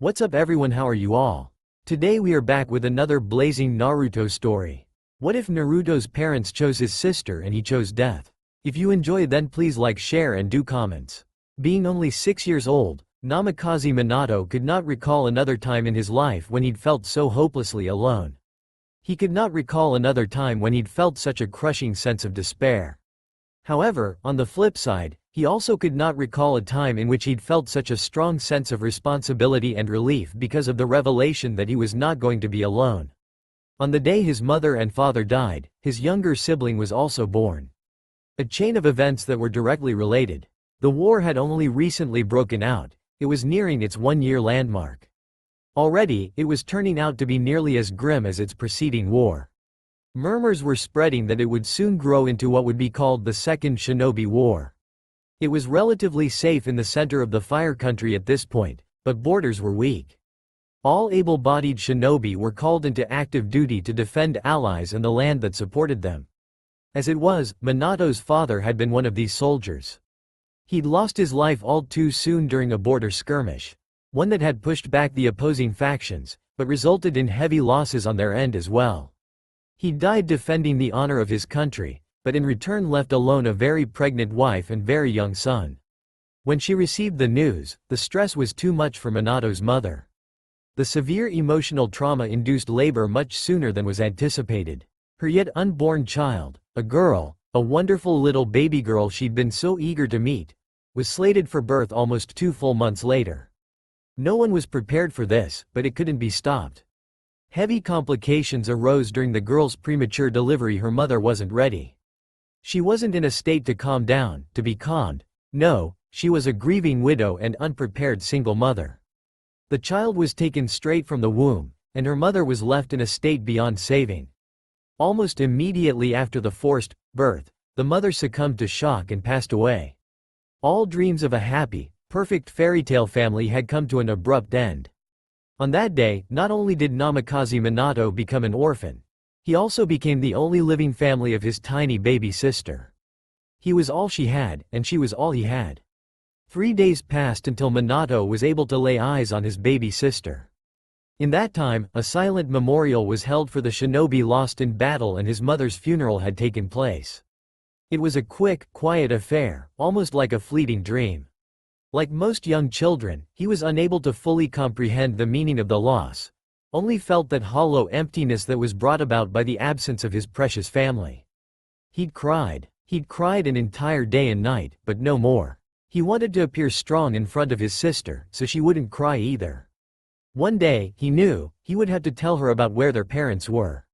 What's up everyone, how are you all? Today we are back with another blazing Naruto story. What if Naruto's parents chose his sister and he chose death? If you enjoy then please like, share and do comments. Being only 6 years old, Namikaze Minato could not recall another time in his life when he'd felt so hopelessly alone. He could not recall another time when he'd felt such a crushing sense of despair. However, on the flip side, he also could not recall a time in which he'd felt such a strong sense of responsibility and relief because of the revelation that he was not going to be alone. On the day his mother and father died, his younger sibling was also born. A chain of events that were directly related. The war had only recently broken out, it was nearing its 1-year landmark. Already, it was turning out to be nearly as grim as its preceding war. Murmurs were spreading that it would soon grow into what would be called the Second Shinobi War. It was relatively safe in the center of the Fire Country at this point, but borders were weak. All able-bodied shinobi were called into active duty to defend allies and the land that supported them. As it was, Minato's father had been one of these soldiers. He'd lost his life all too soon during a border skirmish, one that had pushed back the opposing factions, but resulted in heavy losses on their end as well. He died defending the honor of his country, but in return left alone a very pregnant wife and very young son. When she received the news, the stress was too much for Minato's mother. The severe emotional trauma induced labor much sooner than was anticipated. Her yet unborn child, a girl, a wonderful little baby girl she'd been so eager to meet, was slated for birth almost 2 full months later. No one was prepared for this, but it couldn't be stopped. Heavy complications arose during the girl's premature delivery. Her mother wasn't ready. She wasn't in a state to calm down, to be calmed. No, she was a grieving widow and unprepared single mother. The child was taken straight from the womb, and her mother was left in a state beyond saving. Almost immediately after the forced birth, the mother succumbed to shock and passed away. All dreams of a happy, perfect fairy-tale family had come to an abrupt end. On that day, not only did Namikaze Minato become an orphan, he also became the only living family of his tiny baby sister. He was all she had, and she was all he had. 3 days passed until Minato was able to lay eyes on his baby sister. In that time, a silent memorial was held for the shinobi lost in battle and his mother's funeral had taken place. It was a quick, quiet affair, almost like a fleeting dream. Like most young children, he was unable to fully comprehend the meaning of the loss, only felt that hollow emptiness that was brought about by the absence of his precious family. He'd cried an entire day and night, but no more. He wanted to appear strong in front of his sister, so she wouldn't cry either. One day, he knew, he would have to tell her about where their parents were.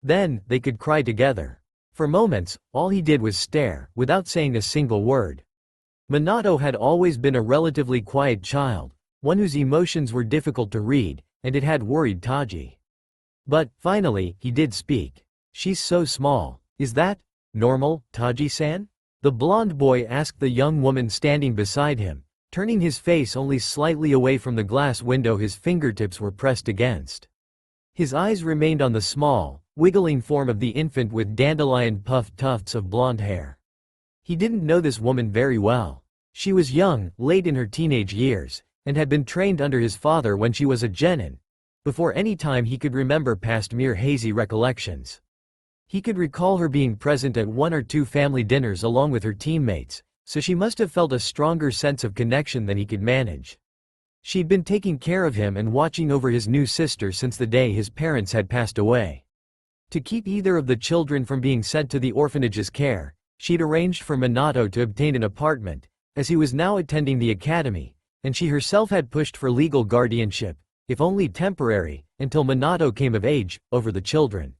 Then, they could cry together. For moments, all he did was stare, without saying a single word. Minato had always been a relatively quiet child, one whose emotions were difficult to read, and it had worried Taji. But, finally, he did speak. "She's so small. Is that normal, Taji-san?" The blonde boy asked the young woman standing beside him, turning his face only slightly away from the glass window his fingertips were pressed against. His eyes remained on the small, wiggling form of the infant with dandelion-puffed tufts of blonde hair. He didn't know this woman very well. She was young, late in her teenage years, and had been trained under his father when she was a genin, before any time he could remember past mere hazy recollections. He could recall her being present at 1 or 2 family dinners along with her teammates, so she must have felt a stronger sense of connection than he could manage. She'd been taking care of him and watching over his new sister since the day his parents had passed away. To keep either of the children from being sent to the orphanage's care, she'd arranged for Minato to obtain an apartment, as he was now attending the academy, and she herself had pushed for legal guardianship, if only temporary, until Minato came of age, over the children.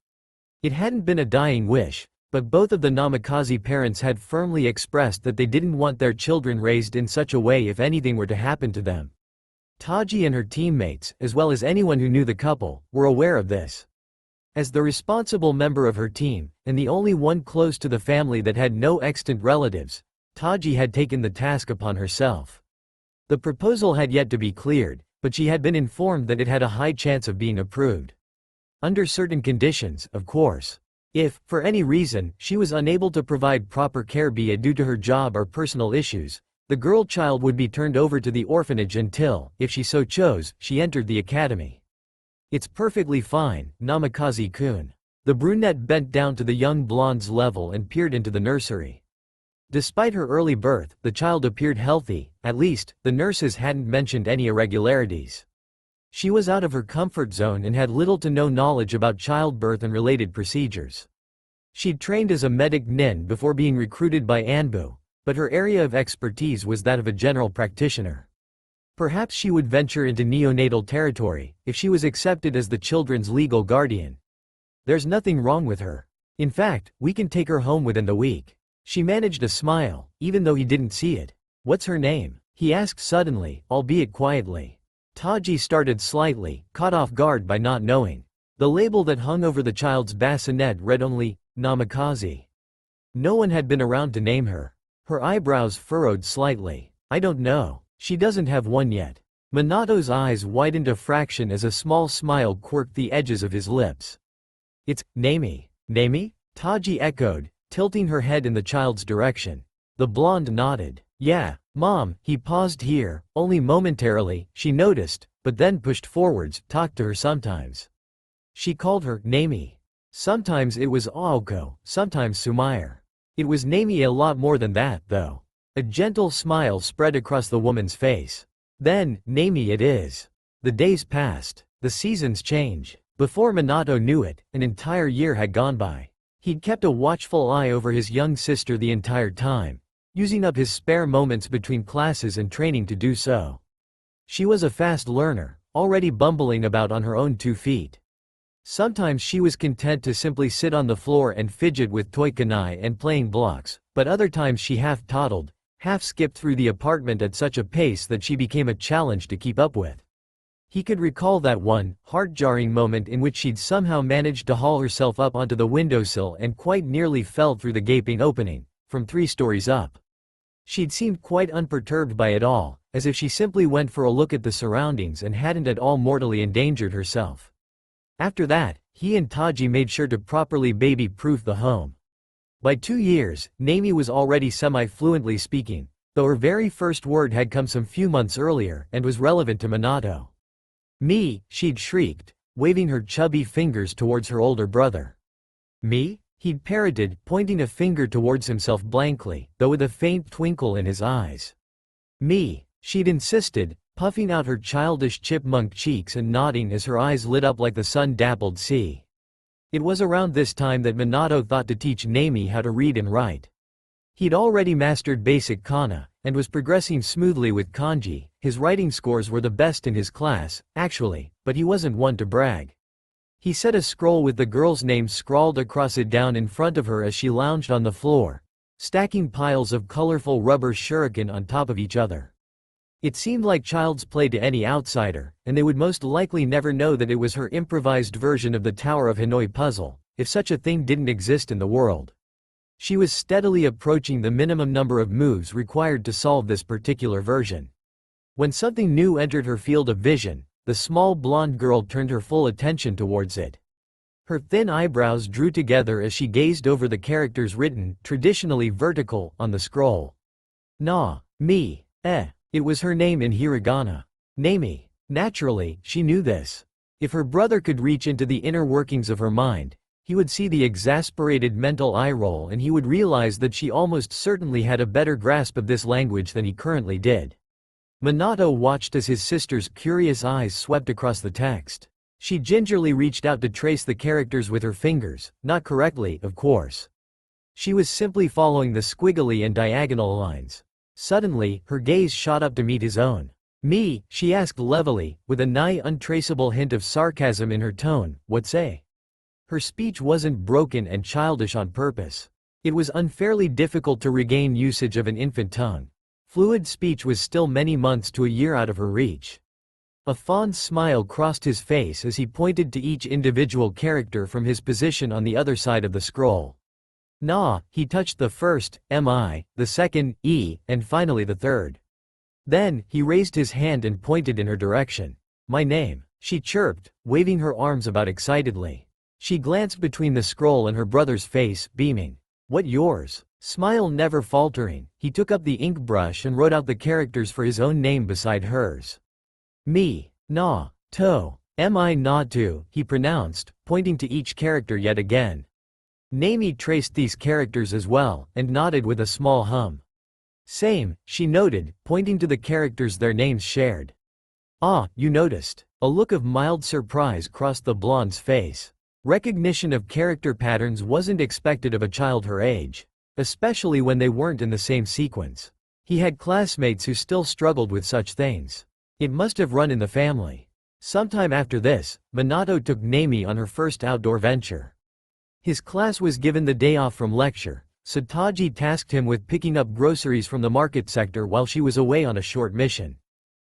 It hadn't been a dying wish, but both of the Namikaze parents had firmly expressed that they didn't want their children raised in such a way if anything were to happen to them. Taji and her teammates, as well as anyone who knew the couple, were aware of this. As the responsible member of her team, and the only one close to the family that had no extant relatives, Taji had taken the task upon herself. The proposal had yet to be cleared, but she had been informed that it had a high chance of being approved. Under certain conditions, of course. If, for any reason, she was unable to provide proper care, be it due to her job or personal issues, The girl child would be turned over to the orphanage until, if she so chose, she entered the academy. It's perfectly fine, Namikaze-kun. The brunette bent down to the young blonde's level and peered into the nursery. Despite her early birth, the child appeared healthy, at least, the nurses hadn't mentioned any irregularities. She was out of her comfort zone and had little to no knowledge about childbirth and related procedures. She'd trained as a medic nin before being recruited by Anbu, but her area of expertise was that of a general practitioner. Perhaps she would venture into neonatal territory, if she was accepted as the children's legal guardian. There's nothing wrong with her. In fact, we can take her home within the week. She managed a smile, even though he didn't see it. What's her name? He asked suddenly, albeit quietly. Taji started slightly, caught off guard by not knowing. The label that hung over the child's bassinet read only, Namikaze. No one had been around to name her. Her eyebrows furrowed slightly. I don't know. She doesn't have one yet. Minato's eyes widened a fraction as a small smile quirked the edges of his lips. It's, Nami. Nami? Taji echoed, tilting her head in the child's direction. The blonde nodded. Yeah, Mom. He paused here, only momentarily, she noticed, but then pushed forwards, talked to her sometimes. She called her, Nami. Sometimes it was Aoko, sometimes Sumair. It was Nami a lot more than that, though. A gentle smile spread across the woman's face. Then, Nami it is. The days passed. The seasons change. Before Minato knew it, an entire year had gone by. He'd kept a watchful eye over his young sister the entire time, using up his spare moments between classes and training to do so. She was a fast learner, already bumbling about on her own 2 feet. Sometimes she was content to simply sit on the floor and fidget with toy kanai and playing blocks, but other times she half toddled, half skipped through the apartment at such a pace that she became a challenge to keep up with. He could recall that one, heart-jarring moment in which she'd somehow managed to haul herself up onto the windowsill and quite nearly fell through the gaping opening, from 3 stories up. She'd seemed quite unperturbed by it all, as if she simply went for a look at the surroundings and hadn't at all mortally endangered herself. After that, he and Taji made sure to properly baby-proof the home. By 2 years, Nami was already semi-fluently speaking, though her very first word had come some few months earlier and was relevant to Minato. Me, she'd shrieked, waving her chubby fingers towards her older brother. Me? He'd parroted, pointing a finger towards himself blankly, though with a faint twinkle in his eyes. Me, she'd insisted, puffing out her childish chipmunk cheeks and nodding as her eyes lit up like the sun-dappled sea. It was around this time that Minato thought to teach Nami how to read and write. He'd already mastered basic kana, and was progressing smoothly with kanji. His writing scores were the best in his class, actually, but he wasn't one to brag. He set a scroll with the girl's name scrawled across it down in front of her as she lounged on the floor, stacking piles of colorful rubber shuriken on top of each other. It seemed like child's play to any outsider, and they would most likely never know that it was her improvised version of the Tower of Hanoi puzzle, if such a thing didn't exist in the world. She was steadily approaching the minimum number of moves required to solve this particular version. When something new entered her field of vision, the small blonde girl turned her full attention towards it. Her thin eyebrows drew together as she gazed over the characters written, traditionally vertical, on the scroll. Na, mi, It was her name in hiragana. Nami. Naturally, she knew this. If her brother could reach into the inner workings of her mind, he would see the exasperated mental eye roll and he would realize that she almost certainly had a better grasp of this language than he currently did. Minato watched as his sister's curious eyes swept across the text. She gingerly reached out to trace the characters with her fingers, not correctly, of course. She was simply following the squiggly and diagonal lines. Suddenly, her gaze shot up to meet his own. Me, she asked levelly, with a nigh untraceable hint of sarcasm in her tone, what say? Her speech wasn't broken and childish on purpose. It was unfairly difficult to regain usage of an infant tongue. Fluid speech was still many months to a year out of her reach. A fond smile crossed his face as he pointed to each individual character from his position on the other side of the scroll. Na, he touched the first, mi, the second, e, and finally the third. Then, he raised his hand and pointed in her direction. My name, she chirped, waving her arms about excitedly. She glanced between the scroll and her brother's face, beaming. What yours? Smile never faltering, he took up the ink brush and wrote out the characters for his own name beside hers. Me, na, to, mi na to, he pronounced, pointing to each character yet again. Nami traced these characters as well, and nodded with a small hum. Same, she noted, pointing to the characters their names shared. Ah, you noticed. A look of mild surprise crossed the blonde's face. Recognition of character patterns wasn't expected of a child her age, especially when they weren't in the same sequence. He had classmates who still struggled with such things. It must have run in the family. Sometime after this, Minato took Nami on her first outdoor venture. His class was given the day off from lecture, so Taji tasked him with picking up groceries from the market sector while she was away on a short mission.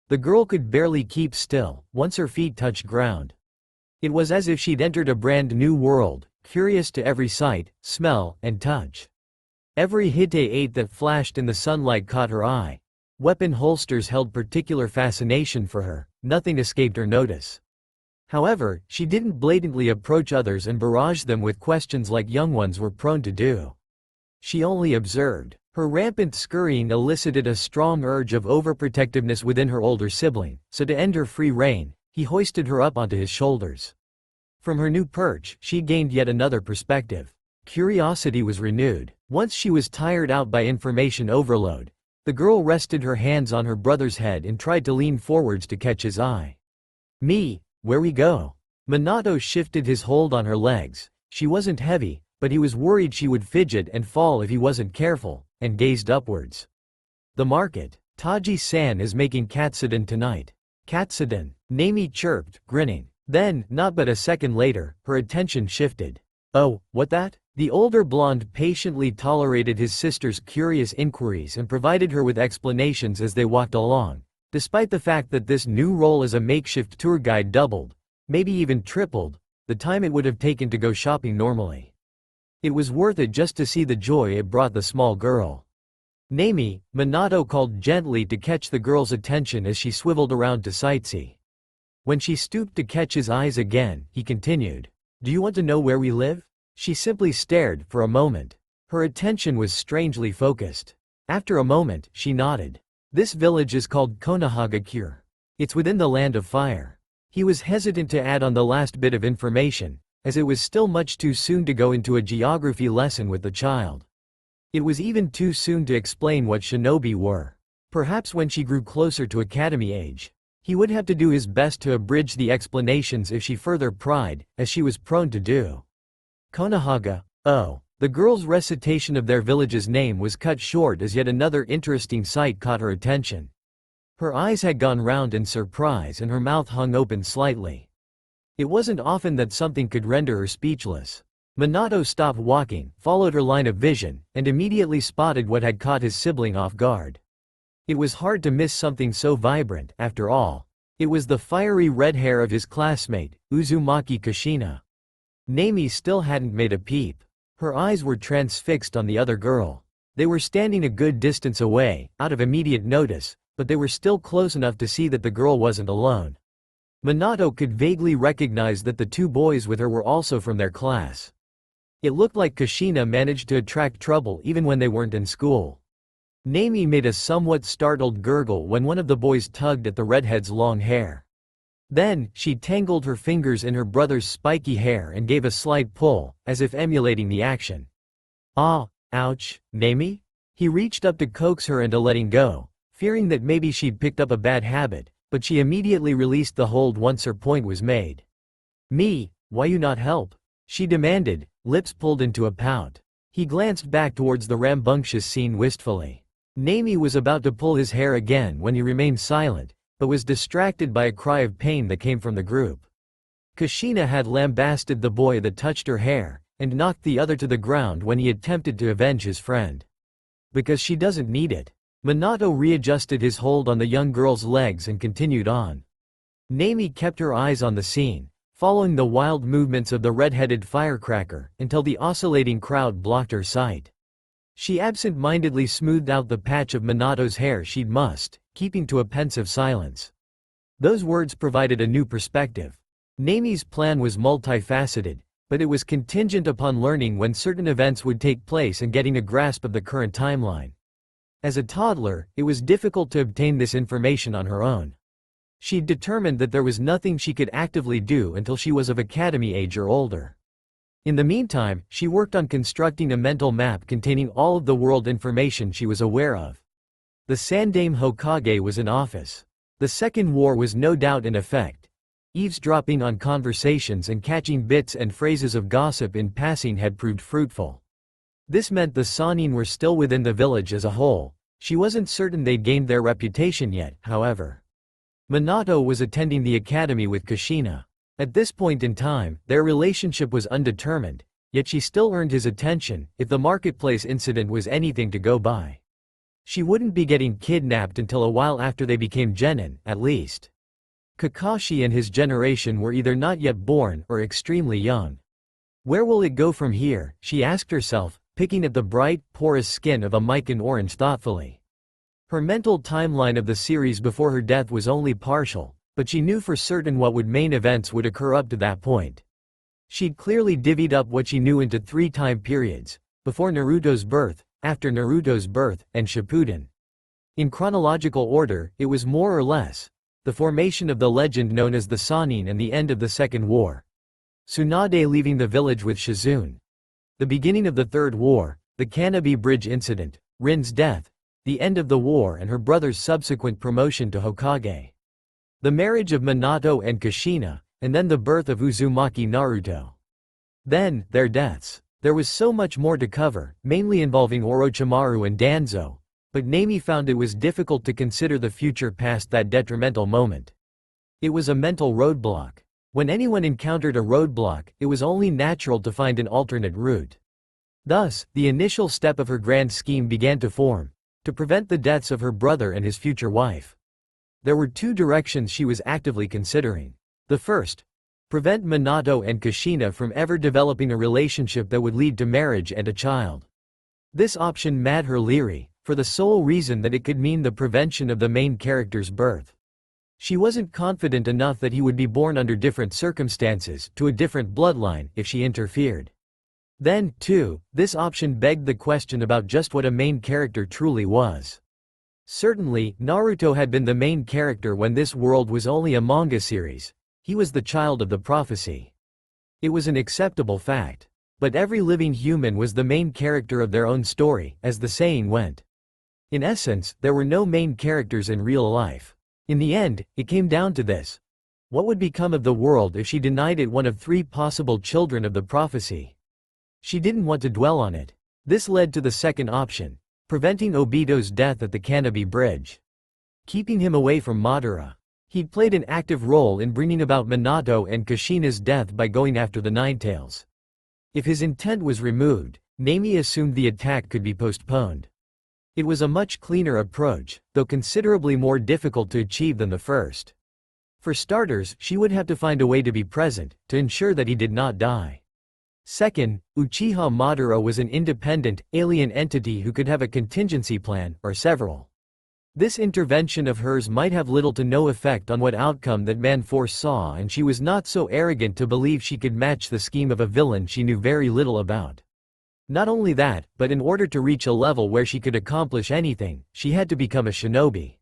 The girl could barely keep still once her feet touched ground. It was as if she'd entered a brand new world, curious to every sight, smell, and touch. Every hite-8 that flashed in the sunlight caught her eye. Weapon holsters held particular fascination for her, nothing escaped her notice. However, she didn't blatantly approach others and barrage them with questions like young ones were prone to do. She only observed. Her rampant scurrying elicited a strong urge of overprotectiveness within her older sibling, so to end her free reign, he hoisted her up onto his shoulders. From her new perch, she gained yet another perspective. Curiosity was renewed. Once she was tired out by information overload, the girl rested her hands on her brother's head and tried to lean forwards to catch his eye. Me, where we go? Minato shifted his hold on her legs. She wasn't heavy, but he was worried she would fidget and fall if he wasn't careful, and gazed upwards. The market. Taji-san is making katsudon tonight. Katsudon, Nami chirped, grinning. Then, not but a second later, her attention shifted. Oh, what that? The older blonde patiently tolerated his sister's curious inquiries and provided her with explanations as they walked along, despite the fact that this new role as a makeshift tour guide doubled, maybe even tripled, the time it would have taken to go shopping normally. It was worth it just to see the joy it brought the small girl. Nami, Minato called gently to catch the girl's attention as she swiveled around to sightsee. When she stooped to catch his eyes again, he continued, "Do you want to know where we live?" She simply stared for a moment. Her attention was strangely focused. After a moment, she nodded. This village is called Konohagakure. It's within the Land of Fire. He was hesitant to add on the last bit of information, as it was still much too soon to go into a geography lesson with the child. It was even too soon to explain what shinobi were. Perhaps when she grew closer to academy age, he would have to do his best to abridge the explanations if she further pried, as she was prone to do. Konohaga, oh. The girl's recitation of their village's name was cut short as yet another interesting sight caught her attention. Her eyes had gone round in surprise and her mouth hung open slightly. It wasn't often that something could render her speechless. Minato stopped walking, followed her line of vision, and immediately spotted what had caught his sibling off guard. It was hard to miss something so vibrant, after all. It was the fiery red hair of his classmate, Uzumaki Kushina. Nami still hadn't made a peep. Her eyes were transfixed on the other girl. They were standing a good distance away, out of immediate notice, but they were still close enough to see that the girl wasn't alone. Minato could vaguely recognize that the two boys with her were also from their class. It looked like Kushina managed to attract trouble even when they weren't in school. Nami made a somewhat startled gurgle when one of the boys tugged at the redhead's long hair. Then, she tangled her fingers in her brother's spiky hair and gave a slight pull, as if emulating the action. Ah, ouch, Nami? He reached up to coax her into letting go, fearing that maybe she'd picked up a bad habit, but she immediately released the hold once her point was made. Me, why you not help? She demanded, lips pulled into a pout. He glanced back towards the rambunctious scene wistfully. Nami was about to pull his hair again when he remained silent, but was distracted by a cry of pain that came from the group. Kushina had lambasted the boy that touched her hair, and knocked the other to the ground when he attempted to avenge his friend. Because she doesn't need it. Minato readjusted his hold on the young girl's legs and continued on. Nami kept her eyes on the scene, following the wild movements of the red-headed firecracker, until the oscillating crowd blocked her sight. She absent-mindedly smoothed out the patch of Minato's hair she'd mussed, keeping to a pensive silence. Those words provided a new perspective. Nami's plan was multifaceted, but it was contingent upon learning when certain events would take place and getting a grasp of the current timeline. As a toddler, it was difficult to obtain this information on her own. She'd determined that there was nothing she could actively do until she was of academy age or older. In the meantime, she worked on constructing a mental map containing all of the world information she was aware of. The Sandaime Hokage was in office. The Second War was no doubt in effect. Eavesdropping on conversations and catching bits and phrases of gossip in passing had proved fruitful. This meant the Sannin were still within the village as a whole. She wasn't certain they'd gained their reputation yet, however. Minato was attending the academy with Kushina. At this point in time, their relationship was undetermined, yet she still earned his attention, if the marketplace incident was anything to go by. She wouldn't be getting kidnapped until a while after they became genin, at least. Kakashi and his generation were either not yet born or extremely young. Where will it go from here, she asked herself, picking at the bright, porous skin of a Mikan orange thoughtfully. Her mental timeline of the series before her death was only partial, but she knew for certain what main events would occur up to that point. She'd clearly divvied up what she knew into 3 time periods: before Naruto's birth, after Naruto's birth, and Shippuden. In chronological order, it was more or less the formation of the legend known as the Sannin and the end of the Second War. Tsunade leaving the village with Shizune. The beginning of the Third War, the Kanabi Bridge incident, Rin's death, the end of the war and her brother's subsequent promotion to Hokage. The marriage of Minato and Kushina, and then the birth of Uzumaki Naruto. Then, their deaths. There was so much more to cover, mainly involving Orochimaru and Danzo, but Nami found it was difficult to consider the future past that detrimental moment. It was a mental roadblock. When anyone encountered a roadblock, it was only natural to find an alternate route. Thus, the initial step of her grand scheme began to form, to prevent the deaths of her brother and his future wife. There were 2 directions she was actively considering. The first, prevent Minato and Kushina from ever developing a relationship that would lead to marriage and a child. This option made her leery, for the sole reason that it could mean the prevention of the main character's birth. She wasn't confident enough that he would be born under different circumstances, to a different bloodline, if she interfered. Then, too, this option begged the question about just what a main character truly was. Certainly, Naruto had been the main character when this world was only a manga series. He was the child of the prophecy. It was an acceptable fact. But every living human was the main character of their own story, as the saying went. In essence, there were no main characters in real life. In the end, it came down to this. What would become of the world if she denied it one of 3 possible children of the prophecy? She didn't want to dwell on it. This led to the second option, preventing Obito's death at the Kanabi Bridge. Keeping him away from Madara. He'd played an active role in bringing about Minato and Kushina's death by going after the Ninetales. If his intent was removed, Nami assumed the attack could be postponed. It was a much cleaner approach, though considerably more difficult to achieve than the first. For starters, she would have to find a way to be present, to ensure that he did not die. Second, Uchiha Madara was an independent, alien entity who could have a contingency plan, or several. This intervention of hers might have little to no effect on what outcome that man foresaw, and she was not so arrogant to believe she could match the scheme of a villain she knew very little about. Not only that, but in order to reach a level where she could accomplish anything, she had to become a shinobi.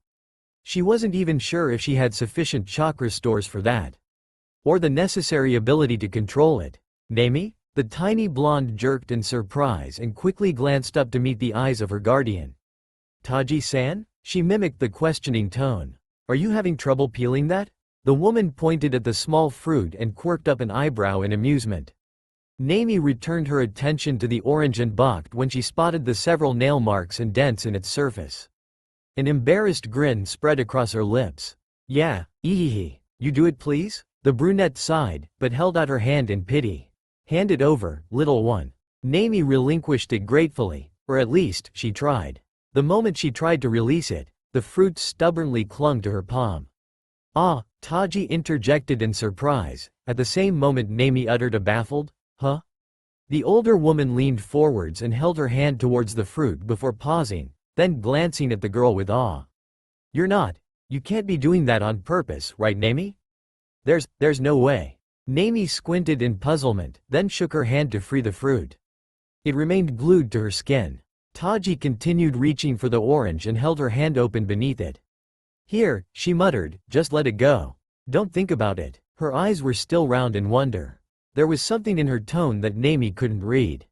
She wasn't even sure if she had sufficient chakra stores for that. Or the necessary ability to control it. Nami? The tiny blonde jerked in surprise and quickly glanced up to meet the eyes of her guardian. Taji-san? She mimicked the questioning tone. Are you having trouble peeling that? The woman pointed at the small fruit and quirked up an eyebrow in amusement. Nami returned her attention to the orange and balked when she spotted the several nail marks and dents in its surface. An embarrassed grin spread across her lips. Yeah, ehehe. You do it please? The brunette sighed, but held out her hand in pity. Hand it over, little one. Nami relinquished it gratefully, or at least, she tried. The moment she tried to release it, the fruit stubbornly clung to her palm. Ah, Taji interjected in surprise. At the same moment Nami uttered a baffled, huh? The older woman leaned forwards and held her hand towards the fruit before pausing, then glancing at the girl with awe. You can't be doing that on purpose, right Nami? There's no way. Nami squinted in puzzlement, then shook her hand to free the fruit. It remained glued to her skin. Taji continued reaching for the orange and held her hand open beneath it. "Here," she muttered, "just let it go. Don't think about it." Her eyes were still round in wonder. There was something in her tone that Nami couldn't read.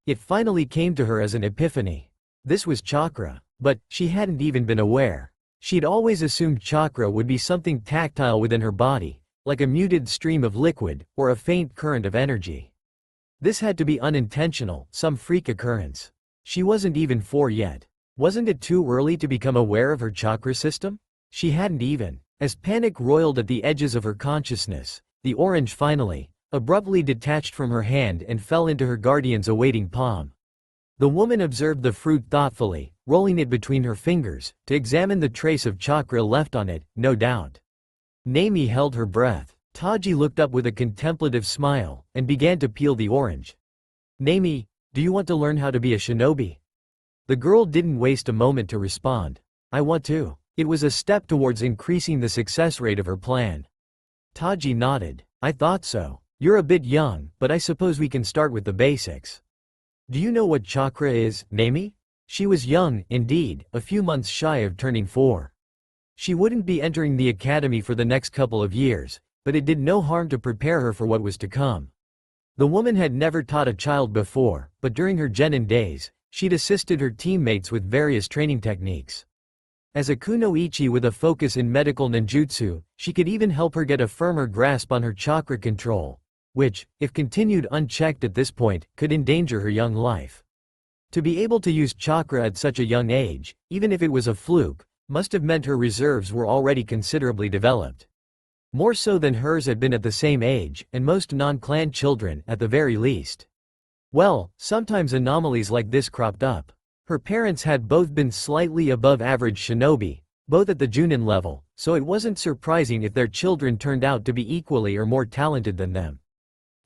It finally came to her as an epiphany. This was chakra. But she hadn't even been aware. She'd always assumed chakra would be something tactile within her body, like a muted stream of liquid, or a faint current of energy. This had to be unintentional, some freak occurrence. She wasn't even 4 yet. Wasn't it too early to become aware of her chakra system? She hadn't even. As panic roiled at the edges of her consciousness, the orange finally, abruptly detached from her hand and fell into her guardian's awaiting palm. The woman observed the fruit thoughtfully, rolling it between her fingers, to examine the trace of chakra left on it, no doubt. Nami held her breath. Taji looked up with a contemplative smile, and began to peel the orange. "Nami, do you want to learn how to be a shinobi?" The girl didn't waste a moment to respond. "I want to." It was a step towards increasing the success rate of her plan. Taji nodded. "I thought so. You're a bit young, but I suppose we can start with the basics. Do you know what chakra is, Nami?" She was young, indeed, a few months shy of turning 4. She wouldn't be entering the academy for the next couple of years, but it did no harm to prepare her for what was to come. The woman had never taught a child before, but during her genin days, she'd assisted her teammates with various training techniques. As a kunoichi with a focus in medical ninjutsu, she could even help her get a firmer grasp on her chakra control, which, if continued unchecked at this point, could endanger her young life. To be able to use chakra at such a young age, even if it was a fluke, must have meant her reserves were already considerably developed. More so than hers had been at the same age, and most non-clan children, at the very least. Well, sometimes anomalies like this cropped up. Her parents had both been slightly above average shinobi, both at the Junin level, so it wasn't surprising if their children turned out to be equally or more talented than them.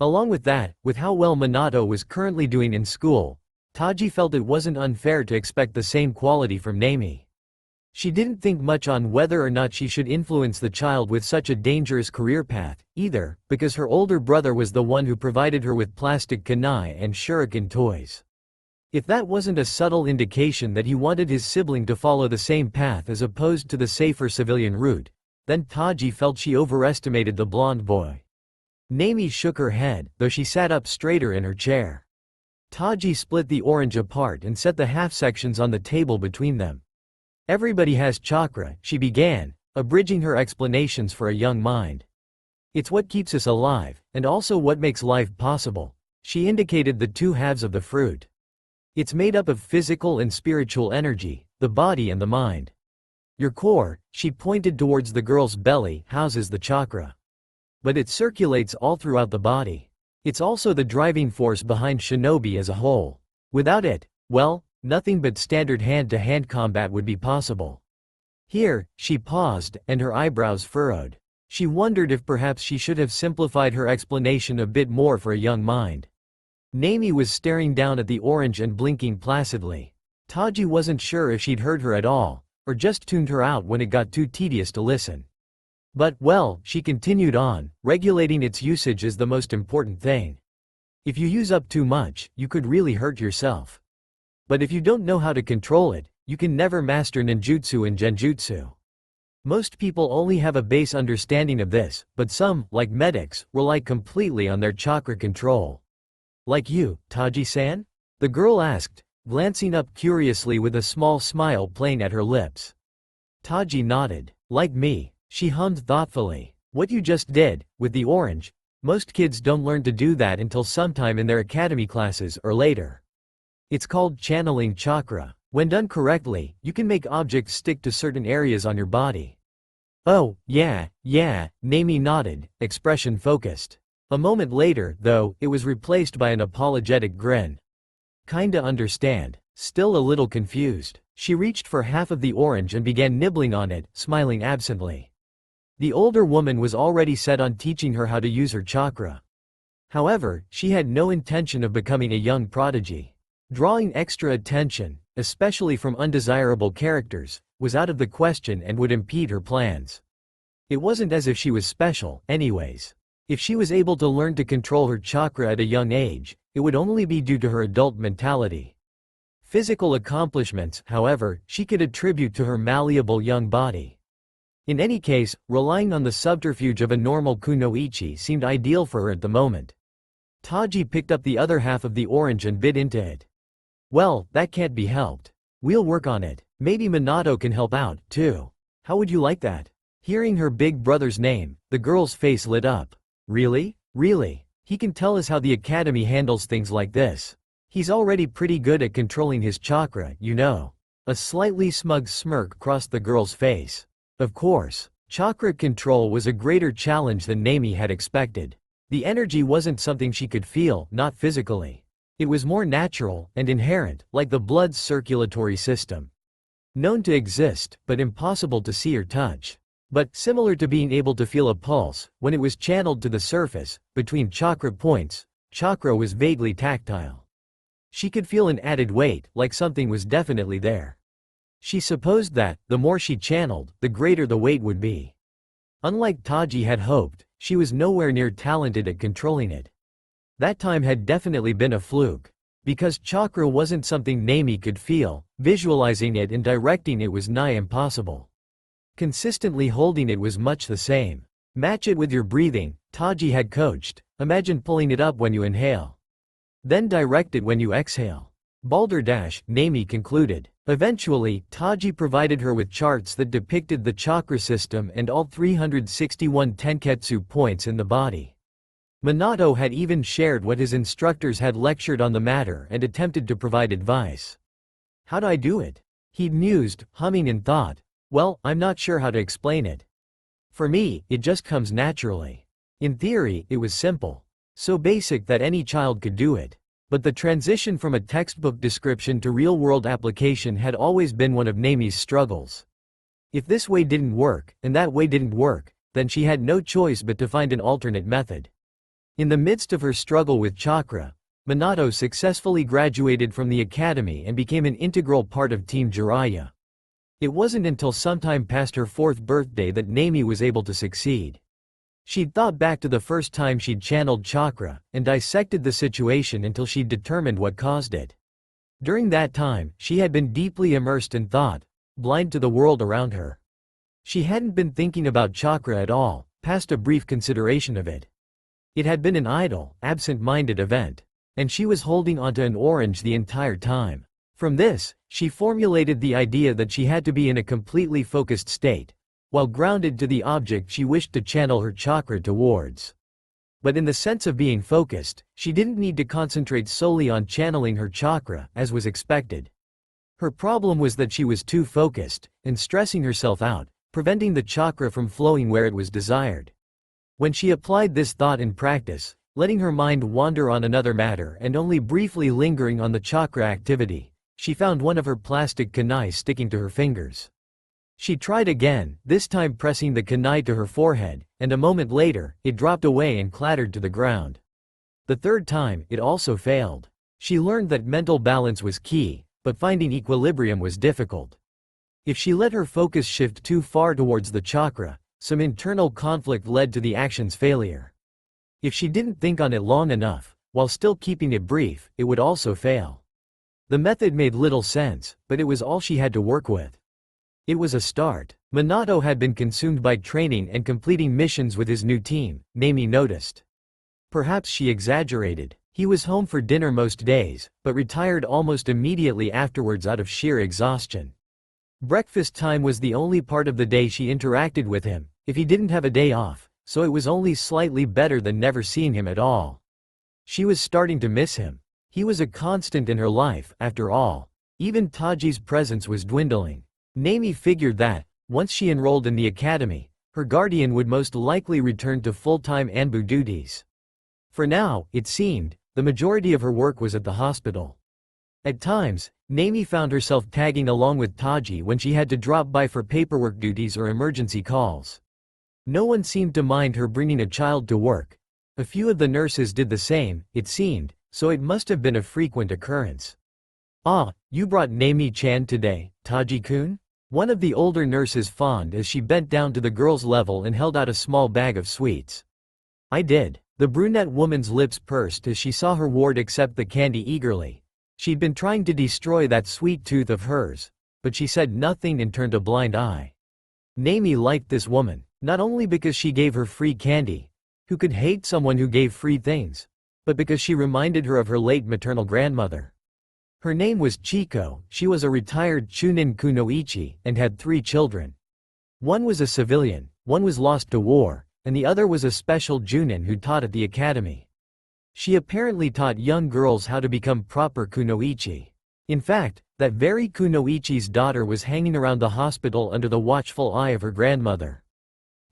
Along with that, with how well Minato was currently doing in school, Taji felt it wasn't unfair to expect the same quality from Nami. She didn't think much on whether or not she should influence the child with such a dangerous career path, either, because her older brother was the one who provided her with plastic kunai and shuriken toys. If that wasn't a subtle indication that he wanted his sibling to follow the same path as opposed to the safer civilian route, then Taji felt she overestimated the blonde boy. Nami shook her head, though she sat up straighter in her chair. Taji split the orange apart and set the half-sections on the table between them. "Everybody has chakra," she began, abridging her explanations for a young mind. "It's what keeps us alive, and also what makes life possible." She indicated the two halves of the fruit. "It's made up of physical and spiritual energy, the body and the mind. Your core," she pointed towards the girl's belly, "houses the chakra. But it circulates all throughout the body. It's also the driving force behind shinobi as a whole. Without it, well, nothing but standard hand-to-hand combat would be possible." Here, she paused, and her eyebrows furrowed. She wondered if perhaps she should have simplified her explanation a bit more for a young mind. Nami was staring down at the orange and blinking placidly. Taji wasn't sure if she'd heard her at all, or just tuned her out when it got too tedious to listen. "But, well," she continued on, "regulating its usage is the most important thing. If you use up too much, you could really hurt yourself. But if you don't know how to control it, you can never master ninjutsu and genjutsu. Most people only have a base understanding of this, but some, like medics, rely completely on their chakra control." "Like you, Taji-san?" the girl asked, glancing up curiously with a small smile playing at her lips. Taji nodded. "Like me," she hummed thoughtfully. "What you just did, with the orange, most kids don't learn to do that until sometime in their academy classes or later. It's called channeling chakra. When done correctly, you can make objects stick to certain areas on your body." "Oh, yeah, Nami nodded, expression focused. A moment later, though, it was replaced by an apologetic grin. "Kinda understand." Still a little confused, she reached for half of the orange and began nibbling on it, smiling absently. The older woman was already set on teaching her how to use her chakra. However, she had no intention of becoming a young prodigy. Drawing extra attention, especially from undesirable characters, was out of the question and would impede her plans. It wasn't as if she was special, anyways. If she was able to learn to control her chakra at a young age, it would only be due to her adult mentality. Physical accomplishments, however, she could attribute to her malleable young body. In any case, relying on the subterfuge of a normal kunoichi seemed ideal for her at the moment. Taji picked up the other half of the orange and bit into it. Well, that can't be helped. We'll work on it. Maybe Minato can help out, too. How would you like that? Hearing her big brother's name, the girl's face lit up. Really? Really? He can tell us how the academy handles things like this. He's already pretty good at controlling his chakra, you know. A slightly smug smirk crossed the girl's face. Of course, chakra control was a greater challenge than Nami had expected. The energy wasn't something she could feel, not physically. It was more natural and inherent, like the blood's circulatory system. Known to exist, but impossible to see or touch. But, similar to being able to feel a pulse, when it was channeled to the surface, between chakra points, chakra was vaguely tactile. She could feel an added weight, like something was definitely there. She supposed that, the more she channeled, the greater the weight would be. Unlike Taji had hoped, she was nowhere near talented at controlling it. That time had definitely been a fluke. Because chakra wasn't something Nami could feel, visualizing it and directing it was nigh impossible. Consistently holding it was much the same. Match it with your breathing, Taji had coached. Imagine pulling it up when you inhale. Then direct it when you exhale. Balderdash, Nami concluded. Eventually, Taji provided her with charts that depicted the chakra system and all 361 tenketsu points in the body. Minato had even shared what his instructors had lectured on the matter and attempted to provide advice. How'd I do it? He'd mused, humming in thought. Well, I'm not sure how to explain it. For me, it just comes naturally. In theory, it was simple. So basic that any child could do it. But the transition from a textbook description to real-world application had always been one of Nami's struggles. If this way didn't work, and that way didn't work, then she had no choice but to find an alternate method. In the midst of her struggle with chakra, Minato successfully graduated from the academy and became an integral part of Team Jiraiya. It wasn't until sometime past her 4th birthday that Nami was able to succeed. She'd thought back to the first time she'd channeled chakra, and dissected the situation until she'd determined what caused it. During that time, she had been deeply immersed in thought, blind to the world around her. She hadn't been thinking about chakra at all, past a brief consideration of it. It had been an idle, absent-minded event, and she was holding onto an orange the entire time. From this, she formulated the idea that she had to be in a completely focused state, while grounded to the object she wished to channel her chakra towards. But in the sense of being focused, she didn't need to concentrate solely on channeling her chakra, as was expected. Her problem was that she was too focused, and stressing herself out, preventing the chakra from flowing where it was desired. When she applied this thought in practice, letting her mind wander on another matter and only briefly lingering on the chakra activity, she found one of her plastic kunai sticking to her fingers. She tried again, this time pressing the kunai to her forehead, and a moment later, it dropped away and clattered to the ground. The third time, it also failed. She learned that mental balance was key, but finding equilibrium was difficult. If she let her focus shift too far towards the chakra, some internal conflict led to the action's failure. If she didn't think on it long enough, while still keeping it brief, it would also fail. The method made little sense, but it was all she had to work with. It was a start. Minato had been consumed by training and completing missions with his new team, Nami noticed. Perhaps she exaggerated. He was home for dinner most days, but retired almost immediately afterwards out of sheer exhaustion. Breakfast time was the only part of the day she interacted with him, if he didn't have a day off, so it was only slightly better than never seeing him at all. She was starting to miss him. He was a constant in her life, after all. Even Taji's presence was dwindling. Nami figured that, once she enrolled in the academy, her guardian would most likely return to full-time Anbu duties. For now, it seemed, the majority of her work was at the hospital. At times, Nami found herself tagging along with Taji when she had to drop by for paperwork duties or emergency calls. No one seemed to mind her bringing a child to work. A few of the nurses did the same, it seemed, so it must have been a frequent occurrence. "Ah, you brought Nami-chan today, Taji-kun?" One of the older nurses fawned as she bent down to the girl's level and held out a small bag of sweets. I did. The brunette woman's lips pursed as she saw her ward accept the candy eagerly. She'd been trying to destroy that sweet tooth of hers, but she said nothing and turned a blind eye. Naomi liked this woman, not only because she gave her free candy, who could hate someone who gave free things, but because she reminded her of her late maternal grandmother. Her name was Chiko, she was a retired Chunin kunoichi, and had 3 children. One was a civilian, one was lost to war, and the other was a special Junin who taught at the academy. She apparently taught young girls how to become proper kunoichi. In fact, that very kunoichi's daughter was hanging around the hospital under the watchful eye of her grandmother.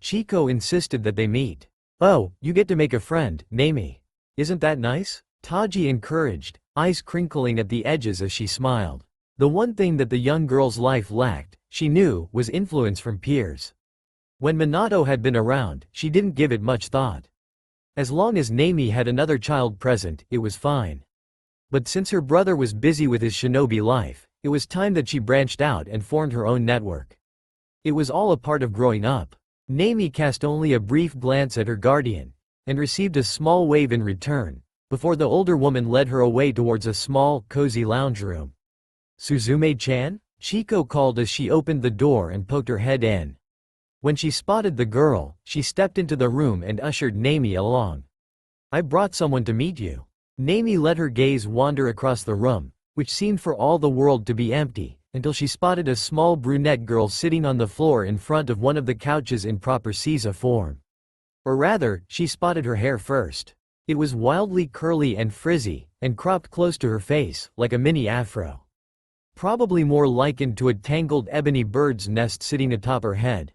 Chiko insisted that they meet. "Oh, you get to make a friend, Naomi. Isn't that nice?" Taji encouraged, eyes crinkling at the edges as she smiled. The one thing that the young girl's life lacked, she knew, was influence from peers. When Minato had been around, she didn't give it much thought. As long as Naomi had another child present, it was fine. But since her brother was busy with his shinobi life, it was time that she branched out and formed her own network. It was all a part of growing up. Naomi cast only a brief glance at her guardian, and received a small wave in return, before the older woman led her away towards a small, cozy lounge room. "Suzume-chan?" Chiko called as she opened the door and poked her head in. When she spotted the girl, she stepped into the room and ushered Naomi along. "I brought someone to meet you." Naomi let her gaze wander across the room, which seemed for all the world to be empty, until she spotted a small brunette girl sitting on the floor in front of one of the couches in proper Caesar form. Or rather, she spotted her hair first. It was wildly curly and frizzy, and cropped close to her face, like a mini afro. Probably more likened to a tangled ebony bird's nest sitting atop her head.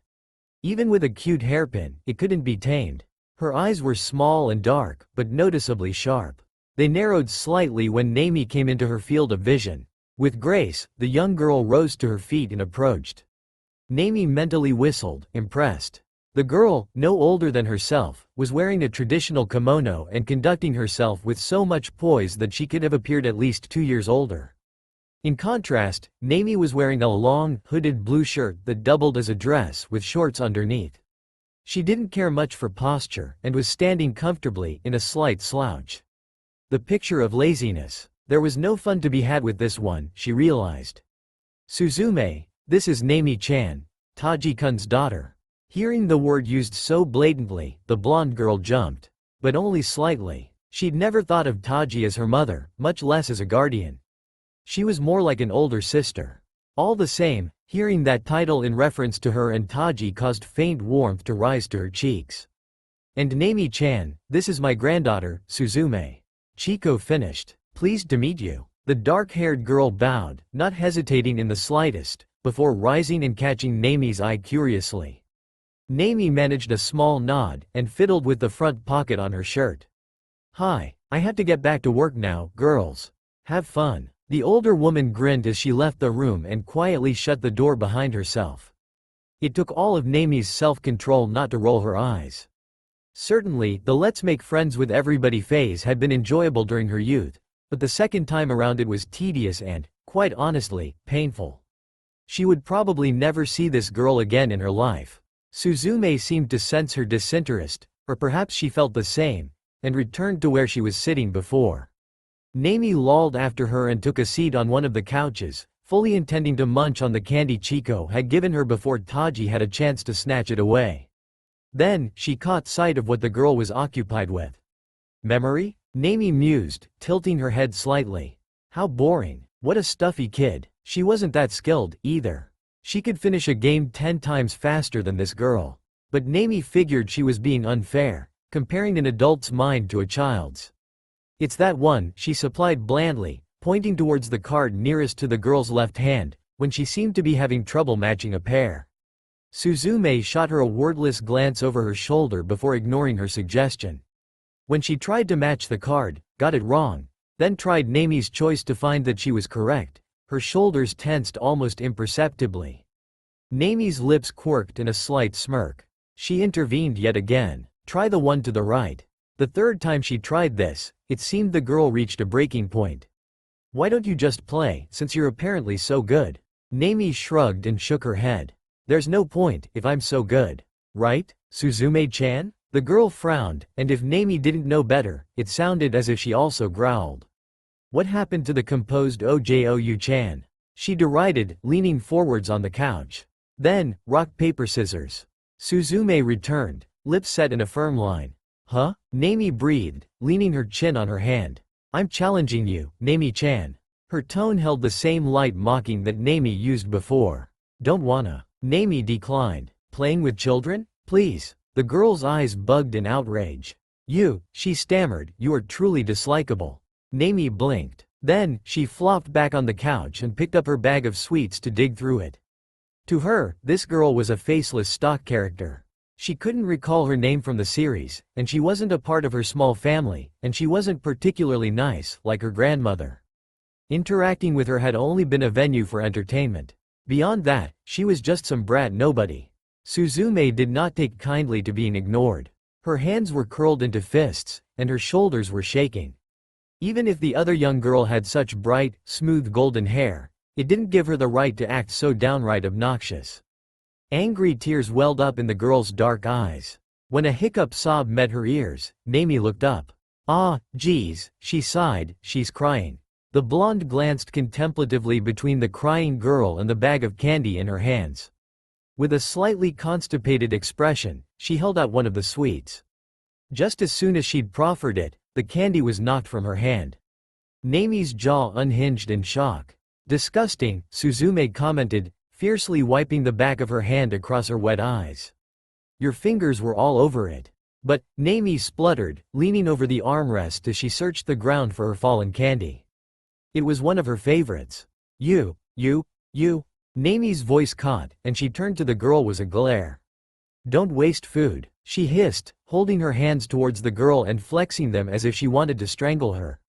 Even with a cute hairpin, it couldn't be tamed. Her eyes were small and dark, but noticeably sharp. They narrowed slightly when Naomi came into her field of vision. With grace, the young girl rose to her feet and approached. Naomi mentally whistled, impressed. The girl, no older than herself, was wearing a traditional kimono and conducting herself with so much poise that she could have appeared at least 2 years older. In contrast, Naomi was wearing a long, hooded blue shirt that doubled as a dress with shorts underneath. She didn't care much for posture, and was standing comfortably in a slight slouch. The picture of laziness. There was no fun to be had with this one, she realized. "Suzume, this is Naomi-chan, Taji-kun's daughter." Hearing the word used so blatantly, the blonde girl jumped. But only slightly. She'd never thought of Taji as her mother, much less as a guardian. She was more like an older sister. All the same, hearing that title in reference to her and Taji caused faint warmth to rise to her cheeks. "And Naomi-chan, this is my granddaughter, Suzume." Chiko finished. "Pleased to meet you." The dark-haired girl bowed, not hesitating in the slightest, before rising and catching Naomi's eye curiously. Naomi managed a small nod, and fiddled with the front pocket on her shirt. "Hi, I have to get back to work now, girls. Have fun." The older woman grinned as she left the room and quietly shut the door behind herself. It took all of Naomi's self-control not to roll her eyes. Certainly, the let's make friends with everybody phase had been enjoyable during her youth, but the second time around it was tedious and, quite honestly, painful. She would probably never see this girl again in her life. Suzume seemed to sense her disinterest, or perhaps she felt the same, and returned to where she was sitting before. Naomi lolled after her and took a seat on one of the couches, fully intending to munch on the candy Chiko had given her before Taji had a chance to snatch it away. Then, she caught sight of what the girl was occupied with. "Memory?" Naomi mused, tilting her head slightly. How boring. What a stuffy kid. She wasn't that skilled, either. She could finish a game 10 times faster than this girl. But Naomi figured she was being unfair, comparing an adult's mind to a child's. "It's that one," she supplied blandly, pointing towards the card nearest to the girl's left hand, when she seemed to be having trouble matching a pair. Suzume shot her a wordless glance over her shoulder before ignoring her suggestion. When she tried to match the card, got it wrong, then tried Naomi's choice to find that she was correct, her shoulders tensed almost imperceptibly. Naomi's lips quirked in a slight smirk. She intervened yet again. "Try the one to the right." The third time she tried this, it seemed the girl reached a breaking point. "Why don't you just play, since you're apparently so good?" Naomi shrugged and shook her head. "There's no point, if I'm so good. Right, Suzume-chan?" The girl frowned, and if Nami didn't know better, it sounded as if she also growled. What happened to the composed Ojoyu-chan? She derided, leaning forwards on the couch. Then, rock paper scissors. Suzume returned, lips set in a firm line. Huh? Nami breathed, leaning her chin on her hand. I'm challenging you, Nami-chan. Her tone held the same light mocking that Nami used before. Don't wanna. Nami declined. Playing with children? Please. The girl's eyes bugged in outrage. You, she stammered, you are truly dislikable. Nami blinked. Then, she flopped back on the couch and picked up her bag of sweets to dig through it. To her, this girl was a faceless stock character. She couldn't recall her name from the series, and she wasn't a part of her small family, and she wasn't particularly nice, like her grandmother. Interacting with her had only been a venue for entertainment. Beyond that, she was just some brat nobody. Suzume did not take kindly to being ignored. Her hands were curled into fists, and her shoulders were shaking. Even if the other young girl had such bright, smooth golden hair, it didn't give her the right to act so downright obnoxious. Angry tears welled up in the girl's dark eyes. When a hiccup sob met her ears, Nami looked up. Ah, geez, she sighed, she's crying. The blonde glanced contemplatively between the crying girl and the bag of candy in her hands. With a slightly constipated expression, she held out one of the sweets. Just as soon as she'd proffered it, the candy was knocked from her hand. Nami's jaw unhinged in shock. Disgusting, Suzume commented, fiercely wiping the back of her hand across her wet eyes. Your fingers were all over it. But, Nami spluttered, leaning over the armrest as she searched the ground for her fallen candy. It was one of her favorites. You. Nami's voice caught, and she turned to the girl with a glare. Don't waste food, she hissed, holding her hands towards the girl and flexing them as if she wanted to strangle her.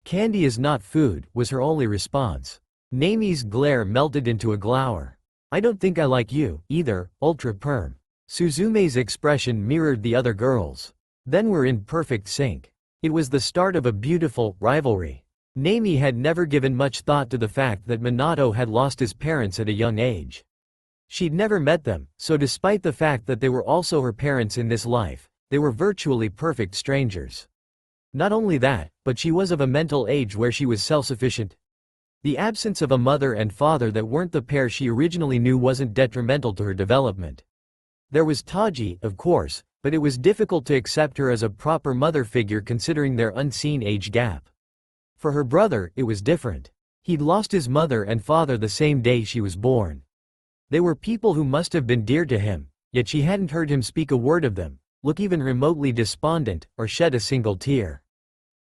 Candy is not food, was her only response. Nami's glare melted into a glower. I don't think I like you, either, ultra perm. Suzume's expression mirrored the other girls. Then we're in perfect sync. It was the start of a beautiful rivalry. Nami had never given much thought to the fact that Minato had lost his parents at a young age. She'd never met them, so despite the fact that they were also her parents in this life, they were virtually perfect strangers. Not only that, but she was of a mental age where she was self-sufficient. The absence of a mother and father that weren't the pair she originally knew wasn't detrimental to her development. There was Taji, of course, but it was difficult to accept her as a proper mother figure considering their unseen age gap. For her brother, it was different. He'd lost his mother and father the same day she was born. They were people who must have been dear to him, yet she hadn't heard him speak a word of them, look even remotely despondent, or shed a single tear.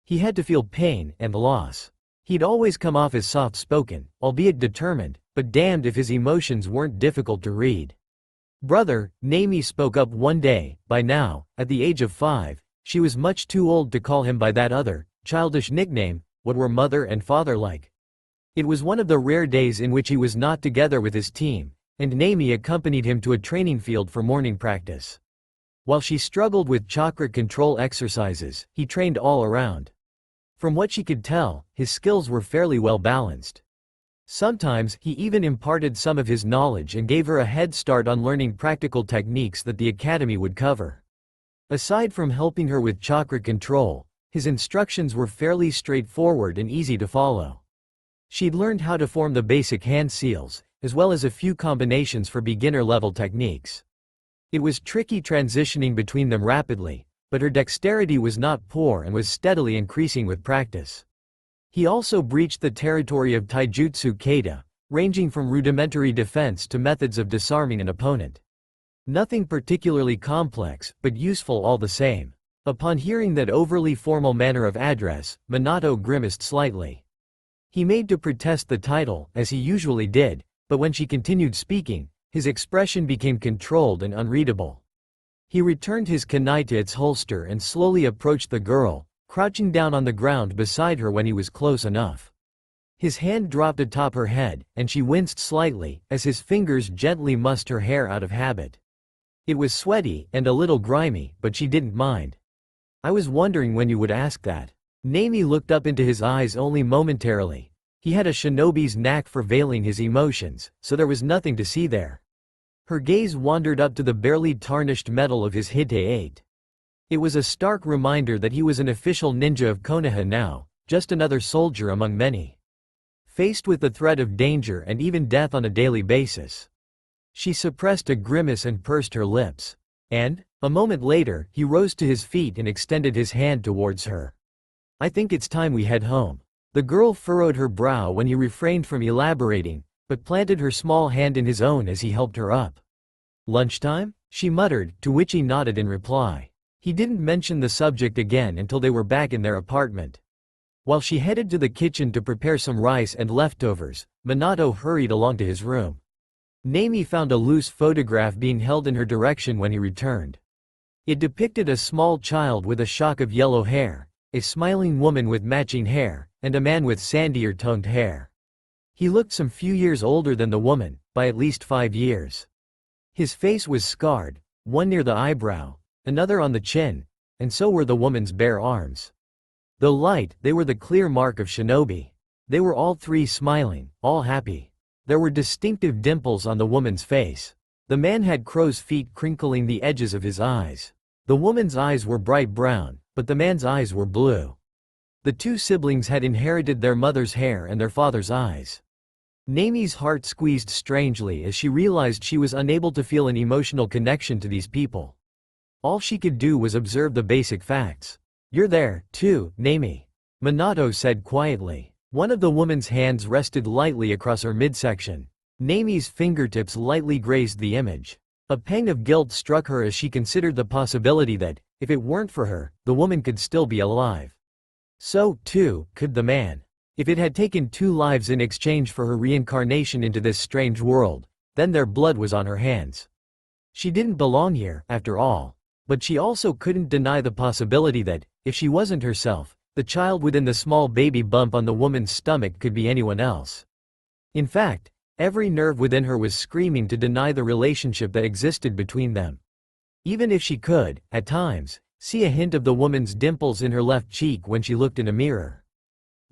He had to feel pain and loss. He'd always come off as soft-spoken, albeit determined, but damned if his emotions weren't difficult to read. Brother, Nami spoke up one day. By now, at the age of 5, she was much too old to call him by that other, childish nickname. What were mother and father like? It was one of the rare days in which he was not together with his team, and Nami accompanied him to a training field for morning practice. While she struggled with chakra control exercises, he trained all around. From what she could tell, his skills were fairly well balanced. Sometimes, he even imparted some of his knowledge and gave her a head start on learning practical techniques that the academy would cover. Aside from helping her with chakra control, his instructions were fairly straightforward and easy to follow. She'd learned how to form the basic hand seals, as well as a few combinations for beginner-level techniques. It was tricky transitioning between them rapidly, but her dexterity was not poor and was steadily increasing with practice. He also breached the territory of taijutsu kata, ranging from rudimentary defense to methods of disarming an opponent. Nothing particularly complex, but useful all the same. Upon hearing that overly formal manner of address, Minato grimaced slightly. He made to protest the title, as he usually did, but when she continued speaking, his expression became controlled and unreadable. He returned his kunai to its holster and slowly approached the girl, crouching down on the ground beside her when he was close enough. His hand dropped atop her head, and she winced slightly, as his fingers gently mussed her hair out of habit. It was sweaty, and a little grimy, but she didn't mind. I was wondering when you would ask that. Nami looked up into his eyes only momentarily. He had a shinobi's knack for veiling his emotions, so there was nothing to see there. Her gaze wandered up to the barely tarnished metal of his Hite 8. It was a stark reminder that he was an official ninja of Konoha now, just another soldier among many. Faced with the threat of danger and even death on a daily basis. She suppressed a grimace and pursed her lips. And, a moment later, he rose to his feet and extended his hand towards her. "I think it's time we head home." The girl furrowed her brow when he refrained from elaborating, but planted her small hand in his own as he helped her up. "Lunchtime?" she muttered, to which he nodded in reply. He didn't mention the subject again until they were back in their apartment. While she headed to the kitchen to prepare some rice and leftovers, Minato hurried along to his room. Nami found a loose photograph being held in her direction when he returned. It depicted a small child with a shock of yellow hair, a smiling woman with matching hair, and a man with sandier toned hair. He looked some few years older than the woman, by at least 5 years. His face was scarred, one near the eyebrow, another on the chin, and so were the woman's bare arms. Though light, they were the clear mark of shinobi. They were all three smiling, all happy. There were distinctive dimples on the woman's face. The man had crow's feet crinkling the edges of his eyes. The woman's eyes were bright brown, but the man's eyes were blue. The two siblings had inherited their mother's hair and their father's eyes. Nami's heart squeezed strangely as she realized she was unable to feel an emotional connection to these people. All she could do was observe the basic facts. "You're there, too, Nami," Minato said quietly. One of the woman's hands rested lightly across her midsection. Nami's fingertips lightly grazed the image. A pang of guilt struck her as she considered the possibility that, if it weren't for her, the woman could still be alive. So, too, could the man. If it had taken 2 lives in exchange for her reincarnation into this strange world, then their blood was on her hands. She didn't belong here, after all. But she also couldn't deny the possibility that, if she wasn't herself, the child within the small baby bump on the woman's stomach could be anyone else. In fact, every nerve within her was screaming to deny the relationship that existed between them. Even if she could, at times, see a hint of the woman's dimples in her left cheek when she looked in a mirror.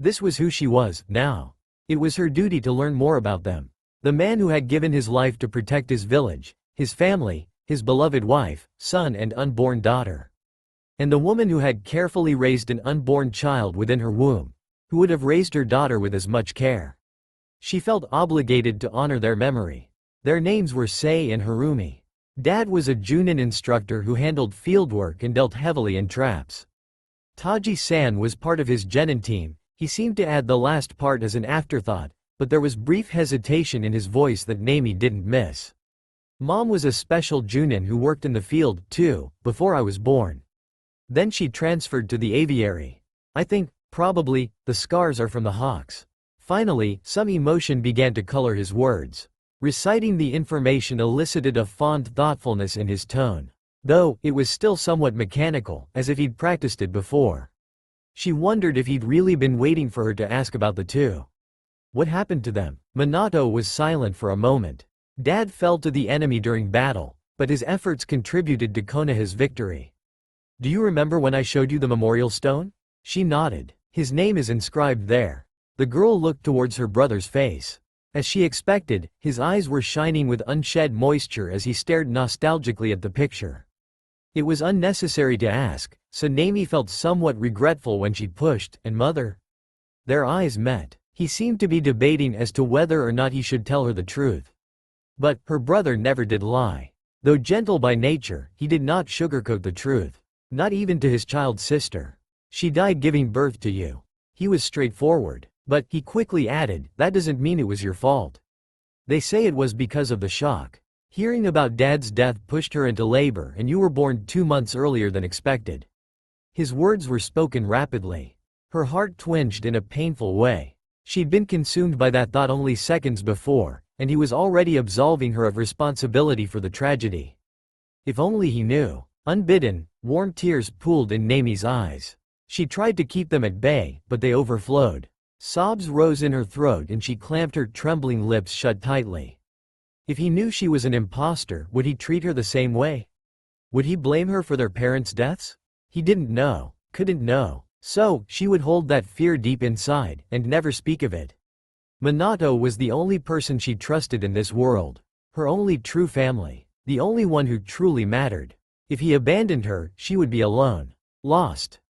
This was who she was, now. It was her duty to learn more about them. The man who had given his life to protect his village, his family, his beloved wife, son and unborn daughter. And the woman who had carefully raised an unborn child within her womb, who would have raised her daughter with as much care. She felt obligated to honor their memory. Their names were Sei and Harumi. Dad was a Junin instructor who handled fieldwork and dealt heavily in traps. Taji-san was part of his genin team. He seemed to add the last part as an afterthought, but there was brief hesitation in his voice that Nami didn't miss. Mom was a special Junin who worked in the field, too, before I was born. Then she transferred to the aviary. I think, probably, the scars are from the hawks. Finally, some emotion began to color his words. Reciting the information elicited a fond thoughtfulness in his tone. Though, it was still somewhat mechanical, as if he'd practiced it before. She wondered if he'd really been waiting for her to ask about the two. What happened to them? Minato was silent for a moment. Dad fell to the enemy during battle, but his efforts contributed to Konoha's victory. Do you remember when I showed you the memorial stone? She nodded. His name is inscribed there. The girl looked towards her brother's face. As she expected, his eyes were shining with unshed moisture as he stared nostalgically at the picture. It was unnecessary to ask, so Nami felt somewhat regretful when she pushed, and mother? Their eyes met. He seemed to be debating as to whether or not he should tell her the truth. But, her brother never did lie. Though gentle by nature, he did not sugarcoat the truth. Not even to his child sister. She died giving birth to you. He was straightforward. But, he quickly added, that doesn't mean it was your fault. They say it was because of the shock. Hearing about Dad's death pushed her into labor and you were born 2 months earlier than expected. His words were spoken rapidly. Her heart twinged in a painful way. She'd been consumed by that thought only seconds before, and he was already absolving her of responsibility for the tragedy. If only he knew. Unbidden, warm tears pooled in Nami's eyes. She tried to keep them at bay, but they overflowed. Sobs rose in her throat and she clamped her trembling lips shut tightly. If he knew she was an imposter, would he treat her the same way? Would he blame her for their parents' deaths? He didn't know, couldn't know. So, she would hold that fear deep inside, and never speak of it. Minato was the only person she trusted in this world. Her only true family. The only one who truly mattered. If he abandoned her, she would be alone. Lost.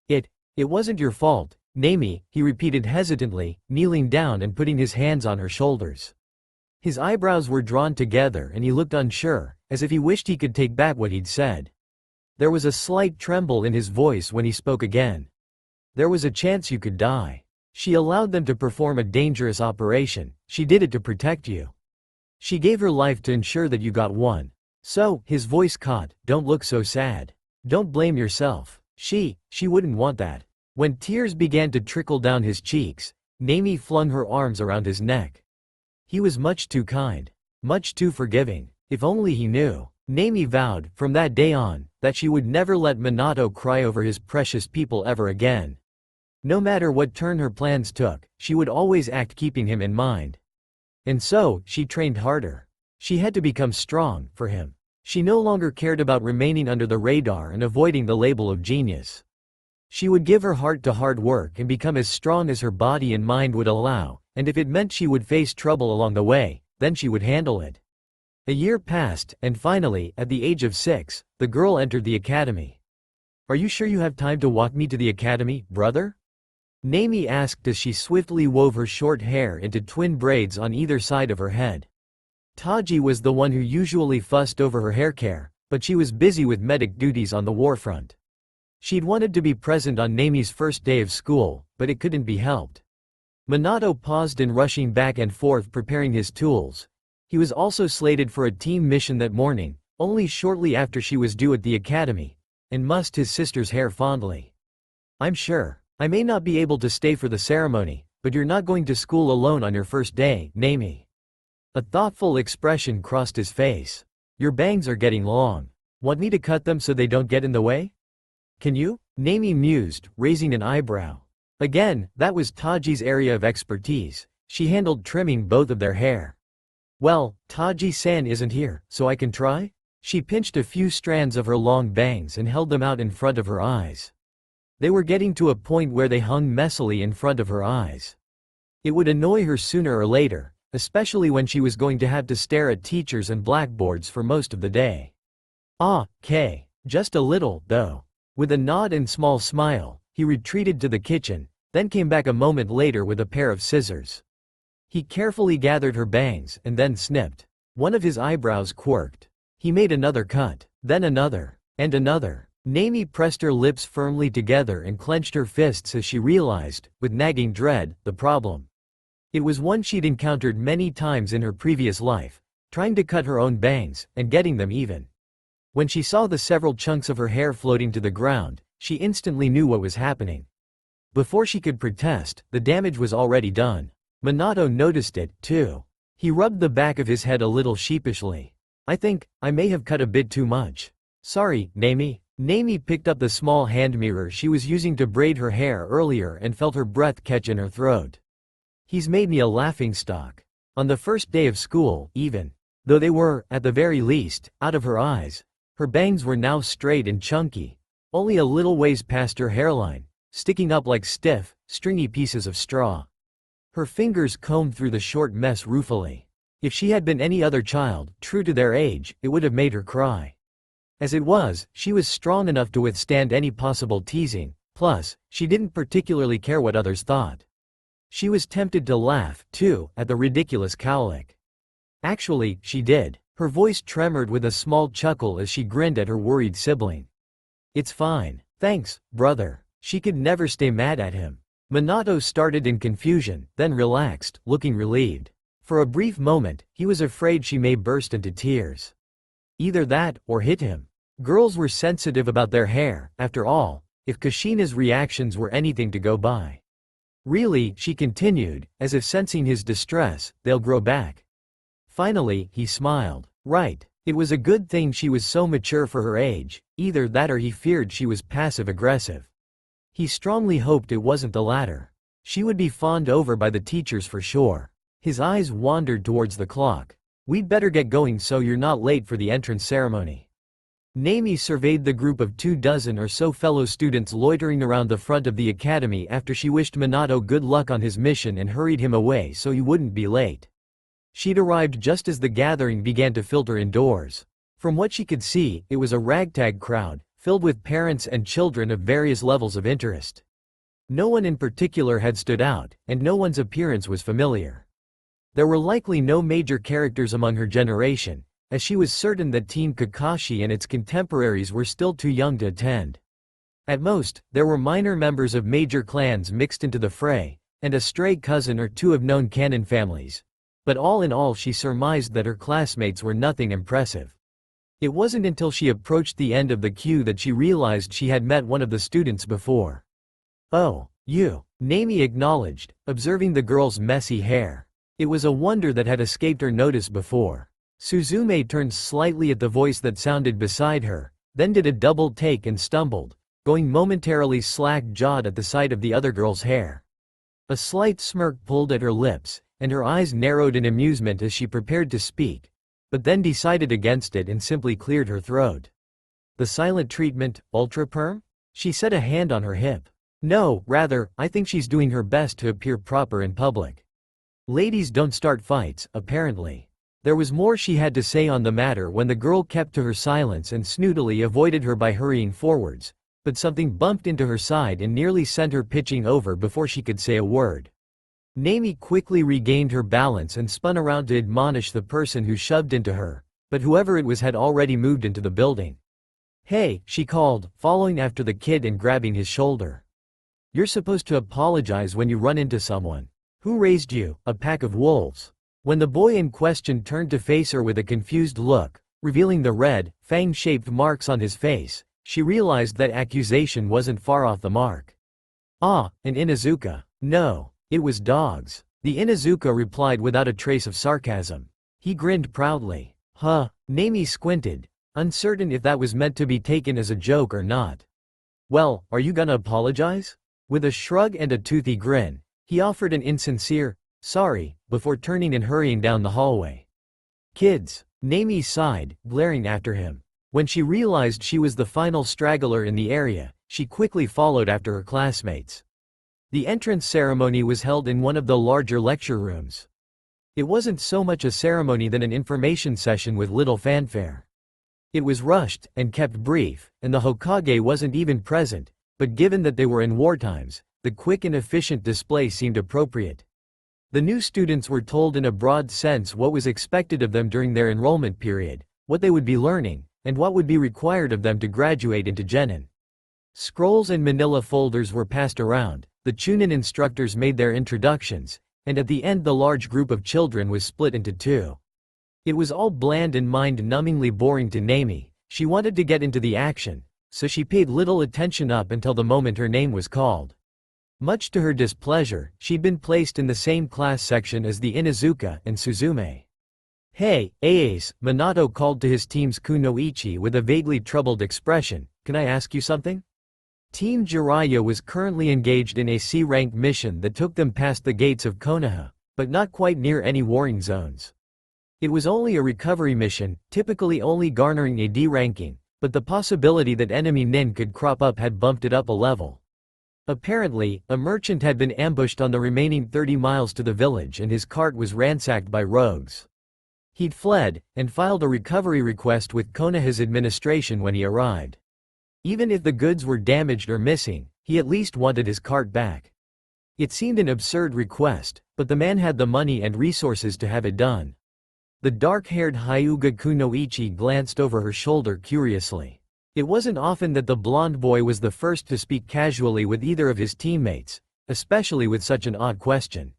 It wasn't your fault, Naomi, he repeated hesitantly, kneeling down and putting his hands on her shoulders. His eyebrows were drawn together and he looked unsure, as if he wished he could take back what he'd said. There was a slight tremble in his voice when he spoke again. There was a chance you could die. She allowed them to perform a dangerous operation. She did it to protect you. She gave her life to ensure that you got one. So, his voice caught, don't look so sad. Don't blame yourself. She wouldn't want that. When tears began to trickle down his cheeks, Naomi flung her arms around his neck. He was much too kind. Much too forgiving. If only he knew. Naomi vowed, from that day on, that she would never let Minato cry over his precious people ever again. No matter what turn her plans took, she would always act keeping him in mind. And so, she trained harder. She had to become strong, for him. She no longer cared about remaining under the radar and avoiding the label of genius. She would give her heart to hard work and become as strong as her body and mind would allow, and if it meant she would face trouble along the way, then she would handle it. A year passed, and finally, at the age of 6, the girl entered the academy. Are you sure you have time to walk me to the academy, brother? Naomi asked as she swiftly wove her short hair into twin braids on either side of her head. Taji was the one who usually fussed over her hair care, but she was busy with medic duties on the war front. She'd wanted to be present on Naomi's first day of school, but it couldn't be helped. Minato paused in rushing back and forth preparing his tools. He was also slated for a team mission that morning, only shortly after she was due at the academy, and mussed his sister's hair fondly. I'm sure. I may not be able to stay for the ceremony, but you're not going to school alone on your first day, Naomi. A thoughtful expression crossed his face. Your bangs are getting long. Want me to cut them so they don't get in the way? Can you? Naomi mused, raising an eyebrow. Again, that was Taji's area of expertise. She handled trimming both of their hair. Well, Taji-san isn't here, so I can try? She pinched a few strands of her long bangs and held them out in front of her eyes. They were getting to a point where they hung messily in front of her eyes. It would annoy her sooner or later, especially when she was going to have to stare at teachers and blackboards for most of the day. Okay. Just a little, though. With a nod and small smile, he retreated to the kitchen, then came back a moment later with a pair of scissors. He carefully gathered her bangs and then snipped. One of his eyebrows quirked. He made another cut, then another, and another. Naomi pressed her lips firmly together and clenched her fists as she realized, with nagging dread, the problem. It was one she'd encountered many times in her previous life, trying to cut her own bangs, and getting them even. When she saw the several chunks of her hair floating to the ground, she instantly knew what was happening. Before she could protest, the damage was already done. Minato noticed it, too. He rubbed the back of his head a little sheepishly. I think, I may have cut a bit too much. Sorry, Naomi. Naomi picked up the small hand mirror she was using to braid her hair earlier and felt her breath catch in her throat. He's made me a laughingstock. On the first day of school, even. Though they were, at the very least, out of her eyes. Her bangs were now straight and chunky, only a little ways past her hairline, sticking up like stiff, stringy pieces of straw. Her fingers combed through the short mess ruefully. If she had been any other child, true to their age, it would have made her cry. As it was, she was strong enough to withstand any possible teasing, plus, she didn't particularly care what others thought. She was tempted to laugh, too, at the ridiculous cowlick. Actually, she did. Her voice tremored with a small chuckle as she grinned at her worried sibling. It's fine. Thanks, brother. She could never stay mad at him. Minato started in confusion, then relaxed, looking relieved. For a brief moment, he was afraid she may burst into tears. Either that, or hit him. Girls were sensitive about their hair, after all, if Kushina's reactions were anything to go by. Really, she continued, as if sensing his distress, they'll grow back. Finally, he smiled. Right. It was a good thing she was so mature for her age, either that or he feared she was passive-aggressive. He strongly hoped it wasn't the latter. She would be fawned over by the teachers for sure. His eyes wandered towards the clock. We'd better get going so you're not late for the entrance ceremony. Naomi surveyed the group of 24 or so fellow students loitering around the front of the academy after she wished Minato good luck on his mission and hurried him away so he wouldn't be late. She'd arrived just as the gathering began to filter indoors. From what she could see, it was a ragtag crowd, filled with parents and children of various levels of interest. No one in particular had stood out, and no one's appearance was familiar. There were likely no major characters among her generation, as she was certain that Team Kakashi and its contemporaries were still too young to attend. At most, there were minor members of major clans mixed into the fray, and a stray cousin or two of known canon families. But all in all, she surmised that her classmates were nothing impressive. It wasn't until she approached the end of the queue that she realized she had met one of the students before. "Oh, you," Nami acknowledged, observing the girl's messy hair. It was a wonder that had escaped her notice before. Suzume turned slightly at the voice that sounded beside her, then did a double take and stumbled, going momentarily slack-jawed at the sight of the other girl's hair. A slight smirk pulled at her lips, and her eyes narrowed in amusement as she prepared to speak, but then decided against it and simply cleared her throat. "The silent treatment, ultra perm?" She set a hand on her hip. "No, rather, I think she's doing her best to appear proper in public. Ladies don't start fights, apparently." There was more she had to say on the matter when the girl kept to her silence and snootily avoided her by hurrying forwards, but something bumped into her side and nearly sent her pitching over before she could say a word. Nami quickly regained her balance and spun around to admonish the person who shoved into her, but whoever it was had already moved into the building. "Hey," she called, following after the kid and grabbing his shoulder. "You're supposed to apologize when you run into someone. Who raised you, a pack of wolves?" When the boy in question turned to face her with a confused look, revealing the red, fang-shaped marks on his face, she realized that accusation wasn't far off the mark. "Ah, an Inuzuka." "No. It was dogs." The Inuzuka replied without a trace of sarcasm. He grinned proudly. "Huh." Nami squinted, uncertain if that was meant to be taken as a joke or not. "Well, are you gonna apologize?" With a shrug and a toothy grin, he offered an insincere, "Sorry," before turning and hurrying down the hallway. "Kids," Nami sighed, glaring after him. When she realized she was the final straggler in the area, she quickly followed after her classmates. The entrance ceremony was held in one of the larger lecture rooms. It wasn't so much a ceremony than an information session with little fanfare. It was rushed and kept brief, and the Hokage wasn't even present, but given that they were in war times, the quick and efficient display seemed appropriate. The new students were told in a broad sense what was expected of them during their enrollment period, what they would be learning, and what would be required of them to graduate into genin. Scrolls and manila folders were passed around, the Chunin instructors made their introductions, and at the end the large group of children was split into two. It was all bland and mind-numbingly boring to Nami. She wanted to get into the action, so she paid little attention up until the moment her name was called. Much to her displeasure, she'd been placed in the same class section as the Inuzuka and Suzume. "Hey, Ace," Minato called to his team's Kunoichi with a vaguely troubled expression, "can I ask you something?" Team Jiraiya was currently engaged in a C-rank mission that took them past the gates of Konoha, but not quite near any warring zones. It was only a recovery mission, typically only garnering a D ranking, but the possibility that enemy nin could crop up had bumped it up a level. Apparently, a merchant had been ambushed on the remaining 30 miles to the village and his cart was ransacked by rogues. He'd fled, and filed a recovery request with Konoha's administration when he arrived. Even if the goods were damaged or missing, he at least wanted his cart back. It seemed an absurd request, but the man had the money and resources to have it done. The dark-haired Hyuga Kunoichi glanced over her shoulder curiously. It wasn't often that the blonde boy was the first to speak casually with either of his teammates, especially with such an odd question.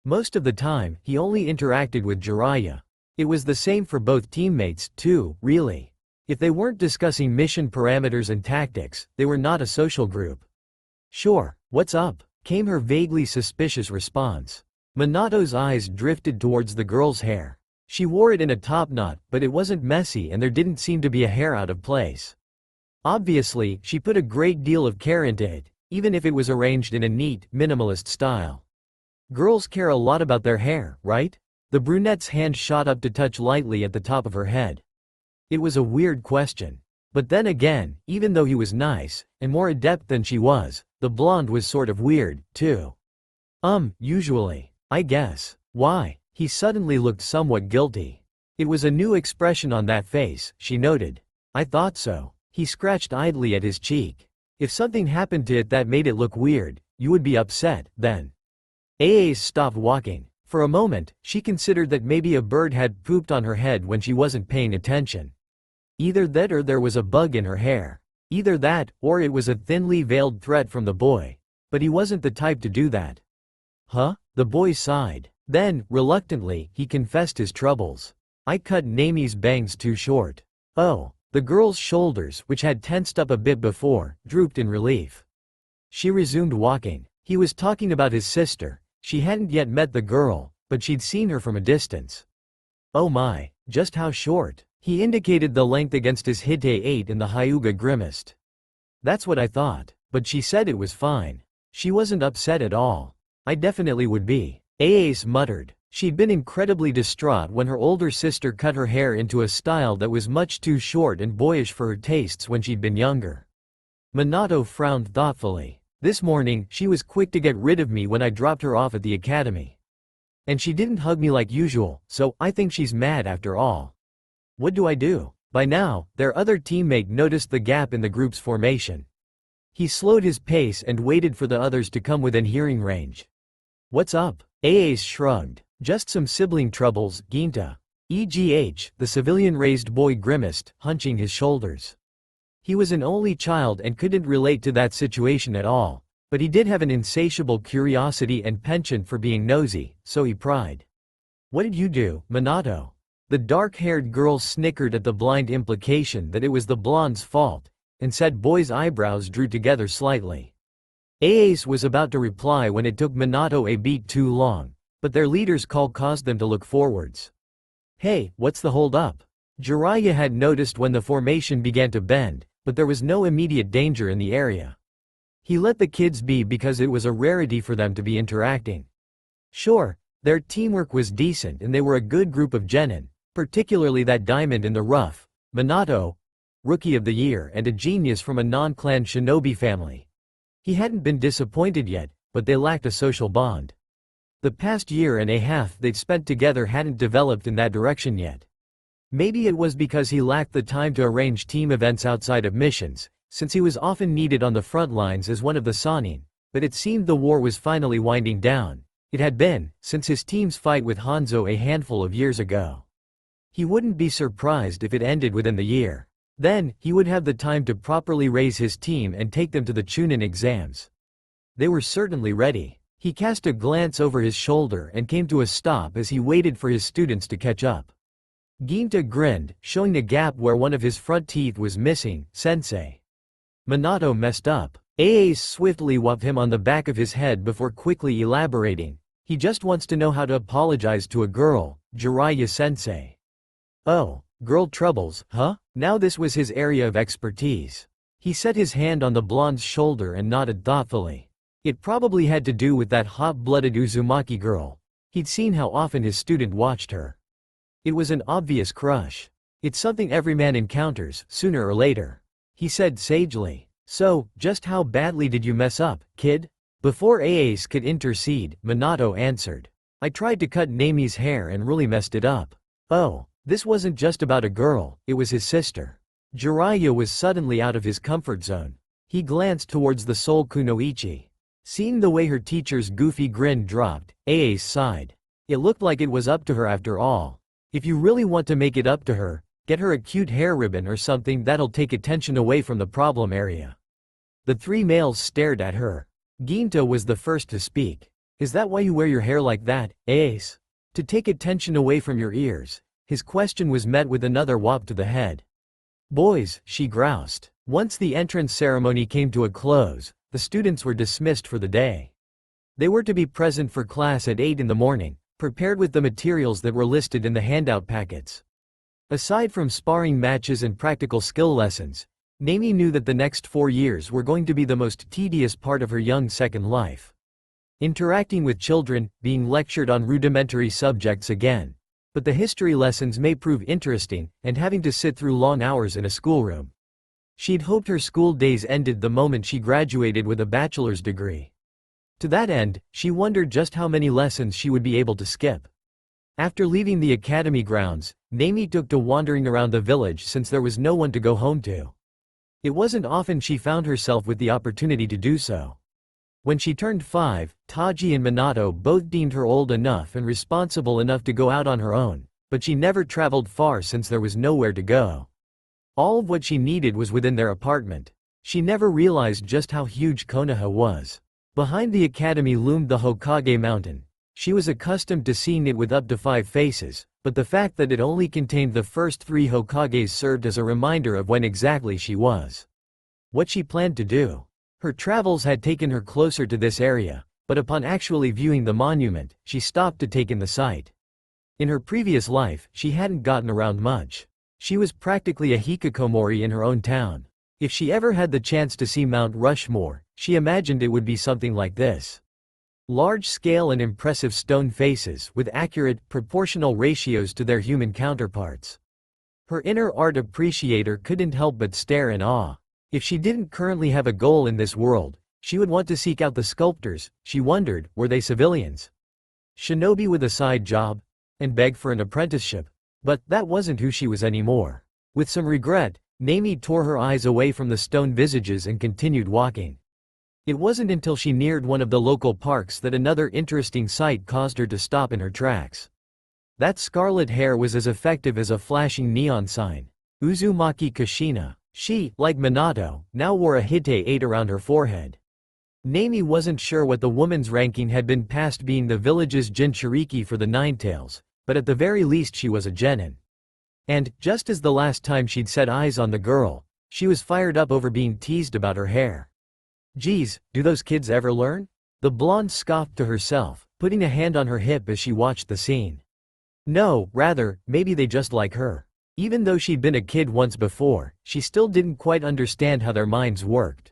Most of the time, he only interacted with Jiraiya. It was the same for both teammates, too, really. If they weren't discussing mission parameters and tactics, they were not a social group. "Sure, what's up?" came her vaguely suspicious response. Minato's eyes drifted towards the girl's hair. She wore it in a top knot, but it wasn't messy and there didn't seem to be a hair out of place. Obviously, she put a great deal of care into it, even if it was arranged in a neat, minimalist style. Girls care a lot about their hair, right? The brunette's hand shot up to touch lightly at the top of her head. It was a weird question. But then again, even though he was nice, and more adept than she was, the blonde was sort of weird, too. Usually. I guess. Why? He suddenly looked somewhat guilty. It was a new expression on that face, she noted. I thought so. He scratched idly at his cheek. If something happened to it that made it look weird, you would be upset, then. Aa stopped walking. For a moment, she considered that maybe a bird had pooped on her head when she wasn't paying attention. Either that or there was a bug in her hair. Either that, or it was a thinly veiled threat from the boy. But he wasn't the type to do that. Huh? The boy sighed. Then, reluctantly, he confessed his troubles. I cut Nami's bangs too short. Oh. The girl's shoulders, which had tensed up a bit before, drooped in relief. She resumed walking. He was talking about his sister. She hadn't yet met the girl, but she'd seen her from a distance. Oh my, just how short? He indicated the length against his Hite 8 and the Hyuga grimaced. That's what I thought, but she said it was fine. She wasn't upset at all. I definitely would be. Ace muttered. She'd been incredibly distraught when her older sister cut her hair into a style that was much too short and boyish for her tastes when she'd been younger. Minato frowned thoughtfully. This morning, she was quick to get rid of me when I dropped her off at the academy. And she didn't hug me like usual, so I think she's mad after all. What do I do? By now, their other teammate noticed the gap in the group's formation. He slowed his pace and waited for the others to come within hearing range. What's up? Ace shrugged. Just some sibling troubles, Ginta. EGH, the civilian-raised boy grimaced, hunching his shoulders. He was an only child and couldn't relate to that situation at all, but he did have an insatiable curiosity and penchant for being nosy, so he pried. What did you do, Minato? The dark-haired girl snickered at the blind implication that it was the blonde's fault, and said boy's eyebrows drew together slightly. Ace was about to reply when it took Minato a beat too long. But their leader's call caused them to look forwards. Hey, what's the hold up? Jiraiya had noticed when the formation began to bend, but there was no immediate danger in the area. He let the kids be because it was a rarity for them to be interacting. Sure, their teamwork was decent and they were a good group of genin, particularly that diamond in the rough, Minato, Rookie of the Year and a genius from a non-clan shinobi family. He hadn't been disappointed yet, but they lacked a social bond. The past year and a half they'd spent together hadn't developed in that direction yet. Maybe it was because he lacked the time to arrange team events outside of missions, since he was often needed on the front lines as one of the Sannin, but it seemed the war was finally winding down. It had been, since his team's fight with Hanzo a handful of years ago. He wouldn't be surprised if it ended within the year. Then, he would have the time to properly raise his team and take them to the Chunin exams. They were certainly ready. He cast a glance over his shoulder and came to a stop as he waited for his students to catch up. Ginta grinned, showing a gap where one of his front teeth was missing. Sensei. Minato messed up. Ace swiftly whopped him on the back of his head before quickly elaborating. He just wants to know how to apologize to a girl, Jiraiya-sensei. Oh, girl troubles, huh? Now this was his area of expertise. He set his hand on the blonde's shoulder and nodded thoughtfully. It probably had to do with that hot-blooded Uzumaki girl. He'd seen how often his student watched her. It was an obvious crush. It's something every man encounters, sooner or later. He said sagely. So, just how badly did you mess up, kid? Before Ace could intercede, Minato answered. I tried to cut Nami's hair and really messed it up. Oh, this wasn't just about a girl, it was his sister. Jiraiya was suddenly out of his comfort zone. He glanced towards the Soul Kunoichi. Seeing the way her teacher's goofy grin dropped, Ace sighed. It looked like it was up to her after all. If you really want to make it up to her, get her a cute hair ribbon or something that'll take attention away from the problem area. The three males stared at her. Ginta was the first to speak. Is that why you wear your hair like that, Ace? To take attention away from your ears. His question was met with another whop to the head. Boys, she groused. Once the entrance ceremony came to a close, the students were dismissed for the day. They were to be present for class at 8 in the morning, prepared with the materials that were listed in the handout packets. Aside from sparring matches and practical skill lessons, Nami knew that the next 4 years were going to be the most tedious part of her young second life. Interacting with children, being lectured on rudimentary subjects again. But the history lessons may prove interesting, and having to sit through long hours in a schoolroom. She'd hoped her school days ended the moment she graduated with a bachelor's degree. To that end, she wondered just how many lessons she would be able to skip. After leaving the academy grounds, Nami took to wandering around the village since there was no one to go home to. It wasn't often she found herself with the opportunity to do so. When she turned 5, Taji and Minato both deemed her old enough and responsible enough to go out on her own, but she never traveled far since there was nowhere to go. All of what she needed was within their apartment. She never realized just how huge Konoha was. Behind the academy loomed the Hokage mountain. She was accustomed to seeing it with up to 5 faces, but the fact that it only contained the first 3 Hokages served as a reminder of when exactly she was. What she planned to do. Her travels had taken her closer to this area, but upon actually viewing the monument, she stopped to take in the sight. In her previous life, she hadn't gotten around much. She was practically a hikikomori in her own town. If she ever had the chance to see Mount Rushmore, she imagined it would be something like this. Large-scale and impressive stone faces with accurate, proportional ratios to their human counterparts. Her inner art appreciator couldn't help but stare in awe. If she didn't currently have a goal in this world, she would want to seek out the sculptors. She wondered, were they civilians? Shinobi with a side job? And beg for an apprenticeship? But that wasn't who she was anymore. With some regret, Nami tore her eyes away from the stone visages and continued walking. It wasn't until she neared one of the local parks that another interesting sight caused her to stop in her tracks. That scarlet hair was as effective as a flashing neon sign. Uzumaki Kushina. She, like Minato, now wore a Hite 8 around her forehead. Nami wasn't sure what the woman's ranking had been past being the village's Jinchuriki for the Ninetales, but at the very least she was a genin. And, just as the last time she'd set eyes on the girl, she was fired up over being teased about her hair. Geez, do those kids ever learn? The blonde scoffed to herself, putting a hand on her hip as she watched the scene. No, rather, maybe they just like her. Even though she'd been a kid once before, she still didn't quite understand how their minds worked.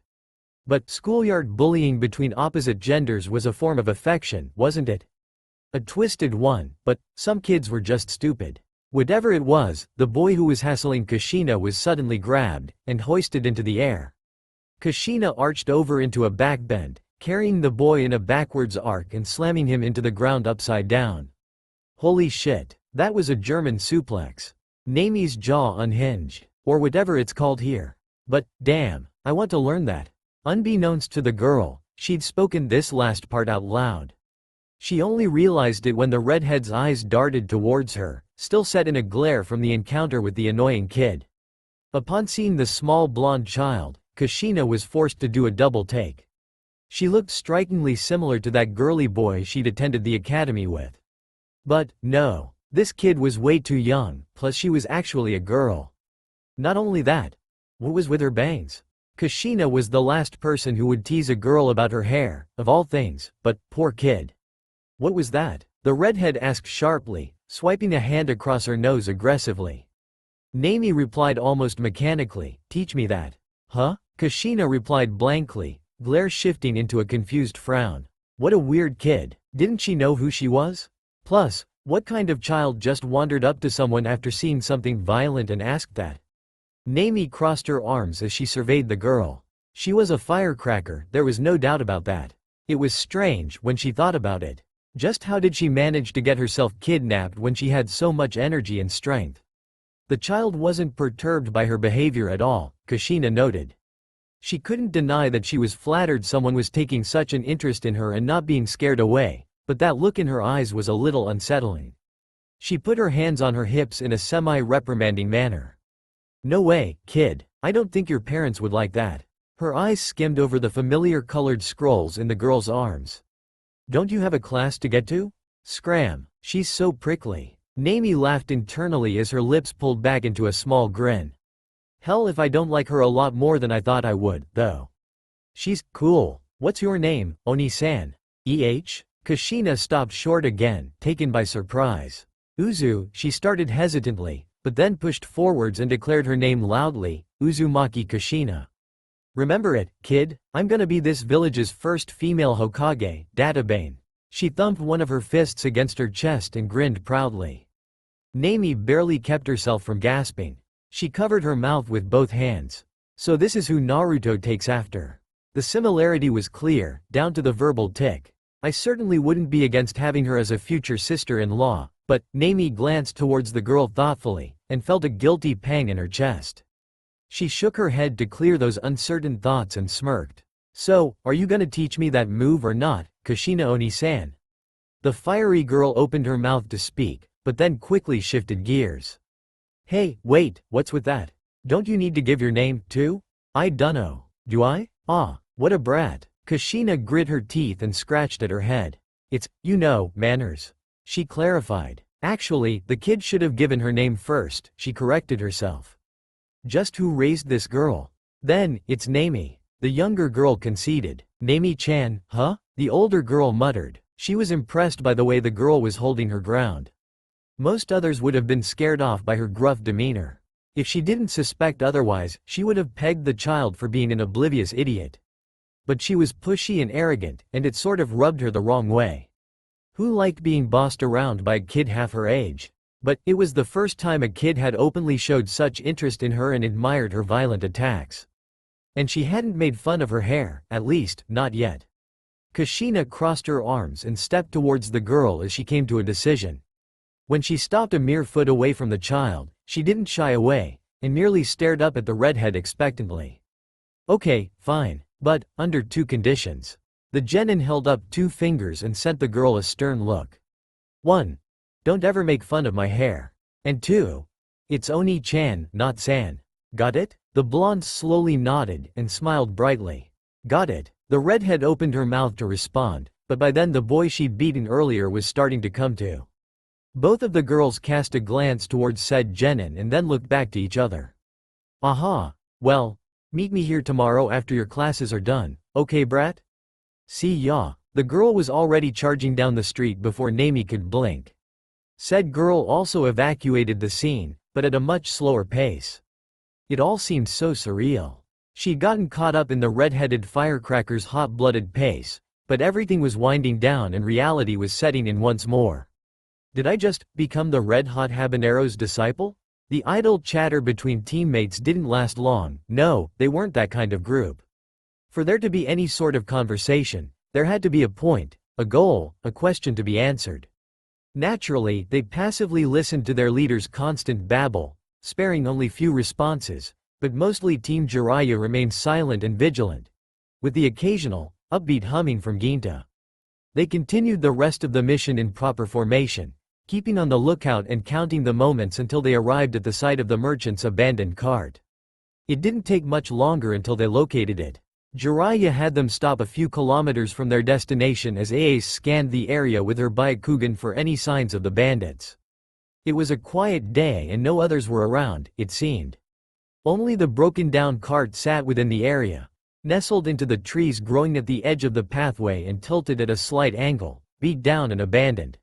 But schoolyard bullying between opposite genders was a form of affection, wasn't it? A twisted one, but some kids were just stupid. Whatever it was, the boy who was hassling Kushina was suddenly grabbed and hoisted into the air. Kushina arched over into a backbend, carrying the boy in a backwards arc and slamming him into the ground upside down. Holy shit, that was a German suplex. Nami's jaw unhinged, or whatever it's called here. But, damn, I want to learn that. Unbeknownst to the girl, she'd spoken this last part out loud. She only realized it when the redhead's eyes darted towards her, still set in a glare from the encounter with the annoying kid. Upon seeing the small blonde child, Kushina was forced to do a double take. She looked strikingly similar to that girly boy she'd attended the academy with. But, no, this kid was way too young, plus she was actually a girl. Not only that, what was with her bangs? Kushina was the last person who would tease a girl about her hair, of all things, but, poor kid. What was that? The redhead asked sharply, swiping a hand across her nose aggressively. Nami replied almost mechanically, teach me that. Huh? Kushina replied blankly, glare shifting into a confused frown. What a weird kid, didn't she know who she was? Plus, what kind of child just wandered up to someone after seeing something violent and asked that? Nami crossed her arms as she surveyed the girl. She was a firecracker, there was no doubt about that. It was strange when she thought about it. Just how did she manage to get herself kidnapped when she had so much energy and strength? The child wasn't perturbed by her behavior at all, Kushina noted. She couldn't deny that she was flattered someone was taking such an interest in her and not being scared away, but that look in her eyes was a little unsettling. She put her hands on her hips in a semi-reprimanding manner. No way, kid, I don't think your parents would like that. Her eyes skimmed over the familiar colored scrolls in the girl's arms. Don't you have a class to get to? Scram, she's so prickly. Nami laughed internally as her lips pulled back into a small grin. Hell if I don't like her a lot more than I thought I would, though. She's cool. What's your name, Oni-san? Kushina stopped short again, taken by surprise. Uzu, she started hesitantly, but then pushed forwards and declared her name loudly, Uzumaki Kushina. Remember it, kid, I'm gonna be this village's first female Hokage, Databane. She thumped one of her fists against her chest and grinned proudly. Nami barely kept herself from gasping. She covered her mouth with both hands. So this is who Naruto takes after. The similarity was clear, down to the verbal tick. I certainly wouldn't be against having her as a future sister-in-law, But Nami glanced towards the girl thoughtfully, and felt a guilty pang in her chest. She shook her head to clear those uncertain thoughts and smirked. "So, are you gonna teach me that move or not, Kushina Oni-san?" The fiery girl opened her mouth to speak, but then quickly shifted gears. "Hey, wait, what's with that? Don't you need to give your name, too? I dunno. Do I? Ah, what a brat." Kushina grit her teeth and scratched at her head. "It's, manners," she clarified. Actually, the kid should have given her name first, she corrected herself. "Just who raised this girl?" "Then, it's Nami," the younger girl conceded. "Nami-chan, huh?" the older girl muttered. She was impressed by the way the girl was holding her ground. Most others would have been scared off by her gruff demeanor. If she didn't suspect otherwise, she would have pegged the child for being an oblivious idiot. But she was pushy and arrogant, and it sort of rubbed her the wrong way. Who liked being bossed around by a kid half her age? But it was the first time a kid had openly showed such interest in her and admired her violent attacks. And she hadn't made fun of her hair, at least, not yet. Kushina crossed her arms and stepped towards the girl as she came to a decision. When she stopped a mere foot away from the child, she didn't shy away, and merely stared up at the redhead expectantly. "Okay, fine. But, under two conditions." The genin held up two fingers and sent the girl a stern look. 1. Don't ever make fun of my hair. And 2. It's Oni-chan, not San. Got it? The blonde slowly nodded and smiled brightly. Got it. The redhead opened her mouth to respond, but by then the boy she'd beaten earlier was starting to come to. Both of the girls cast a glance towards said genin and then looked back to each other. "Aha. Well, meet me here tomorrow after your classes are done, okay brat? See ya." The girl was already charging down the street before Nami could blink. Said girl also evacuated the scene, but at a much slower pace. It all seemed so surreal. She'd gotten caught up in the red-headed firecracker's hot-blooded pace, but everything was winding down and reality was setting in once more. Did I just become the red-hot habanero's disciple? The idle chatter between teammates didn't last long. No, they weren't that kind of group. For there to be any sort of conversation, there had to be a point, a goal, a question to be answered. Naturally, they passively listened to their leader's constant babble, sparing only few responses, but mostly Team Jiraiya remained silent and vigilant, with the occasional, upbeat humming from Ginta. They continued the rest of the mission in proper formation, keeping on the lookout and counting the moments until they arrived at the site of the merchant's abandoned cart. It didn't take much longer until they located it. Jiraiya had them stop a few kilometers from their destination as Ace scanned the area with her Byakugan for any signs of the bandits. It was a quiet day and no others were around, it seemed. Only the broken-down cart sat within the area, nestled into the trees growing at the edge of the pathway and tilted at a slight angle, beat down and abandoned.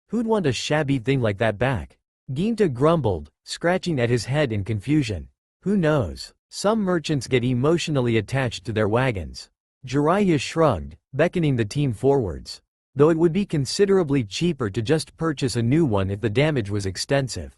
Who'd want a shabby thing like that back? Ginta grumbled, scratching at his head in confusion. Who knows? Some merchants get emotionally attached to their wagons. Jiraiya shrugged, beckoning the team forwards. Though it would be considerably cheaper to just purchase a new one if the damage was extensive.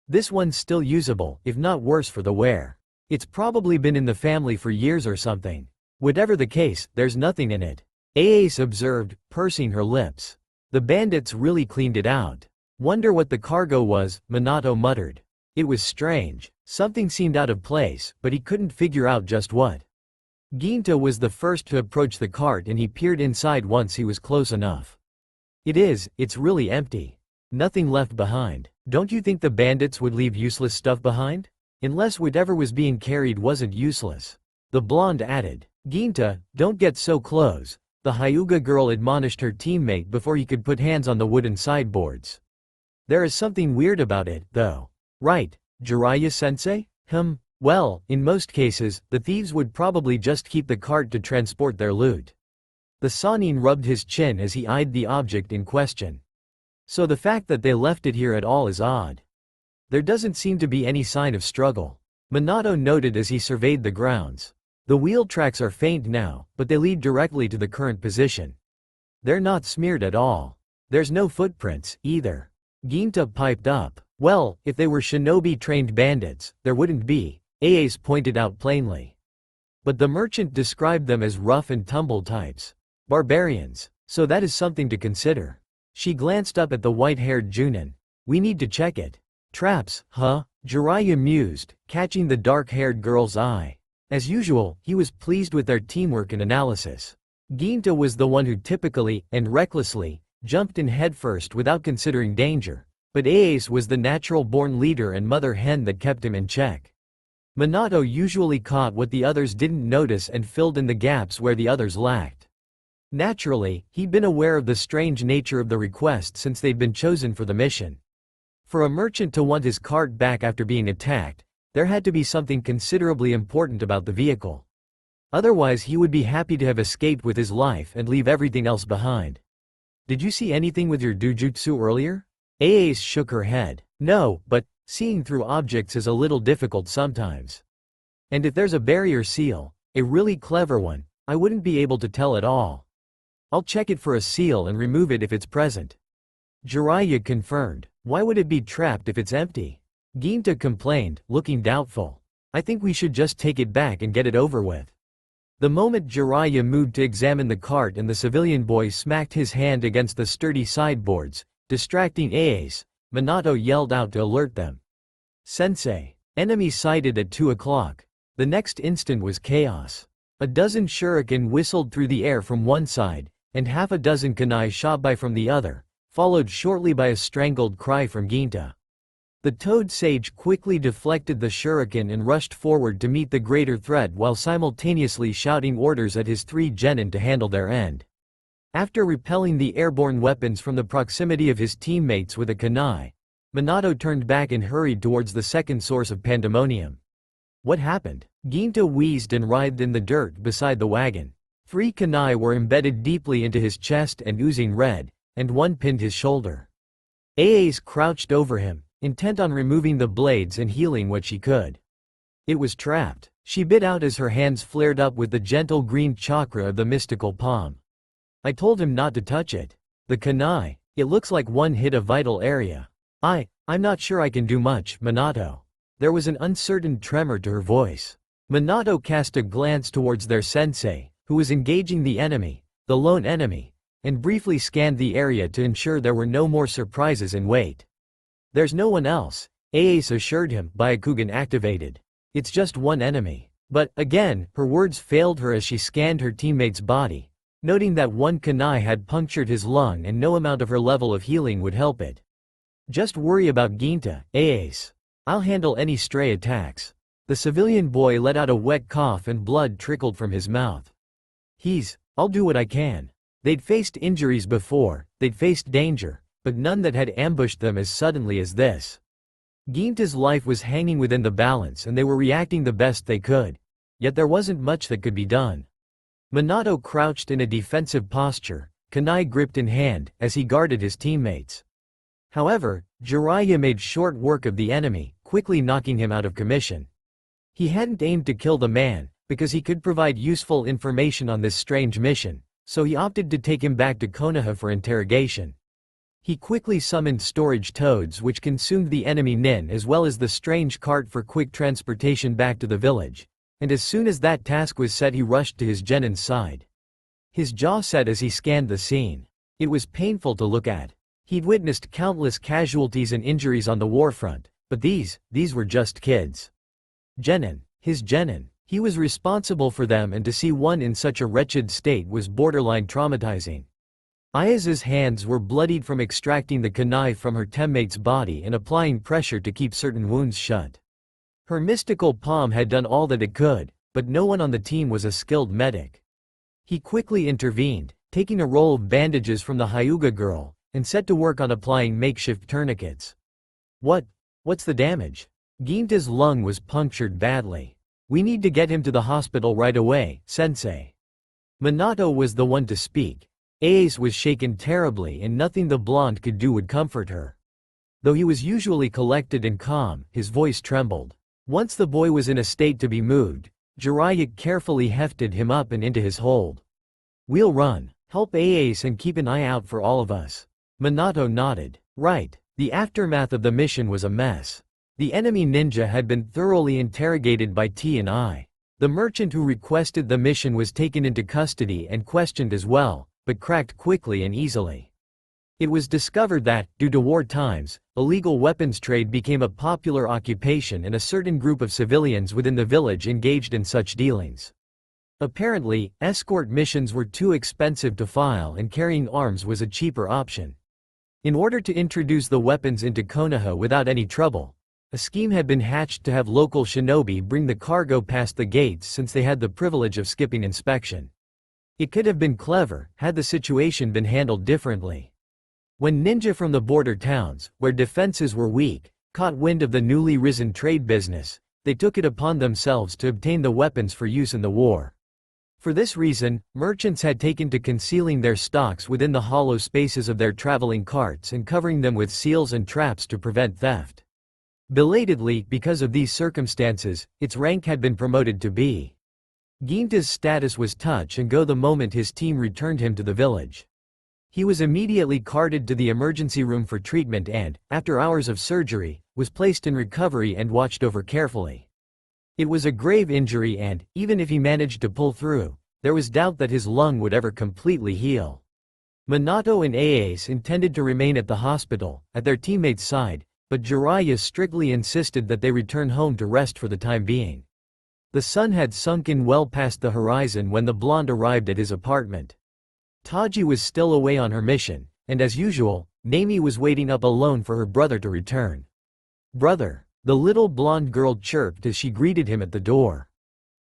This one's still usable, if not worse for the wear. It's probably been in the family for years or something. Whatever the case, there's nothing in it. Ace observed, pursing her lips. The bandits really cleaned it out. Wonder what the cargo was, Minato muttered. It was strange. Something seemed out of place, but he couldn't figure out just what. Ginta was the first to approach the cart and he peered inside once he was close enough. It's really empty. Nothing left behind. Don't you think the bandits would leave useless stuff behind? Unless whatever was being carried wasn't useless. The blonde added. Ginta, don't get so close. The Hyuga girl admonished her teammate before he could put hands on the wooden sideboards. There is something weird about it, though. Right, Jiraiya-sensei? Well, in most cases, the thieves would probably just keep the cart to transport their loot. The Sannin rubbed his chin as he eyed the object in question. So the fact that they left it here at all is odd. There doesn't seem to be any sign of struggle. Minato noted as he surveyed the grounds. The wheel tracks are faint now, but they lead directly to the current position. They're not smeared at all. There's no footprints, either. Ginta piped up. Well, if they were shinobi-trained bandits, there wouldn't be, Ace pointed out plainly. But the merchant described them as rough and tumble types. Barbarians. So that is something to consider. She glanced up at the white-haired Junin. We need to check it. Traps, huh? Jiraiya mused, catching the dark-haired girl's eye. As usual, he was pleased with their teamwork and analysis. Ginta was the one who typically, and recklessly, jumped in headfirst without considering danger. But Ace was the natural-born leader and mother hen that kept him in check. Minato usually caught what the others didn't notice and filled in the gaps where the others lacked. Naturally, he'd been aware of the strange nature of the request since they'd been chosen for the mission. For a merchant to want his cart back after being attacked, there had to be something considerably important about the vehicle. Otherwise he would be happy to have escaped with his life and leave everything else behind. Did you see anything with your dojutsu earlier? Ace shook her head. No, but seeing through objects is a little difficult sometimes. And if there's a barrier seal, a really clever one, I wouldn't be able to tell at all. I'll check it for a seal and remove it if it's present. Jiraiya confirmed. Why would it be trapped if it's empty? Ginta complained, looking doubtful. I think we should just take it back and get it over with. The moment Jiraiya moved to examine the cart and the civilian boy smacked his hand against the sturdy sideboards, distracting Ace, Minato yelled out to alert them. Sensei. Enemy sighted at 2 o'clock. The next instant was chaos. A dozen shuriken whistled through the air from one side, and half a dozen kunai shot by from the other, followed shortly by a strangled cry from Ginta. The Toad Sage quickly deflected the shuriken and rushed forward to meet the greater threat while simultaneously shouting orders at his 3 genin to handle their end. After repelling the airborne weapons from the proximity of his teammates with a kunai, Minato turned back and hurried towards the second source of pandemonium. What happened? Ginta wheezed and writhed in the dirt beside the wagon. 3 kunai were embedded deeply into his chest and oozing red, and one pinned his shoulder. Ace crouched over him, intent on removing the blades and healing what she could. It was trapped. She bit out as her hands flared up with the gentle green chakra of the mystical palm. I told him not to touch it. The kunai, it looks like one hit a vital area. I'm not sure I can do much, Minato. There was an uncertain tremor to her voice. Minato cast a glance towards their sensei, who was engaging the enemy, the lone enemy, and briefly scanned the area to ensure there were no more surprises in wait. There's no one else, Ace assured him, Byakugan activated. It's just one enemy. But, again, her words failed her as she scanned her teammate's body, noting that one kunai had punctured his lung and no amount of her level of healing would help it. Just worry about Ginta, Ace. I'll handle any stray attacks. The civilian boy let out a wet cough and blood trickled from his mouth. I'll do what I can. They'd faced injuries before, they'd faced danger, but none that had ambushed them as suddenly as this. Ginta's life was hanging within the balance and they were reacting the best they could. Yet there wasn't much that could be done. Minato crouched in a defensive posture, kunai gripped in hand, as he guarded his teammates. However, Jiraiya made short work of the enemy, quickly knocking him out of commission. He hadn't aimed to kill the man, because he could provide useful information on this strange mission, so he opted to take him back to Konoha for interrogation. He quickly summoned storage toads which consumed the enemy nin as well as the strange cart for quick transportation back to the village, and as soon as that task was set he rushed to his genin's side. His jaw set as he scanned the scene. It was painful to look at. He'd witnessed countless casualties and injuries on the warfront, but these were just kids. Genin, his genin. He was responsible for them and to see one in such a wretched state was borderline traumatizing. Ayaza's hands were bloodied from extracting the kunai from her teammate's body and applying pressure to keep certain wounds shut. Her mystical palm had done all that it could, but no one on the team was a skilled medic. He quickly intervened, taking a roll of bandages from the Hyuga girl, and set to work on applying makeshift tourniquets. What's the damage? Ginta's lung was punctured badly. We need to get him to the hospital right away, sensei. Minato was the one to speak. Ace was shaken terribly and nothing the blonde could do would comfort her. Though he was usually collected and calm, his voice trembled. Once the boy was in a state to be moved, Jiraiya carefully hefted him up and into his hold. We'll run. Help Ace and keep an eye out for all of us. Minato nodded. Right. The aftermath of the mission was a mess. The enemy ninja had been thoroughly interrogated by T&I. The merchant who requested the mission was taken into custody and questioned as well, but cracked quickly and easily. It was discovered that, due to war times, illegal weapons trade became a popular occupation and a certain group of civilians within the village engaged in such dealings. Apparently, escort missions were too expensive to file and carrying arms was a cheaper option. In order to introduce the weapons into Konoha without any trouble, a scheme had been hatched to have local shinobi bring the cargo past the gates since they had the privilege of skipping inspection. It could have been clever, had the situation been handled differently. When ninja from the border towns, where defenses were weak, caught wind of the newly risen trade business, they took it upon themselves to obtain the weapons for use in the war. For this reason, merchants had taken to concealing their stocks within the hollow spaces of their traveling carts and covering them with seals and traps to prevent theft. Belatedly, because of these circumstances, its rank had been promoted to B. Ginta's status was touch and go the moment his team returned him to the village. He was immediately carted to the emergency room for treatment and, after hours of surgery, was placed in recovery and watched over carefully. It was a grave injury and, even if he managed to pull through, there was doubt that his lung would ever completely heal. Minato and Ace intended to remain at the hospital, at their teammates' side, but Jiraiya strictly insisted that they return home to rest for the time being. The sun had sunk in well past the horizon when the blonde arrived at his apartment. Taji was still away on her mission, and as usual, Nami was waiting up alone for her brother to return. "Brother," the little blonde girl chirped as she greeted him at the door.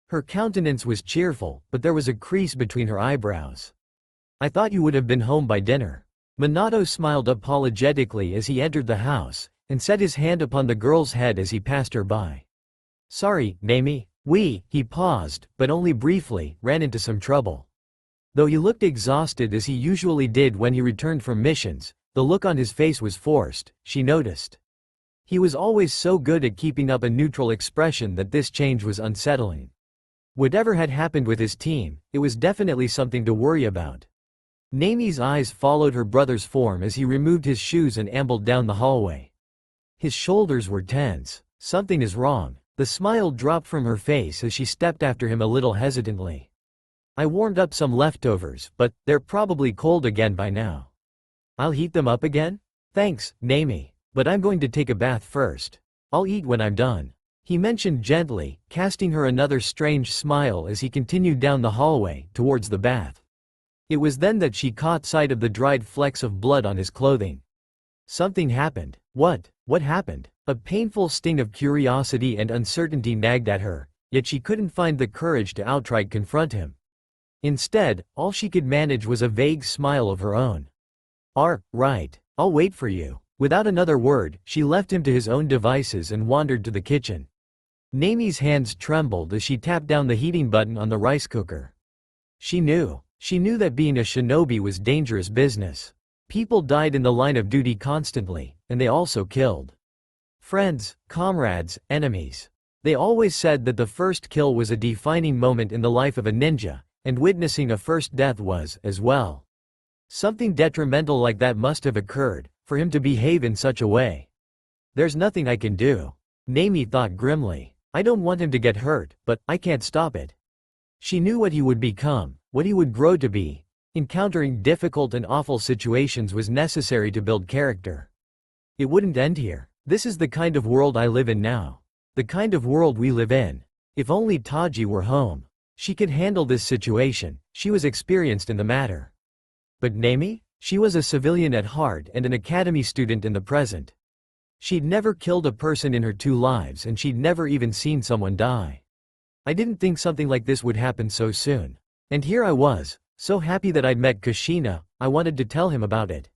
Her countenance was cheerful, but there was a crease between her eyebrows. "I thought you would have been home by dinner." Minato smiled apologetically as he entered the house, and set his hand upon the girl's head as he passed her by. "Sorry, Nami, he paused, but only briefly, ran into some trouble." Though he looked exhausted as he usually did when he returned from missions, the look on his face was forced, she noticed. He was always so good at keeping up a neutral expression that this change was unsettling. Whatever had happened with his team, it was definitely something to worry about. Nami's eyes followed her brother's form as he removed his shoes and ambled down the hallway. His shoulders were tense. "Something is wrong." The smile dropped from her face as she stepped after him a little hesitantly. "I warmed up some leftovers, but they're probably cold again by now." "I'll heat them up again?" "Thanks, Nami. But I'm going to take a bath first. I'll eat when I'm done," he mentioned gently, casting her another strange smile as he continued down the hallway, towards the bath. It was then that she caught sight of the dried flecks of blood on his clothing. Something happened. What happened? A painful sting of curiosity and uncertainty nagged at her, yet she couldn't find the courage to outright confront him. Instead, all she could manage was a vague smile of her own. Right. I'll wait for you." Without another word, she left him to his own devices and wandered to the kitchen. Nami's hands trembled as she tapped down the heating button on the rice cooker. She knew that being a shinobi was dangerous business. People died in the line of duty constantly, and they also killed friends, comrades, enemies. They always said that the first kill was a defining moment in the life of a ninja, and witnessing a first death was, as well. Something detrimental like that must have occurred, for him to behave in such a way. "There's nothing I can do," Nami thought grimly. "I don't want him to get hurt, but I can't stop it." She knew what he would become, what he would grow to be. Encountering difficult and awful situations was necessary to build character. It wouldn't end here. This is the kind of world I live in now. The kind of world we live in. If only Taji were home. She could handle this situation, she was experienced in the matter. But Nami? She was a civilian at heart and an academy student in the present. She'd never killed a person in her 2 lives and she'd never even seen someone die. "I didn't think something like this would happen so soon. And here I was, so happy that I'd met Kushina, I wanted to tell him about it."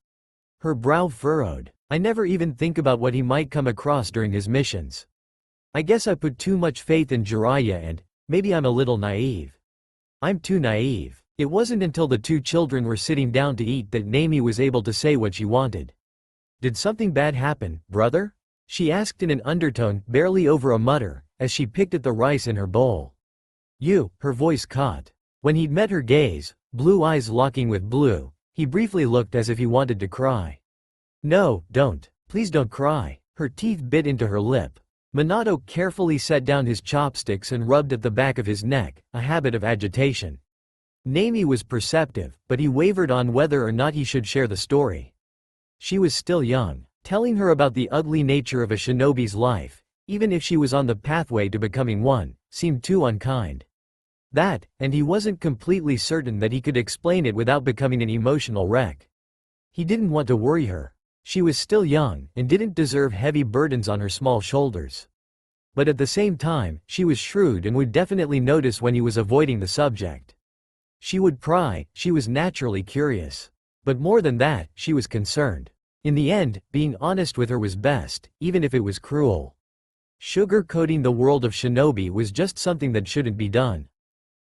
Her brow furrowed. "I never even think about what he might come across during his missions. I guess I put too much faith in Jiraiya and, maybe I'm a little naive." "I'm too naive." It wasn't until the 2 children were sitting down to eat that Nami was able to say what she wanted. "Did something bad happen, brother?" she asked in an undertone, barely over a mutter, as she picked at the rice in her bowl. Her voice caught. When he'd met her gaze, blue eyes locking with blue, he briefly looked as if he wanted to cry. "No, don't. Please don't cry." Her teeth bit into her lip. Minato carefully set down his chopsticks and rubbed at the back of his neck, a habit of agitation. Nami was perceptive, but he wavered on whether or not he should share the story. She was still young. Telling her about the ugly nature of a shinobi's life, even if she was on the pathway to becoming one, seemed too unkind. That, and he wasn't completely certain that he could explain it without becoming an emotional wreck. He didn't want to worry her. She was still young, and didn't deserve heavy burdens on her small shoulders. But at the same time, she was shrewd and would definitely notice when he was avoiding the subject. She would pry, she was naturally curious. But more than that, she was concerned. In the end, being honest with her was best, even if it was cruel. Sugar-coating the world of shinobi was just something that shouldn't be done.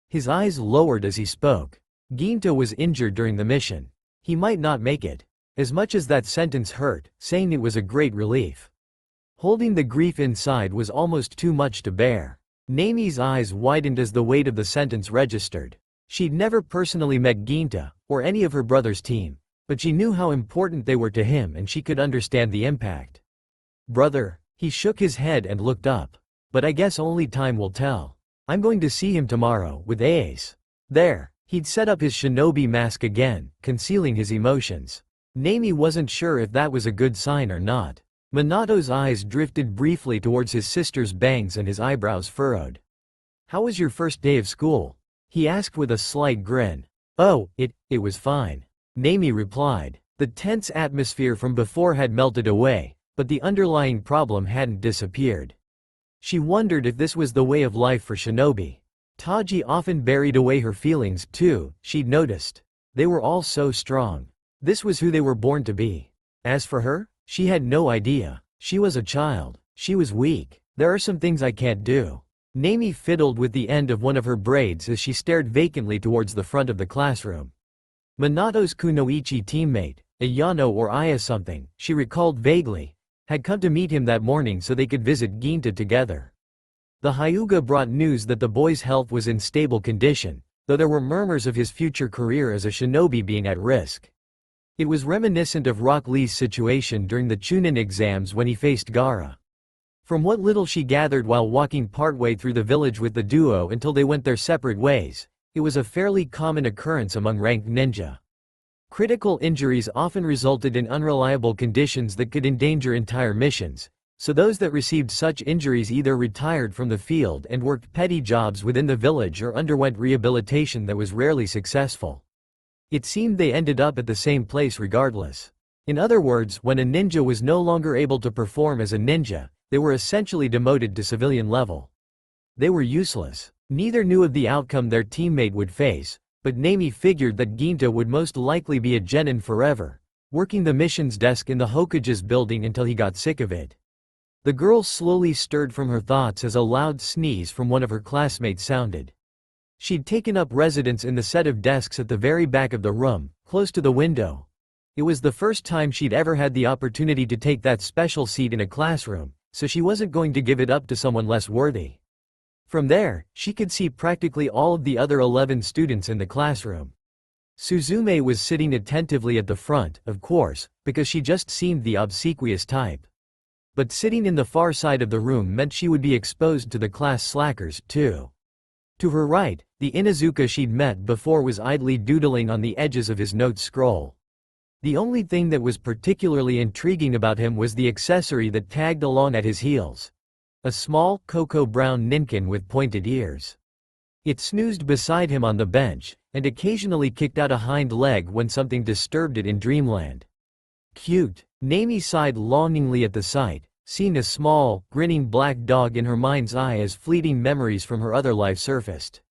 His eyes lowered as he spoke. Ginto was injured during the mission. He might not make it. As much as that sentence hurt, saying it was a great relief. Holding the grief inside was almost too much to bear. Nami's eyes widened as the weight of the sentence registered. She'd never personally met Ginta, or any of her brother's team, but she knew how important they were to him and she could understand the impact. Brother, he shook his head and looked up. But I guess only time will tell. I'm going to see him tomorrow, with Ace. There, he'd set up his shinobi mask again, concealing his emotions. Nami wasn't sure if that was a good sign or not. Minato's eyes drifted briefly towards his sister's bangs and his eyebrows furrowed. How was your first day of school? He asked with a slight grin. Oh, it was fine. Nami replied. The tense atmosphere from before had melted away, but the underlying problem hadn't disappeared. She wondered if this was the way of life for shinobi. Taji often buried away her feelings too, she'd noticed. They were all so strong. This was who they were born to be. As for her, she had no idea. She was a child. She was weak. There are some things I can't do. Nami fiddled with the end of one of her braids as she stared vacantly towards the front of the classroom. Minato's kunoichi teammate, Ayano or Aya something, she recalled vaguely, had come to meet him that morning so they could visit Ginta together. The Hyuga brought news that the boy's health was in stable condition, though there were murmurs of his future career as a shinobi being at risk. It was reminiscent of Rock Lee's situation during the Chunin exams when he faced Gaara. From what little she gathered while walking partway through the village with the duo until they went their separate ways, it was a fairly common occurrence among ranked ninja. Critical injuries often resulted in unreliable conditions that could endanger entire missions, so those that received such injuries either retired from the field and worked petty jobs within the village or underwent rehabilitation that was rarely successful. It seemed they ended up at the same place regardless. In other words, when a ninja was no longer able to perform as a ninja, they were essentially demoted to civilian level. They were useless. Neither knew of the outcome their teammate would face, but Nami figured that Ginta would most likely be a genin forever, working the missions desk in the Hokage's building until he got sick of it. The girl slowly stirred from her thoughts as a loud sneeze from one of her classmates sounded. She'd taken up residence in the set of desks at the very back of the room, close to the window. It was the first time she'd ever had the opportunity to take that special seat in a classroom, so she wasn't going to give it up to someone less worthy. From there, she could see practically all of the other 11 students in the classroom. Suzume was sitting attentively at the front, of course, because she just seemed the obsequious type. But sitting in the far side of the room meant she would be exposed to the class slackers, too. To her right, the Inuzuka she'd met before was idly doodling on the edges of his notes scroll. The only thing that was particularly intriguing about him was the accessory that tagged along at his heels. A small, cocoa-brown ninkin with pointed ears. It snoozed beside him on the bench, and occasionally kicked out a hind leg when something disturbed it in dreamland. Cute. Nami sighed longingly at the sight, seeing a small, grinning black dog in her mind's eye as fleeting memories from her other life surfaced.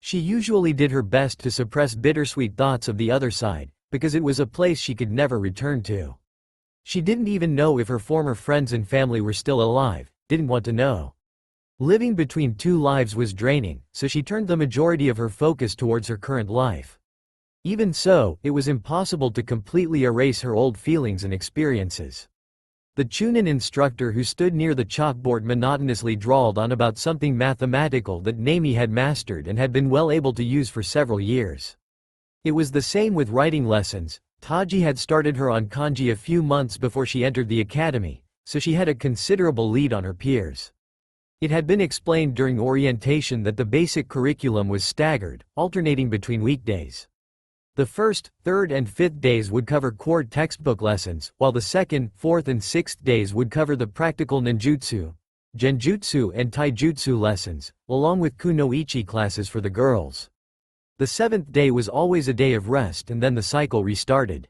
She usually did her best to suppress bittersweet thoughts of the other side, because it was a place she could never return to. She didn't even know if her former friends and family were still alive, didn't want to know. Living between two lives was draining, so she turned the majority of her focus towards her current life. Even so, it was impossible to completely erase her old feelings and experiences. The Chunin instructor who stood near the chalkboard monotonously drawled on about something mathematical that Nami had mastered and had been well able to use for several years. It was the same with writing lessons. Taji had started her on kanji a few months before she entered the academy, so she had a considerable lead on her peers. It had been explained during orientation that the basic curriculum was staggered, alternating between weekdays. The first, third and fifth days would cover core textbook lessons, while the second, fourth and sixth days would cover the practical ninjutsu, genjutsu and taijutsu lessons, along with kunoichi classes for the girls. The seventh day was always a day of rest and then the cycle restarted.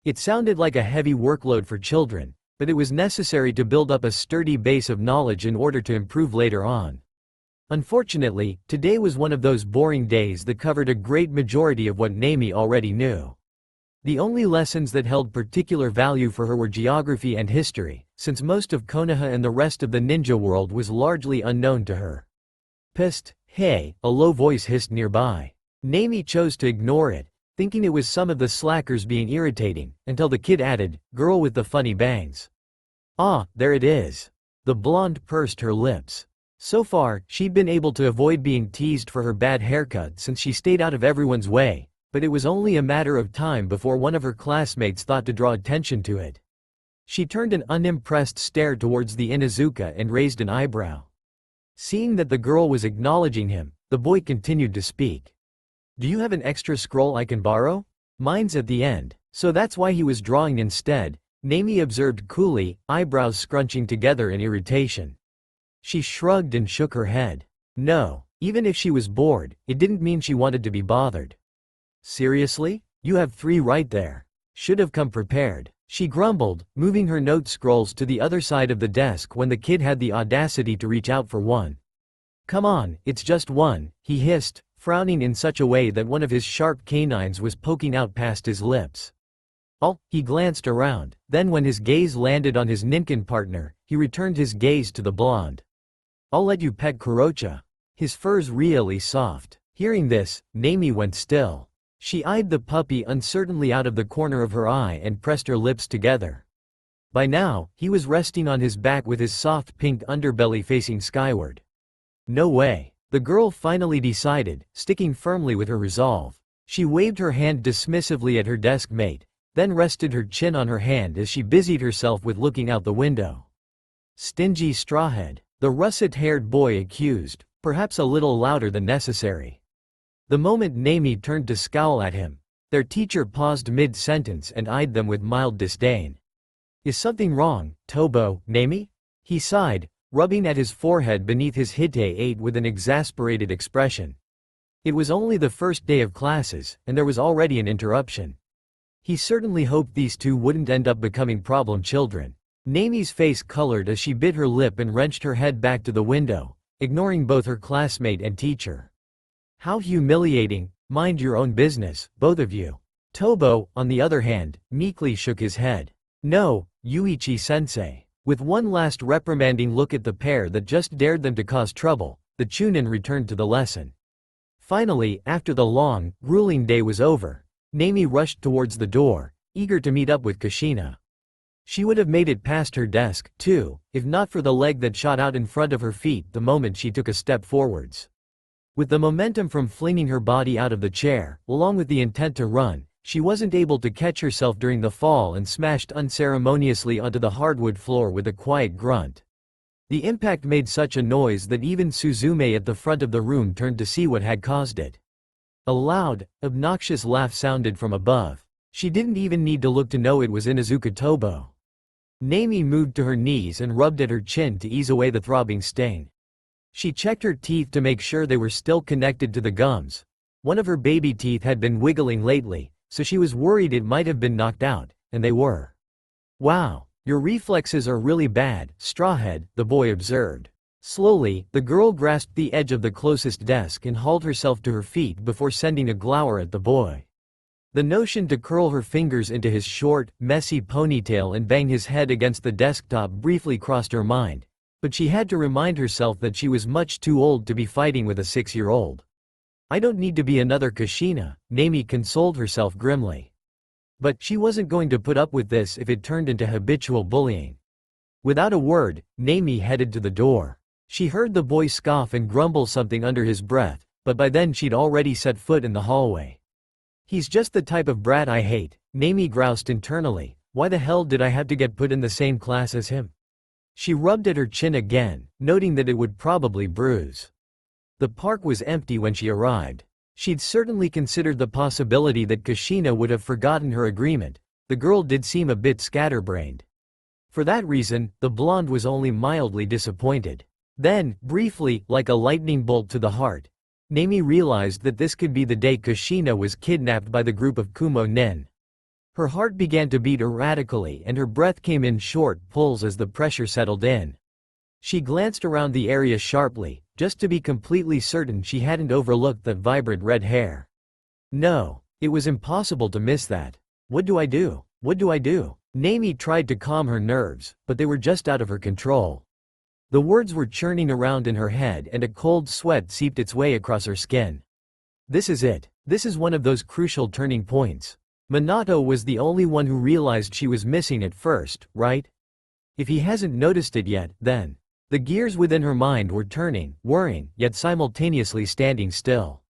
It sounded like a heavy workload for children, but it was necessary to build up a sturdy base of knowledge in order to improve later on. Unfortunately, today was one of those boring days that covered a great majority of what Nami already knew. The only lessons that held particular value for her were geography and history, since most of Konoha and the rest of the ninja world was largely unknown to her. Psst, hey, a low voice hissed nearby. Nami chose to ignore it, thinking it was some of the slackers being irritating, until the kid added, "Girl with the funny bangs." Ah, there it is. The blonde pursed her lips. So far, she'd been able to avoid being teased for her bad haircut since she stayed out of everyone's way, but it was only a matter of time before one of her classmates thought to draw attention to it. She turned an unimpressed stare towards the Inuzuka and raised an eyebrow. Seeing that the girl was acknowledging him, the boy continued to speak. "Do you have an extra scroll I can borrow? Mine's at the end." So that's why he was drawing instead, Nami observed coolly, eyebrows scrunching together in irritation. She shrugged and shook her head. No, even if she was bored, it didn't mean she wanted to be bothered. "Seriously? You have 3 right there. Should have come prepared," she grumbled, moving her note scrolls to the other side of the desk when the kid had the audacity to reach out for one. "Come on, it's just one," he hissed, frowning in such a way that one of his sharp canines was poking out past his lips. He glanced around, then when his gaze landed on his ninkin partner, he returned his gaze to the blonde. "I'll let you pet Kurocha. His fur's really soft." Hearing this, Nami went still. She eyed the puppy uncertainly out of the corner of her eye and pressed her lips together. By now, he was resting on his back with his soft pink underbelly facing skyward. No way. The girl finally decided, sticking firmly with her resolve. She waved her hand dismissively at her desk mate, then rested her chin on her hand as she busied herself with looking out the window. "Stingy strawhead," the russet-haired boy accused, perhaps a little louder than necessary. The moment Nami turned to scowl at him, their teacher paused mid-sentence and eyed them with mild disdain. "Is something wrong, Tobo, Nami?" He sighed, rubbing at his forehead beneath his Hite-8 with an exasperated expression. It was only the first day of classes, and there was already an interruption. He certainly hoped these two wouldn't end up becoming problem children. Nami's face colored as she bit her lip and wrenched her head back to the window, ignoring both her classmate and teacher. "How humiliating, mind your own business, both of you." Tobo, on the other hand, meekly shook his head. "No, Yuichi-sensei." With one last reprimanding look at the pair that just dared them to cause trouble, the Chunin returned to the lesson. Finally, after the long, grueling day was over, Nami rushed towards the door, eager to meet up with Kushina. She would have made it past her desk, too, if not for the leg that shot out in front of her feet the moment she took a step forwards. With the momentum from flinging her body out of the chair, along with the intent to run, she wasn't able to catch herself during the fall and smashed unceremoniously onto the hardwood floor with a quiet grunt. The impact made such a noise that even Suzume at the front of the room turned to see what had caused it. A loud, obnoxious laugh sounded from above. She didn't even need to look to know it was Inuzuka Tobo. Nami moved to her knees and rubbed at her chin to ease away the throbbing sting. She checked her teeth to make sure they were still connected to the gums. One of her baby teeth had been wiggling lately, so she was worried it might have been knocked out, and they were. "Wow, your reflexes are really bad, strawhead," the boy observed. Slowly, the girl grasped the edge of the closest desk and hauled herself to her feet before sending a glower at the boy. The notion to curl her fingers into his short, messy ponytail and bang his head against the desktop briefly crossed her mind, but she had to remind herself that she was much too old to be fighting with a 6-year-old. "I don't need to be another Kushina," Nami consoled herself grimly. But she wasn't going to put up with this if it turned into habitual bullying. Without a word, Nami headed to the door. She heard the boy scoff and grumble something under his breath, but by then she'd already set foot in the hallway. "He's just the type of brat I hate," Nami groused internally. "Why the hell did I have to get put in the same class as him?" She rubbed at her chin again, noting that it would probably bruise. The park was empty when she arrived. She'd certainly considered the possibility that Kushina would have forgotten her agreement. The girl did seem a bit scatterbrained. For that reason, the blonde was only mildly disappointed. Then, briefly, like a lightning bolt to the heart, Nami realized that this could be the day Kushina was kidnapped by the group of Kumo Nen. Her heart began to beat erratically and her breath came in short pulls as the pressure settled in. She glanced around the area sharply, just to be completely certain she hadn't overlooked that vibrant red hair. No, it was impossible to miss that. What do I do? What do I do? Nami tried to calm her nerves, but they were just out of her control. The words were churning around in her head and a cold sweat seeped its way across her skin. This is it. This is one of those crucial turning points. Minato was the only one who realized she was missing at first, right? If he hasn't noticed it yet, then. The gears within her mind were turning, whirring, yet simultaneously standing still.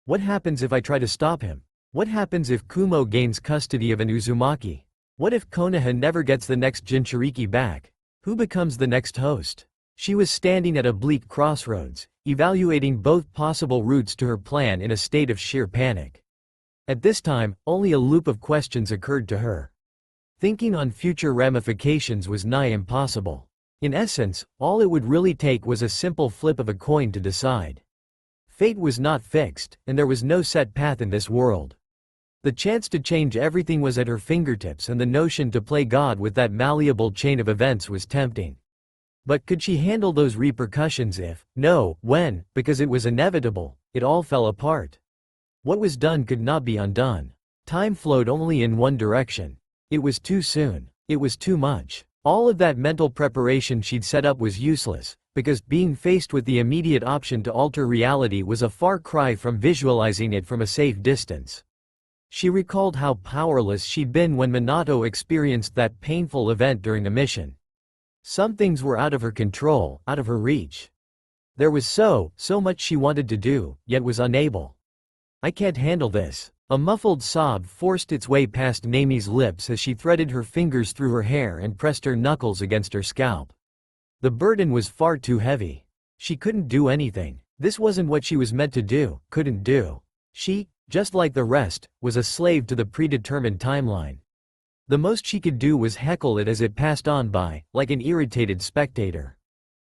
What happens if I try to stop him? What happens if Kumo gains custody of an Uzumaki? What if Konoha never gets the next Jinchuriki back? Who becomes the next host? She was standing at a bleak crossroads, evaluating both possible routes to her plan in a state of sheer panic. At this time, only a loop of questions occurred to her. Thinking on future ramifications was nigh impossible. In essence, all it would really take was a simple flip of a coin to decide. Fate was not fixed, and there was no set path in this world. The chance to change everything was at her fingertips and the notion to play God with that malleable chain of events was tempting. But could she handle those repercussions if, no, when, because it was inevitable, it all fell apart? What was done could not be undone. Time flowed only in one direction. It was too soon. It was too much. All of that mental preparation she'd set up was useless, because being faced with the immediate option to alter reality was a far cry from visualizing it from a safe distance. She recalled how powerless she'd been when Minato experienced that painful event during a mission. Some things were out of her control, out of her reach. There was so much she wanted to do, yet was unable. I can't handle this. A muffled sob forced its way past Nami's lips as she threaded her fingers through her hair and pressed her knuckles against her scalp. The burden was far too heavy. She couldn't do anything. This wasn't what she was meant to do, couldn't do. She, just like the rest, was a slave to the predetermined timeline. The most she could do was heckle it as it passed on by, like an irritated spectator.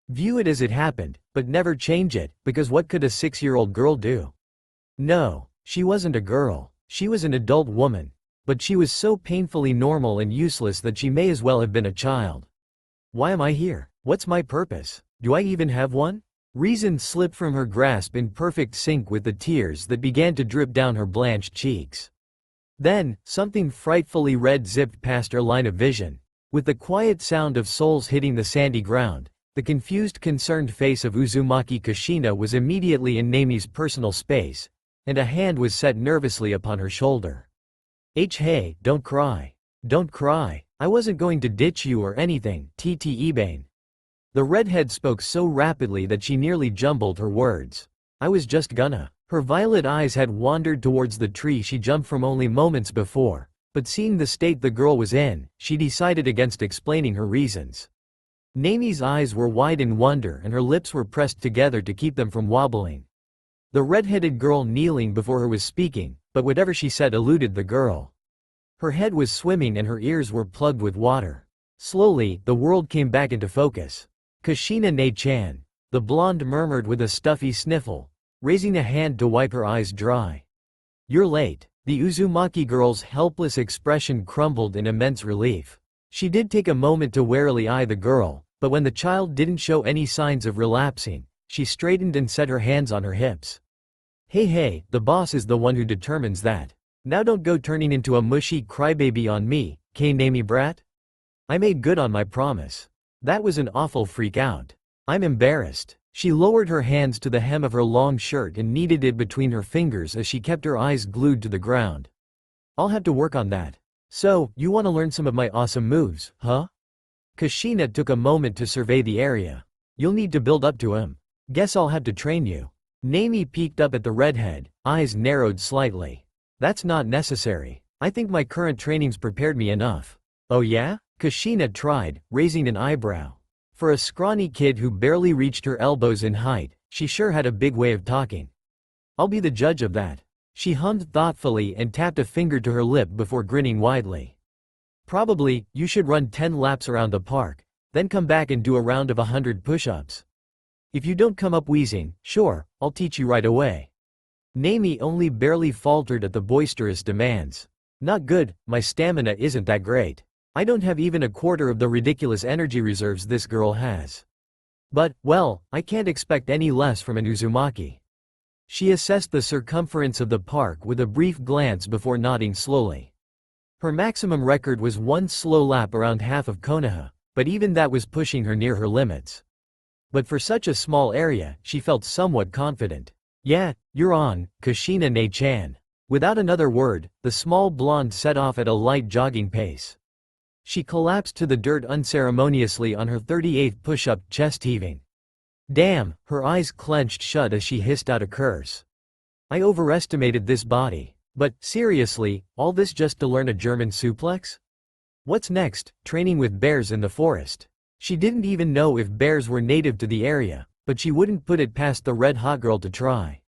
View it as it happened, but never change it, because what could a 6-year-old girl do? No, she wasn't a girl. She was an adult woman. But she was so painfully normal and useless that she may as well have been a child. Why am I here? What's my purpose? Do I even have one? Reason slipped from her grasp in perfect sync with the tears that began to drip down her blanched cheeks. Then, something frightfully red zipped past her line of vision. With the quiet sound of soles hitting the sandy ground, the confused, concerned face of Uzumaki Kushina was immediately in Nami's personal space, and a hand was set nervously upon her shoulder. Hey, don't cry. Don't cry. I wasn't going to ditch you or anything, Ibane. The redhead spoke so rapidly that she nearly jumbled her words. I was just gonna. Her violet eyes had wandered towards the tree she jumped from only moments before, but seeing the state the girl was in, she decided against explaining her reasons. Nami's eyes were wide in wonder and her lips were pressed together to keep them from wobbling. The red-headed girl kneeling before her was speaking, but whatever she said eluded the girl. Her head was swimming and her ears were plugged with water. Slowly, the world came back into focus. Kushina Ne-chan, the blonde murmured with a stuffy sniffle, raising a hand to wipe her eyes dry. You're late. The Uzumaki girl's helpless expression crumbled in immense relief. She did take a moment to warily eye the girl, but when the child didn't show any signs of relapsing, she straightened and set her hands on her hips. Hey, the boss is the one who determines that. Now don't go turning into a mushy crybaby on me, Nami brat. I made good on my promise. That was an awful freak out. I'm embarrassed. She lowered her hands to the hem of her long shirt and kneaded it between her fingers as she kept her eyes glued to the ground. I'll have to work on that. So, you want to learn some of my awesome moves, huh? Kushina took a moment to survey the area. You'll need to build up to him. Guess I'll have to train you. Nami peeked up at the redhead, eyes narrowed slightly. That's not necessary. I think my current training's prepared me enough. Oh yeah? Kushina tried, raising an eyebrow. For a scrawny kid who barely reached her elbows in height, she sure had a big way of talking. I'll be the judge of that. She hummed thoughtfully and tapped a finger to her lip before grinning widely. Probably, you should run 10 laps around the park, then come back and do a round of 100 push-ups. If you don't come up wheezing, sure, I'll teach you right away. Naomi only barely faltered at the boisterous demands. Not good, my stamina isn't that great. I don't have even a quarter of the ridiculous energy reserves this girl has. But, well, I can't expect any less from an Uzumaki. She assessed the circumference of the park with a brief glance before nodding slowly. Her maximum record was one slow lap around half of Konoha, but even that was pushing her near her limits. But for such a small area, she felt somewhat confident. Yeah, you're on, Kushina-ne-chan. Without another word, the small blonde set off at a light jogging pace. She collapsed to the dirt unceremoniously on her 38th push-up, chest heaving. Damn, her eyes clenched shut as she hissed out a curse. I overestimated this body. But, seriously, all this just to learn a German suplex? What's next? Training with bears in the forest. She didn't even know if bears were native to the area, but she wouldn't put it past the red-hot girl to try.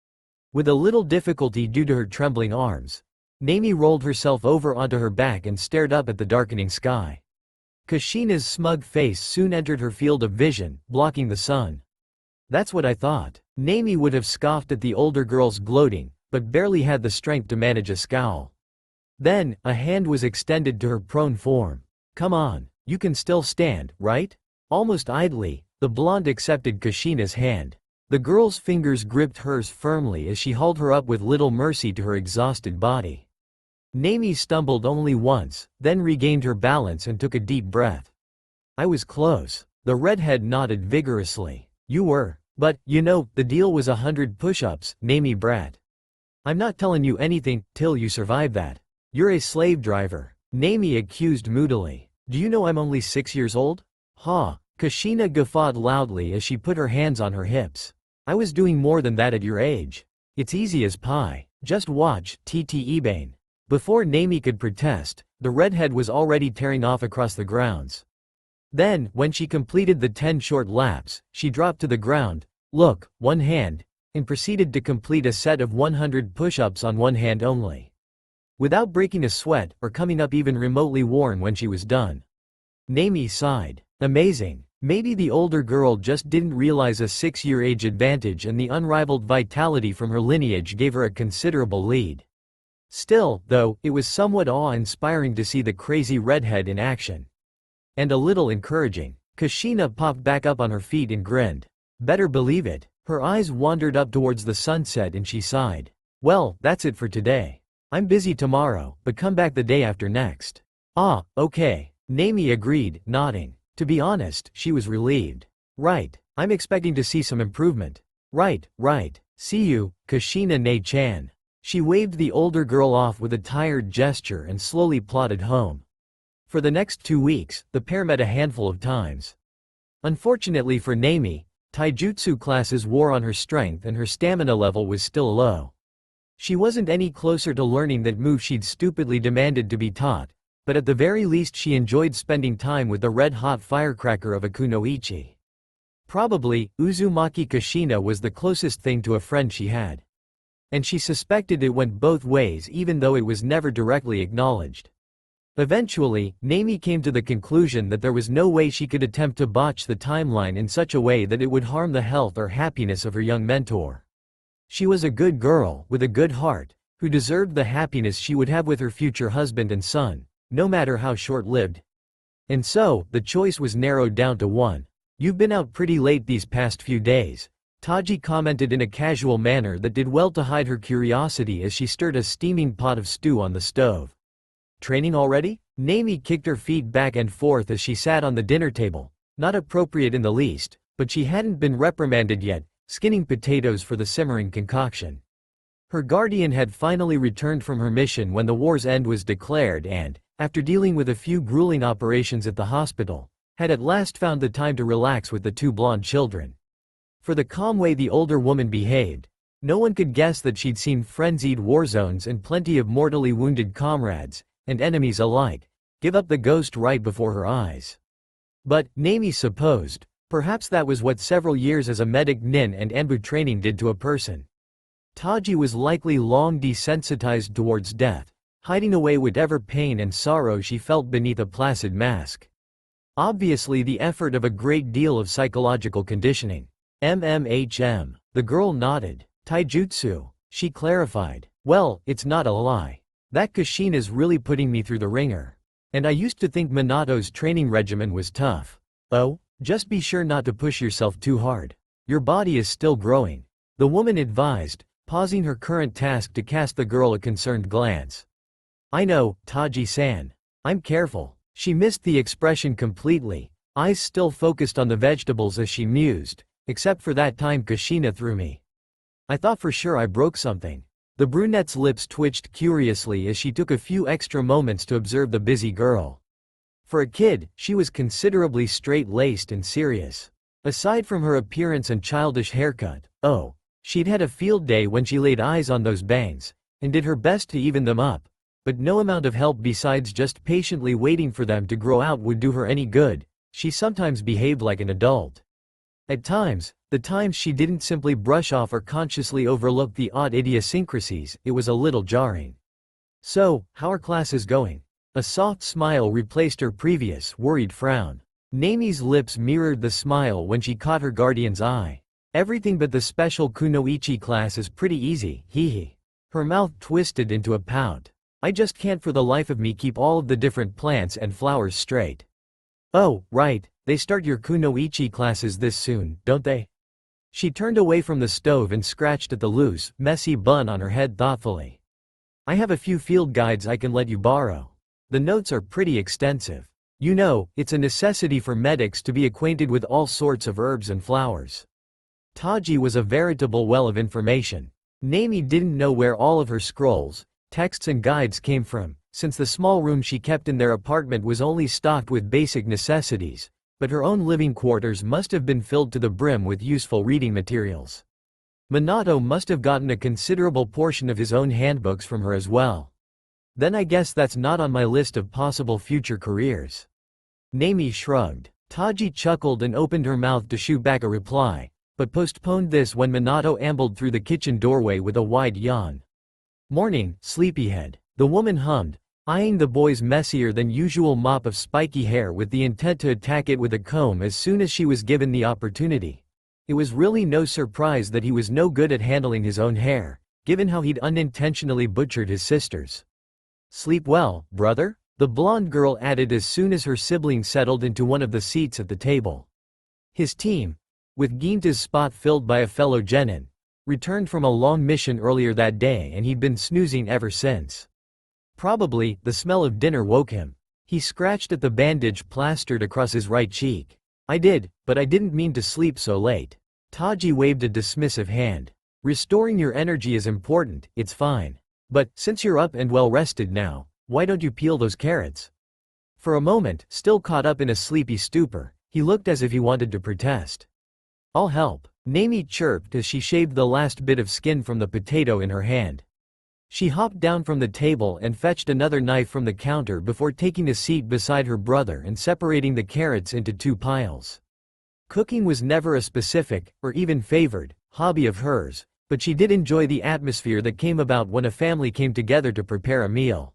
With a little difficulty due to her trembling arms, Naomi rolled herself over onto her back and stared up at the darkening sky. Kushina's smug face soon entered her field of vision, blocking the sun. That's what I thought. Naomi would have scoffed at the older girl's gloating, but barely had the strength to manage a scowl. Then, a hand was extended to her prone form. Come on, you can still stand, right? Almost idly, the blonde accepted Kushina's hand. The girl's fingers gripped hers firmly as she hauled her up with little mercy to her exhausted body. Naomi stumbled only once, then regained her balance and took a deep breath. I was close. The redhead nodded vigorously. You were. But, you know, the deal was 100 push-ups, Naomi brat. I'm not telling you anything, till you survive that. You're a slave driver. Naomi accused moodily. Do you know I'm only 6 years old? Ha. Kushina guffawed loudly as she put her hands on her hips. I was doing more than that at your age. It's easy as pie. Just watch, TT Ebane. Before Naomi could protest, the redhead was already tearing off across the grounds. Then, when she completed the 10 short laps, she dropped to the ground, look, one hand, and proceeded to complete a set of 100 push-ups on one hand only. Without breaking a sweat or coming up even remotely warm when she was done. Naomi sighed. Amazing. Maybe the older girl just didn't realize a 6-year age advantage, and the unrivaled vitality from her lineage gave her a considerable lead. Still, though, it was somewhat awe-inspiring to see the crazy redhead in action. And a little encouraging. Kushina popped back up on her feet and grinned. Better believe it. Her eyes wandered up towards the sunset and she sighed. Well, that's it for today. I'm busy tomorrow, but come back the day after next. Ah, okay. Naomi agreed, nodding. To be honest, she was relieved. Right. I'm expecting to see some improvement. Right. See you, Kushina-ne-chan. She waved the older girl off with a tired gesture and slowly plodded home. For the next 2 weeks, the pair met a handful of times. Unfortunately for Naomi, taijutsu classes wore on her strength and her stamina level was still low. She wasn't any closer to learning that move she'd stupidly demanded to be taught, but at the very least she enjoyed spending time with the red-hot firecracker of a kunoichi. Probably, Uzumaki Kushina was the closest thing to a friend she had. And she suspected it went both ways, even though it was never directly acknowledged. Eventually, Naomi came to the conclusion that there was no way she could attempt to botch the timeline in such a way that it would harm the health or happiness of her young mentor. She was a good girl, with a good heart, who deserved the happiness she would have with her future husband and son, no matter how short-lived. And so, the choice was narrowed down to one. You've been out pretty late these past few days, Taji commented in a casual manner that did well to hide her curiosity as she stirred a steaming pot of stew on the stove. Training already? Naomi kicked her feet back and forth as she sat on the dinner table, not appropriate in the least, but she hadn't been reprimanded yet, skinning potatoes for the simmering concoction. Her guardian had finally returned from her mission when the war's end was declared and, after dealing with a few grueling operations at the hospital, had at last found the time to relax with the 2 blonde children. For the calm way the older woman behaved, no one could guess that she'd seen frenzied war zones and plenty of mortally wounded comrades, and enemies alike, give up the ghost right before her eyes. But, Naomi supposed, perhaps that was what several years as a medic nin and Anbu training did to a person. Taji was likely long desensitized towards death, hiding away whatever pain and sorrow she felt beneath a placid mask. Obviously the effort of a great deal of psychological conditioning. MMHM. The girl nodded. Taijutsu, she clarified. Well, it's not a lie. That Kushina's really putting me through the ringer. And I used to think Minato's training regimen was tough. Oh? Just be sure not to push yourself too hard. Your body is still growing. The woman advised, pausing her current task to cast the girl a concerned glance. I know, Taji-san. I'm careful. She missed the expression completely, eyes still focused on the vegetables as she mused, except for that time Kushina threw me. I thought for sure I broke something. The brunette's lips twitched curiously as she took a few extra moments to observe the busy girl. For a kid, she was considerably straight-laced and serious. Aside from her appearance and childish haircut, she'd had a field day when she laid eyes on those bangs, and did her best to even them up, but no amount of help besides just patiently waiting for them to grow out would do her any good. She sometimes behaved like an adult. At times, the times she didn't simply brush off or consciously overlook the odd idiosyncrasies, it was a little jarring. So, how are classes going? A soft smile replaced her previous, worried frown. Nami's lips mirrored the smile when she caught her guardian's eye. Everything but the special kunoichi class is pretty easy, hee. Her mouth twisted into a pout. I just can't for the life of me keep all of the different plants and flowers straight. Oh, right, they start your kunoichi classes this soon, don't they? She turned away from the stove and scratched at the loose, messy bun on her head thoughtfully. I have a few field guides I can let you borrow. The notes are pretty extensive. You know, it's a necessity for medics to be acquainted with all sorts of herbs and flowers. Taji was a veritable well of information. Nami didn't know where all of her scrolls, texts and guides came from, since the small room she kept in their apartment was only stocked with basic necessities, but her own living quarters must have been filled to the brim with useful reading materials. Minato must have gotten a considerable portion of his own handbooks from her as well. Then I guess that's not on my list of possible future careers. Nami shrugged. Taji chuckled and opened her mouth to shoot back a reply, but postponed this when Minato ambled through the kitchen doorway with a wide yawn. Morning, sleepyhead, the woman hummed, eyeing the boy's messier than usual mop of spiky hair with the intent to attack it with a comb as soon as she was given the opportunity. It was really no surprise that he was no good at handling his own hair, given how he'd unintentionally butchered his sister's. Sleep well, brother? The blonde girl added as soon as her sibling settled into one of the seats at the table. His team, with Ginta's spot filled by a fellow genin, returned from a long mission earlier that day and he'd been snoozing ever since. Probably, the smell of dinner woke him. He scratched at the bandage plastered across his right cheek. I did, but I didn't mean to sleep so late. Taji waved a dismissive hand. Restoring your energy is important, it's fine. But, since you're up and well rested now, why don't you peel those carrots? For a moment, still caught up in a sleepy stupor, he looked as if he wanted to protest. I'll help, Nami chirped as she shaved the last bit of skin from the potato in her hand. She hopped down from the table and fetched another knife from the counter before taking a seat beside her brother and separating the carrots into two piles. Cooking was never a specific, or even favored, hobby of hers, but she did enjoy the atmosphere that came about when a family came together to prepare a meal.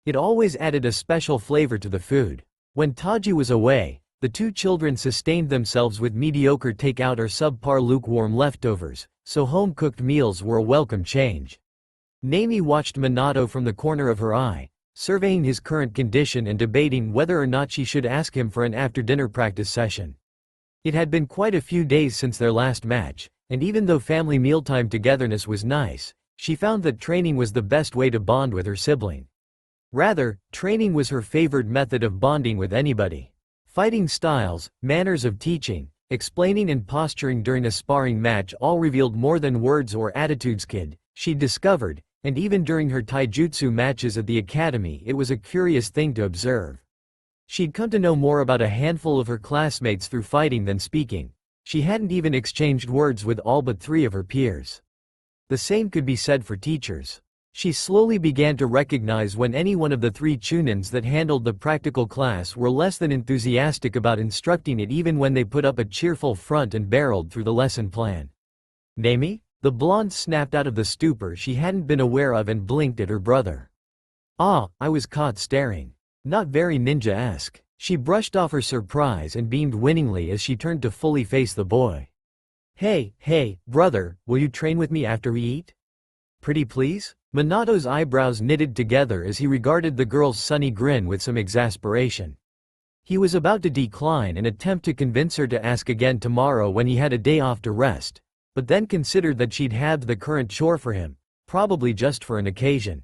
It always added a special flavor to the food. When Taji was away, the two children sustained themselves with mediocre takeout or subpar lukewarm leftovers, so home-cooked meals were a welcome change. Nami watched Minato from the corner of her eye, surveying his current condition and debating whether or not she should ask him for an after-dinner practice session. It had been quite a few days since their last match, and even though family mealtime togetherness was nice, she found that training was the best way to bond with her sibling. Rather, training was her favored method of bonding with anybody. Fighting styles, manners of teaching, explaining and posturing during a sparring match all revealed more than words or attitudes she discovered, and even during her taijutsu matches at the academy it was a curious thing to observe. She'd come to know more about a handful of her classmates through fighting than speaking. She hadn't even exchanged words with all but 3 of her peers. The same could be said for teachers. She slowly began to recognize when any one of the 3 chunins that handled the practical class were less than enthusiastic about instructing it even when they put up a cheerful front and barreled through the lesson plan. Nami? The blonde snapped out of the stupor she hadn't been aware of and blinked at her brother. Ah, I was caught staring. Not very ninja-esque. She brushed off her surprise and beamed winningly as she turned to fully face the boy. Hey, brother, will you train with me after we eat? Pretty please? Minato's eyebrows knitted together as he regarded the girl's sunny grin with some exasperation. He was about to decline and attempt to convince her to ask again tomorrow when he had a day off to rest, but then considered that she'd halved the current chore for him, probably just for an occasion.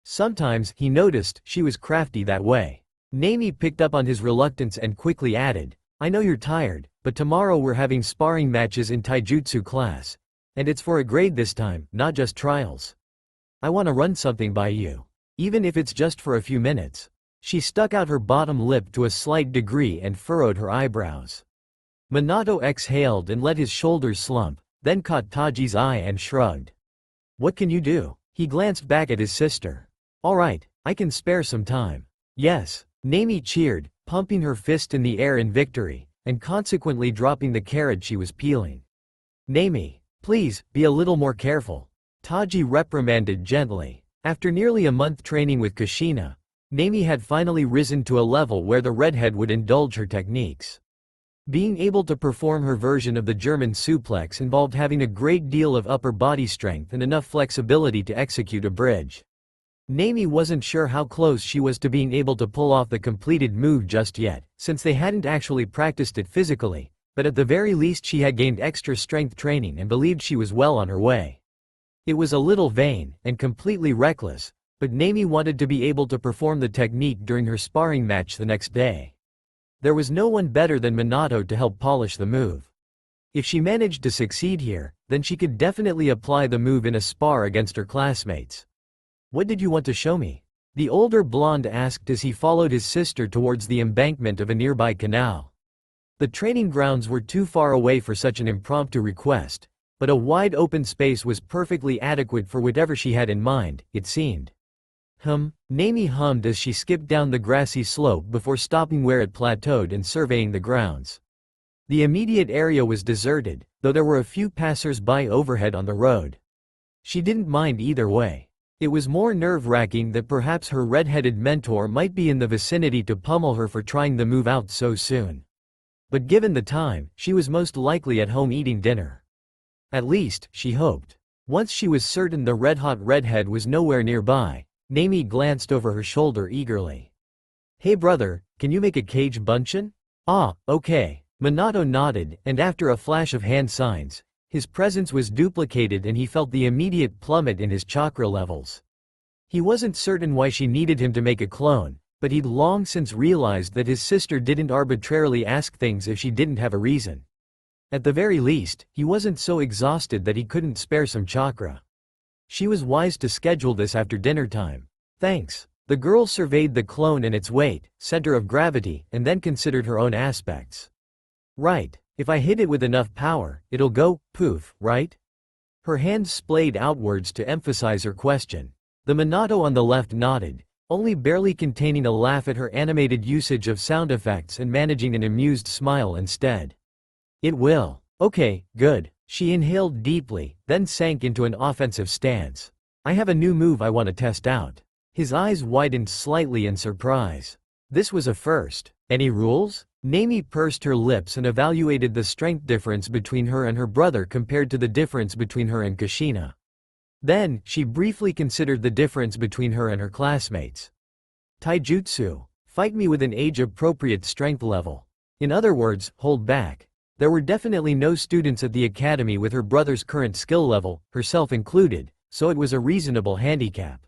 Sometimes, he noticed, she was crafty that way. Nami picked up on his reluctance and quickly added, I know you're tired, but tomorrow we're having sparring matches in taijutsu class. And it's for a grade this time, not just trials. I want to run something by you. Even if it's just for a few minutes. She stuck out her bottom lip to a slight degree and furrowed her eyebrows. Minato exhaled and let his shoulders slump, then caught Taji's eye and shrugged. What can you do? He glanced back at his sister. Alright, I can spare some time. Yes. Nami cheered, pumping her fist in the air in victory, and consequently dropping the carrot she was peeling. Nami, please, be a little more careful. Taji reprimanded gently. After nearly a month training with Kushina, Nami had finally risen to a level where the redhead would indulge her techniques. Being able to perform her version of the German suplex involved having a great deal of upper body strength and enough flexibility to execute a bridge. Nami wasn't sure how close she was to being able to pull off the completed move just yet, since they hadn't actually practiced it physically, but at the very least she had gained extra strength training and believed she was well on her way. It was a little vain, and completely reckless, but Nami wanted to be able to perform the technique during her sparring match the next day. There was no one better than Minato to help polish the move. If she managed to succeed here, then she could definitely apply the move in a spar against her classmates. What did you want to show me? The older blonde asked as he followed his sister towards the embankment of a nearby canal. The training grounds were too far away for such an impromptu request, but a wide open space was perfectly adequate for whatever she had in mind, it seemed. Nami hummed as she skipped down the grassy slope before stopping where it plateaued and surveying the grounds. The immediate area was deserted, though there were a few passers-by overhead on the road. She didn't mind either way. It was more nerve-wracking that perhaps her red-headed mentor might be in the vicinity to pummel her for trying the move out so soon. But given the time, she was most likely at home eating dinner. At least, she hoped. Once she was certain the red-hot redhead was nowhere nearby, Nami glanced over her shoulder eagerly. Hey brother, can you make a cage bunshin? Ah, okay. Minato nodded, and after a flash of hand signs, his presence was duplicated and he felt the immediate plummet in his chakra levels. He wasn't certain why she needed him to make a clone, but he'd long since realized that his sister didn't arbitrarily ask things if she didn't have a reason. At the very least, he wasn't so exhausted that he couldn't spare some chakra. She was wise to schedule this after dinner time. Thanks. The girl surveyed the clone and its weight, center of gravity, and then considered her own aspects. Right. If I hit it with enough power, it'll go, poof, right? Her hand splayed outwards to emphasize her question. The Minato on the left nodded, only barely containing a laugh at her animated usage of sound effects and managing an amused smile instead. It will. Okay, good. She inhaled deeply, then sank into an offensive stance. I have a new move I want to test out. His eyes widened slightly in surprise. This was a first. Any rules? Nami pursed her lips and evaluated the strength difference between her and her brother compared to the difference between her and Kushina. Then, she briefly considered the difference between her and her classmates. Taijutsu. Fight me with an age-appropriate strength level. In other words, hold back. There were definitely no students at the academy with her brother's current skill level, herself included, so it was a reasonable handicap.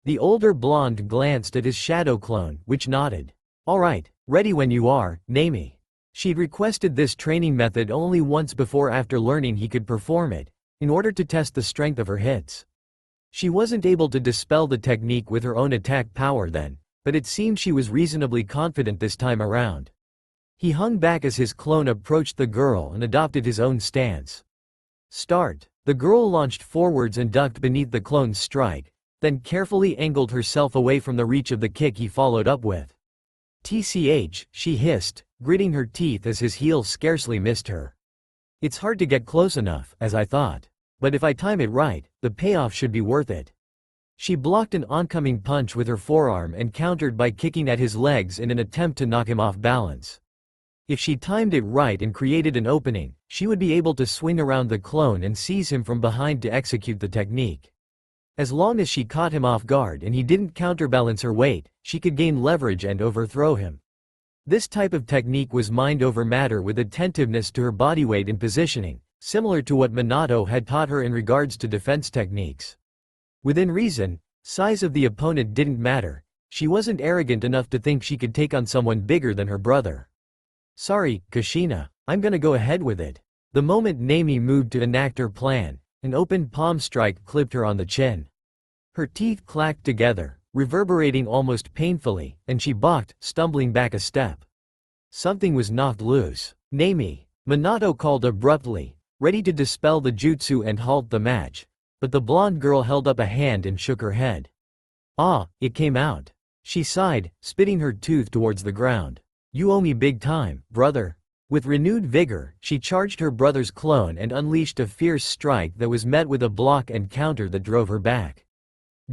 The older blonde glanced at his shadow clone, which nodded. Alright, ready when you are, Nami. She'd requested this training method only once before after learning he could perform it, in order to test the strength of her hits. She wasn't able to dispel the technique with her own attack power then, but it seemed she was reasonably confident this time around. He hung back as his clone approached the girl and adopted his own stance. Start. The girl launched forwards and ducked beneath the clone's strike, then carefully angled herself away from the reach of the kick he followed up with. TCH, she hissed, gritting her teeth as his heel scarcely missed her. It's hard to get close enough, as I thought. But if I time it right, the payoff should be worth it. She blocked an oncoming punch with her forearm and countered by kicking at his legs in an attempt to knock him off balance. If she timed it right and created an opening, she would be able to swing around the clone and seize him from behind to execute the technique. As long as she caught him off guard and he didn't counterbalance her weight, she could gain leverage and overthrow him. This type of technique was mind over matter with attentiveness to her body weight and positioning, similar to what Minato had taught her in regards to defense techniques. Within reason, size of the opponent didn't matter. She wasn't arrogant enough to think she could take on someone bigger than her brother. Sorry, Kushina, I'm gonna go ahead with it. The moment Nami moved to enact her plan, an open palm strike clipped her on the chin. Her teeth clacked together, reverberating almost painfully, and she balked, stumbling back a step. Something was knocked loose. Nami, Minato called abruptly, ready to dispel the jutsu and halt the match, but the blonde girl held up a hand and shook her head. Ah, it came out. She sighed, spitting her tooth towards the ground. You owe me big time, brother. With renewed vigor, she charged her brother's clone and unleashed a fierce strike that was met with a block and counter that drove her back.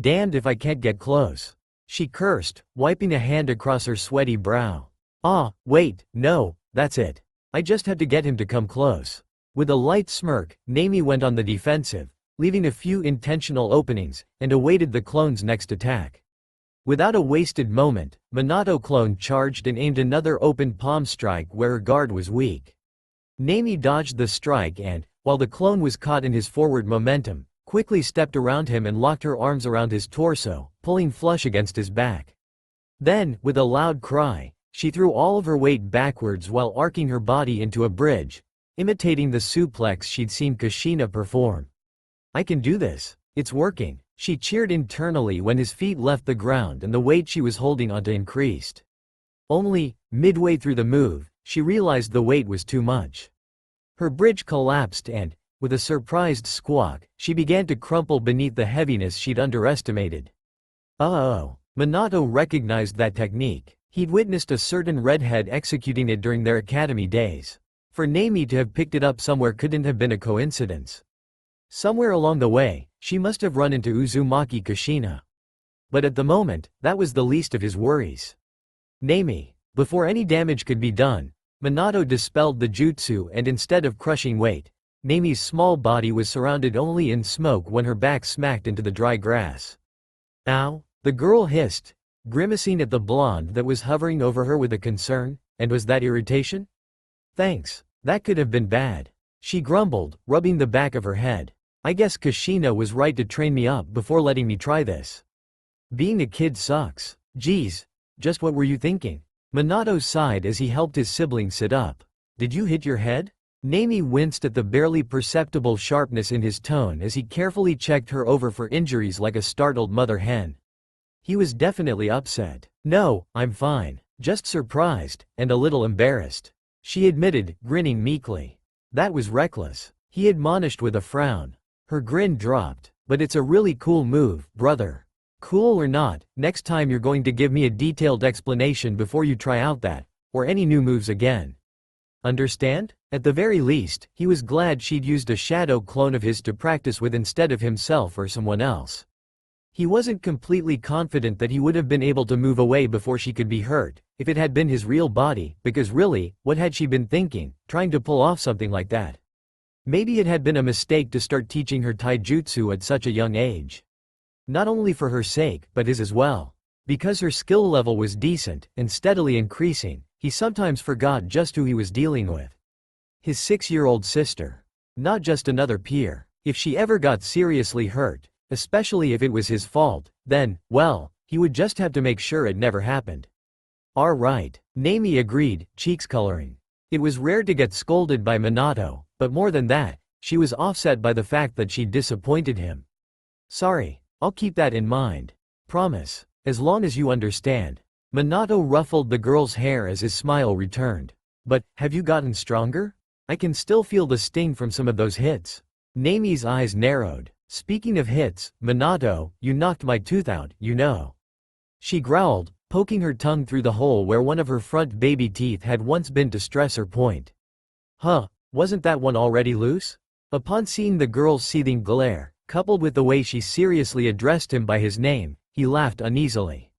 Damned if I can't get close. She cursed, wiping a hand across her sweaty brow. Ah, wait, no, that's it. I just had to get him to come close. With a light smirk, Nami went on the defensive, leaving a few intentional openings, and awaited the clone's next attack. Without a wasted moment, Minato clone charged and aimed another open palm strike where her guard was weak. Nami dodged the strike and, while the clone was caught in his forward momentum, quickly stepped around him and locked her arms around his torso, pulling flush against his back. Then, with a loud cry, she threw all of her weight backwards while arcing her body into a bridge, imitating the suplex she'd seen Kushina perform. I can do this. It's working. She cheered internally when his feet left the ground and the weight she was holding onto increased. Only, midway through the move, she realized the weight was too much. Her bridge collapsed and, with a surprised squawk, she began to crumple beneath the heaviness she'd underestimated. Uh-oh. Minato recognized that technique. He'd witnessed a certain redhead executing it during their academy days. For Nami to have picked it up somewhere couldn't have been a coincidence. Somewhere along the way, she must have run into Uzumaki Kushina. But at the moment, that was the least of his worries. Nami. Before any damage could be done, Minato dispelled the jutsu and instead of crushing weight, Nami's small body was surrounded only in smoke when her back smacked into the dry grass. Ow, the girl hissed, grimacing at the blonde that was hovering over her with a concern, and was that irritation? Thanks, that could have been bad. She grumbled, rubbing the back of her head. I guess Kushina was right to train me up before letting me try this. Being a kid sucks. Geez, just what were you thinking? Minato sighed as he helped his sibling sit up. Did you hit your head? Nami winced at the barely perceptible sharpness in his tone as he carefully checked her over for injuries like a startled mother hen. He was definitely upset. No, I'm fine. Just surprised, and a little embarrassed. She admitted, grinning meekly. That was reckless. He admonished with a frown. Her grin dropped. But it's a really cool move, brother. Cool or not, next time you're going to give me a detailed explanation before you try out that, or any new moves again. Understand? At the very least, he was glad she'd used a shadow clone of his to practice with instead of himself or someone else. He wasn't completely confident that he would have been able to move away before she could be hurt, if it had been his real body, because really, what had she been thinking, trying to pull off something like that? Maybe it had been a mistake to start teaching her taijutsu at such a young age. Not only for her sake, but his as well. Because her skill level was decent, and steadily increasing, he sometimes forgot just who he was dealing with. His 6-year-old sister. Not just another peer. If she ever got seriously hurt, especially if it was his fault, then, well, he would just have to make sure it never happened. All right, Nami agreed, cheeks coloring. It was rare to get scolded by Minato, but more than that, she was offset by the fact that she'd disappointed him. Sorry, I'll keep that in mind. Promise, as long as you understand. Minato ruffled the girl's hair as his smile returned. But, have you gotten stronger? I can still feel the sting from some of those hits. Nami's eyes narrowed. Speaking of hits, Minato, you knocked my tooth out, you know. She growled, poking her tongue through the hole where one of her front baby teeth had once been to stress her point. Huh, wasn't that one already loose? Upon seeing the girl's seething glare, coupled with the way she seriously addressed him by his name, he laughed uneasily.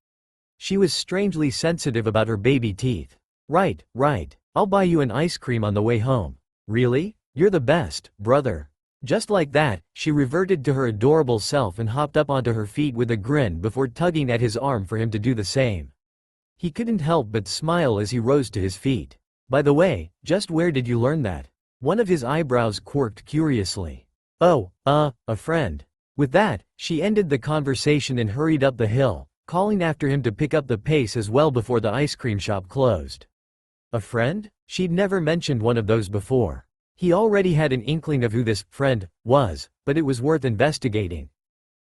She was strangely sensitive about her baby teeth. Right, right. I'll buy you an ice cream on the way home. Really? You're the best, brother. Just like that, she reverted to her adorable self and hopped up onto her feet with a grin before tugging at his arm for him to do the same. He couldn't help but smile as he rose to his feet. By the way, just where did you learn that? One of his eyebrows quirked curiously. Oh, a friend. With that, she ended the conversation and hurried up the hill, calling after him to pick up the pace as well before the ice cream shop closed. A friend? She'd never mentioned one of those before. He already had an inkling of who this friend was, but it was worth investigating.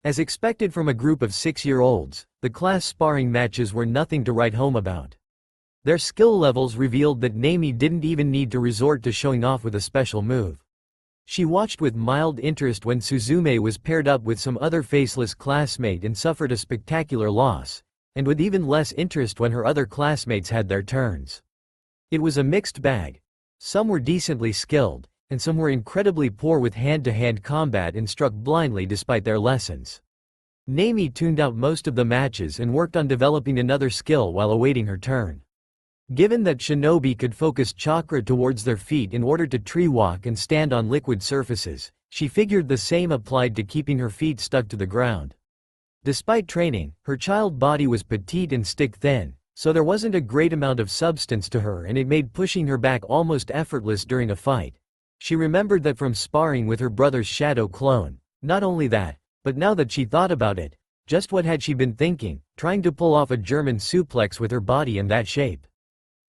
As expected from a group of 6-year-olds, the class sparring matches were nothing to write home about. Their skill levels revealed that Nami didn't even need to resort to showing off with a special move. She watched with mild interest when Suzume was paired up with some other faceless classmate and suffered a spectacular loss, and with even less interest when her other classmates had their turns. It was a mixed bag. Some were decently skilled, and some were incredibly poor with hand-to-hand combat and struck blindly despite their lessons. Nami tuned out most of the matches and worked on developing another skill while awaiting her turn. Given that shinobi could focus chakra towards their feet in order to tree walk and stand on liquid surfaces, she figured the same applied to keeping her feet stuck to the ground. Despite training, her child body was petite and stick-thin, so there wasn't a great amount of substance to her and it made pushing her back almost effortless during a fight. She remembered that from sparring with her brother's shadow clone. Not only that, but now that she thought about it, just what had she been thinking, trying to pull off a German suplex with her body in that shape?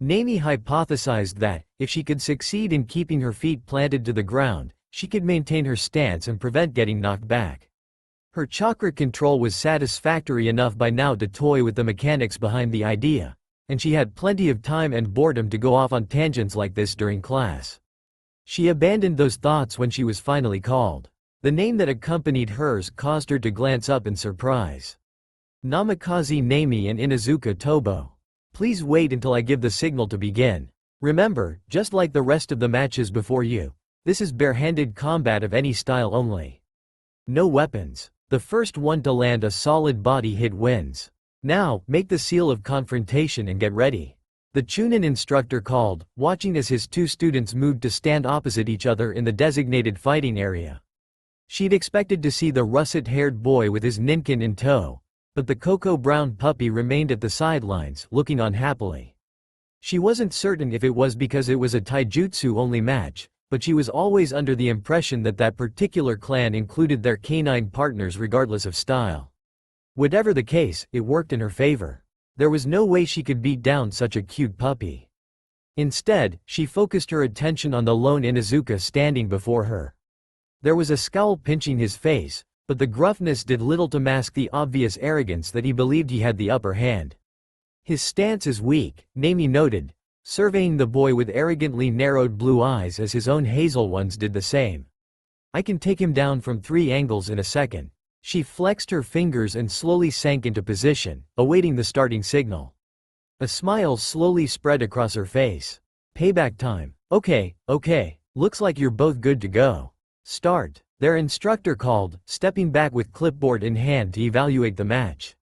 Nami hypothesized that, if she could succeed in keeping her feet planted to the ground, she could maintain her stance and prevent getting knocked back. Her chakra control was satisfactory enough by now to toy with the mechanics behind the idea, and she had plenty of time and boredom to go off on tangents like this during class. She abandoned those thoughts when she was finally called. The name that accompanied hers caused her to glance up in surprise. Namikaze Nami and Inazuka Tobo. Please wait until I give the signal to begin. Remember, just like the rest of the matches before you, this is bare-handed combat of any style only. No weapons. The first one to land a solid body hit wins. Now, make the seal of confrontation and get ready. The Chunin instructor called, watching as his two students moved to stand opposite each other in the designated fighting area. She'd expected to see the russet-haired boy with his ninkin in tow, but the cocoa-brown puppy remained at the sidelines, looking on happily. She wasn't certain if it was because it was a taijutsu-only match, but she was always under the impression that that particular clan included their canine partners regardless of style. Whatever the case, it worked in her favor. There was no way she could beat down such a cute puppy. Instead, she focused her attention on the lone Inazuka standing before her. There was a scowl pinching his face, but the gruffness did little to mask the obvious arrogance that he believed he had the upper hand. His stance is weak, Nami noted, surveying the boy with arrogantly narrowed blue eyes as his own hazel ones did the same. I can take him down from 3 angles in a second. She flexed her fingers and slowly sank into position, awaiting the starting signal. A smile slowly spread across her face. Payback time. Okay, looks like you're both good to go. Start, their instructor called, stepping back with clipboard in hand to evaluate the match.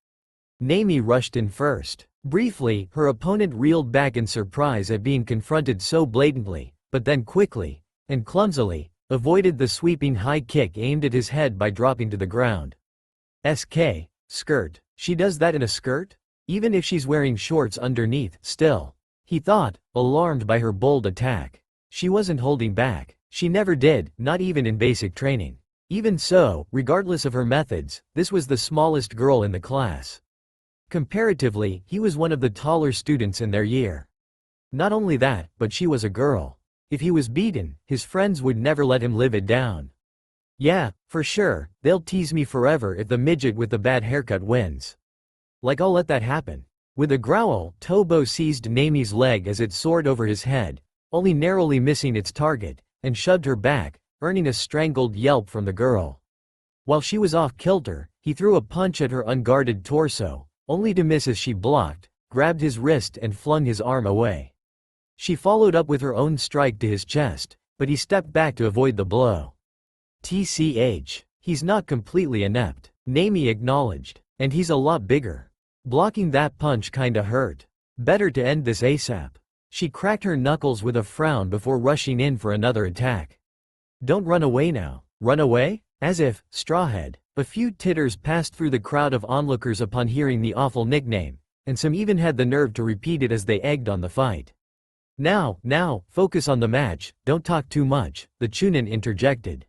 Nami rushed in first. Briefly, her opponent reeled back in surprise at being confronted so blatantly, but then quickly, and clumsily, avoided the sweeping high kick aimed at his head by dropping to the ground. Skirt. She does that in a skirt? Even if she's wearing shorts underneath, still. He thought, alarmed by her bold attack. She wasn't holding back. She never did, not even in basic training. Even so, regardless of her methods, this was the smallest girl in the class. Comparatively, he was one of the taller students in their year. Not only that, but she was a girl. If he was beaten, his friends would never let him live it down. Yeah, for sure, they'll tease me forever if the midget with the bad haircut wins. Like I'll let that happen. With a growl, Tobo seized Nami's leg as it soared over his head, only narrowly missing its target, and shoved her back, earning a strangled yelp from the girl. While she was off kilter, he threw a punch at her unguarded torso, only to miss as she blocked, grabbed his wrist and flung his arm away. She followed up with her own strike to his chest, but he stepped back to avoid the blow. TCH. He's not completely inept. Nami acknowledged. And he's a lot bigger. Blocking that punch kinda hurt. Better to end this ASAP. She cracked her knuckles with a frown before rushing in for another attack. Don't run away now. Run away? As if, strawhead. A few titters passed through the crowd of onlookers upon hearing the awful nickname, and some even had the nerve to repeat it as they egged on the fight. Now, focus on the match, don't talk too much, the Chunin interjected.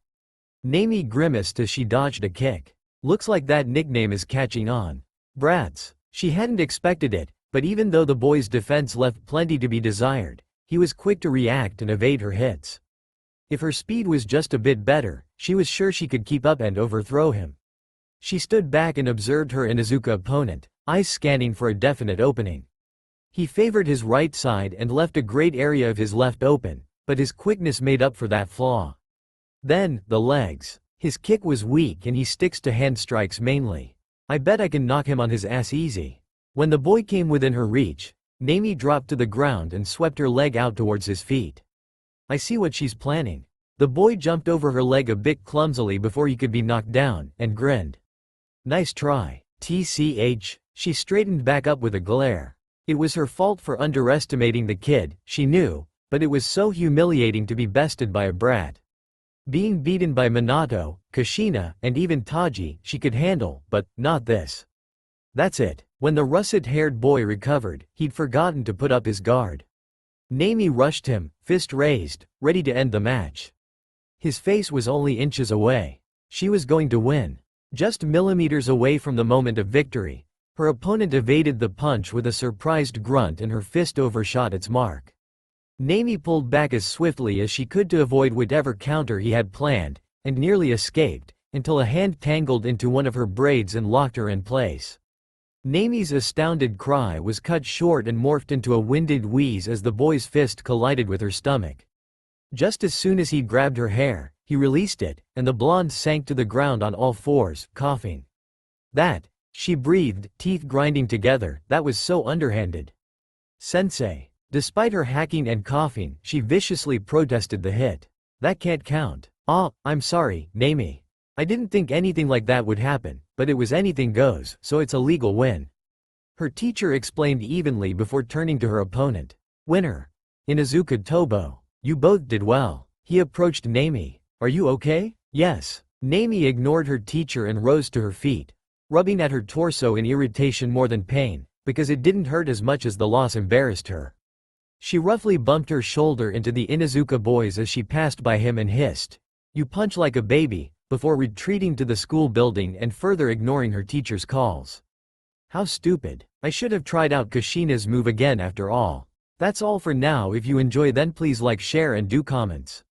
Nami grimaced as she dodged a kick. Looks like that nickname is catching on. Brats. She hadn't expected it, but even though the boy's defense left plenty to be desired, he was quick to react and evade her hits. If her speed was just a bit better, she was sure she could keep up and overthrow him. She stood back and observed her Inuzuka opponent, eyes scanning for a definite opening. He favored his right side and left a great area of his left open, but his quickness made up for that flaw. Then, the legs. His kick was weak and he sticks to hand strikes mainly. I bet I can knock him on his ass easy. When the boy came within her reach, Nami dropped to the ground and swept her leg out towards his feet. I see what she's planning. The boy jumped over her leg a bit clumsily before he could be knocked down, and grinned. Nice try. TCH. She straightened back up with a glare. It was her fault for underestimating the kid, she knew, but it was so humiliating to be bested by a brat. Being beaten by Minato, Kushina, and even Taji, she could handle, but not this. That's it. When the russet-haired boy recovered, he'd forgotten to put up his guard. Nami rushed him, fist raised, ready to end the match. His face was only inches away. She was going to win. Just millimeters away from the moment of victory, her opponent evaded the punch with a surprised grunt and her fist overshot its mark. Nami pulled back as swiftly as she could to avoid whatever counter he had planned, and nearly escaped, until a hand tangled into one of her braids and locked her in place. Nami's astounded cry was cut short and morphed into a winded wheeze as the boy's fist collided with her stomach. Just as soon as he'd grabbed her hair, he released it, and the blonde sank to the ground on all fours, coughing. That, she breathed, teeth grinding together, that was so underhanded. Sensei. Despite her hacking and coughing, she viciously protested the hit. That can't count. I'm sorry, Nami. I didn't think anything like that would happen, but it was anything goes, so it's a legal win. Her teacher explained evenly before turning to her opponent. Winner. Inuzuka Tobo. You both did well. He approached Nami. Are you okay? Yes. Nami ignored her teacher and rose to her feet, rubbing at her torso in irritation more than pain, because it didn't hurt as much as the loss embarrassed her. She roughly bumped her shoulder into the Inuzuka boys as she passed by him and hissed, "You punch like a baby," before retreating to the school building and further ignoring her teacher's calls. How stupid. I should have tried out Kushina's move again after all. That's all for now. If you enjoy, then please like, share and do comments.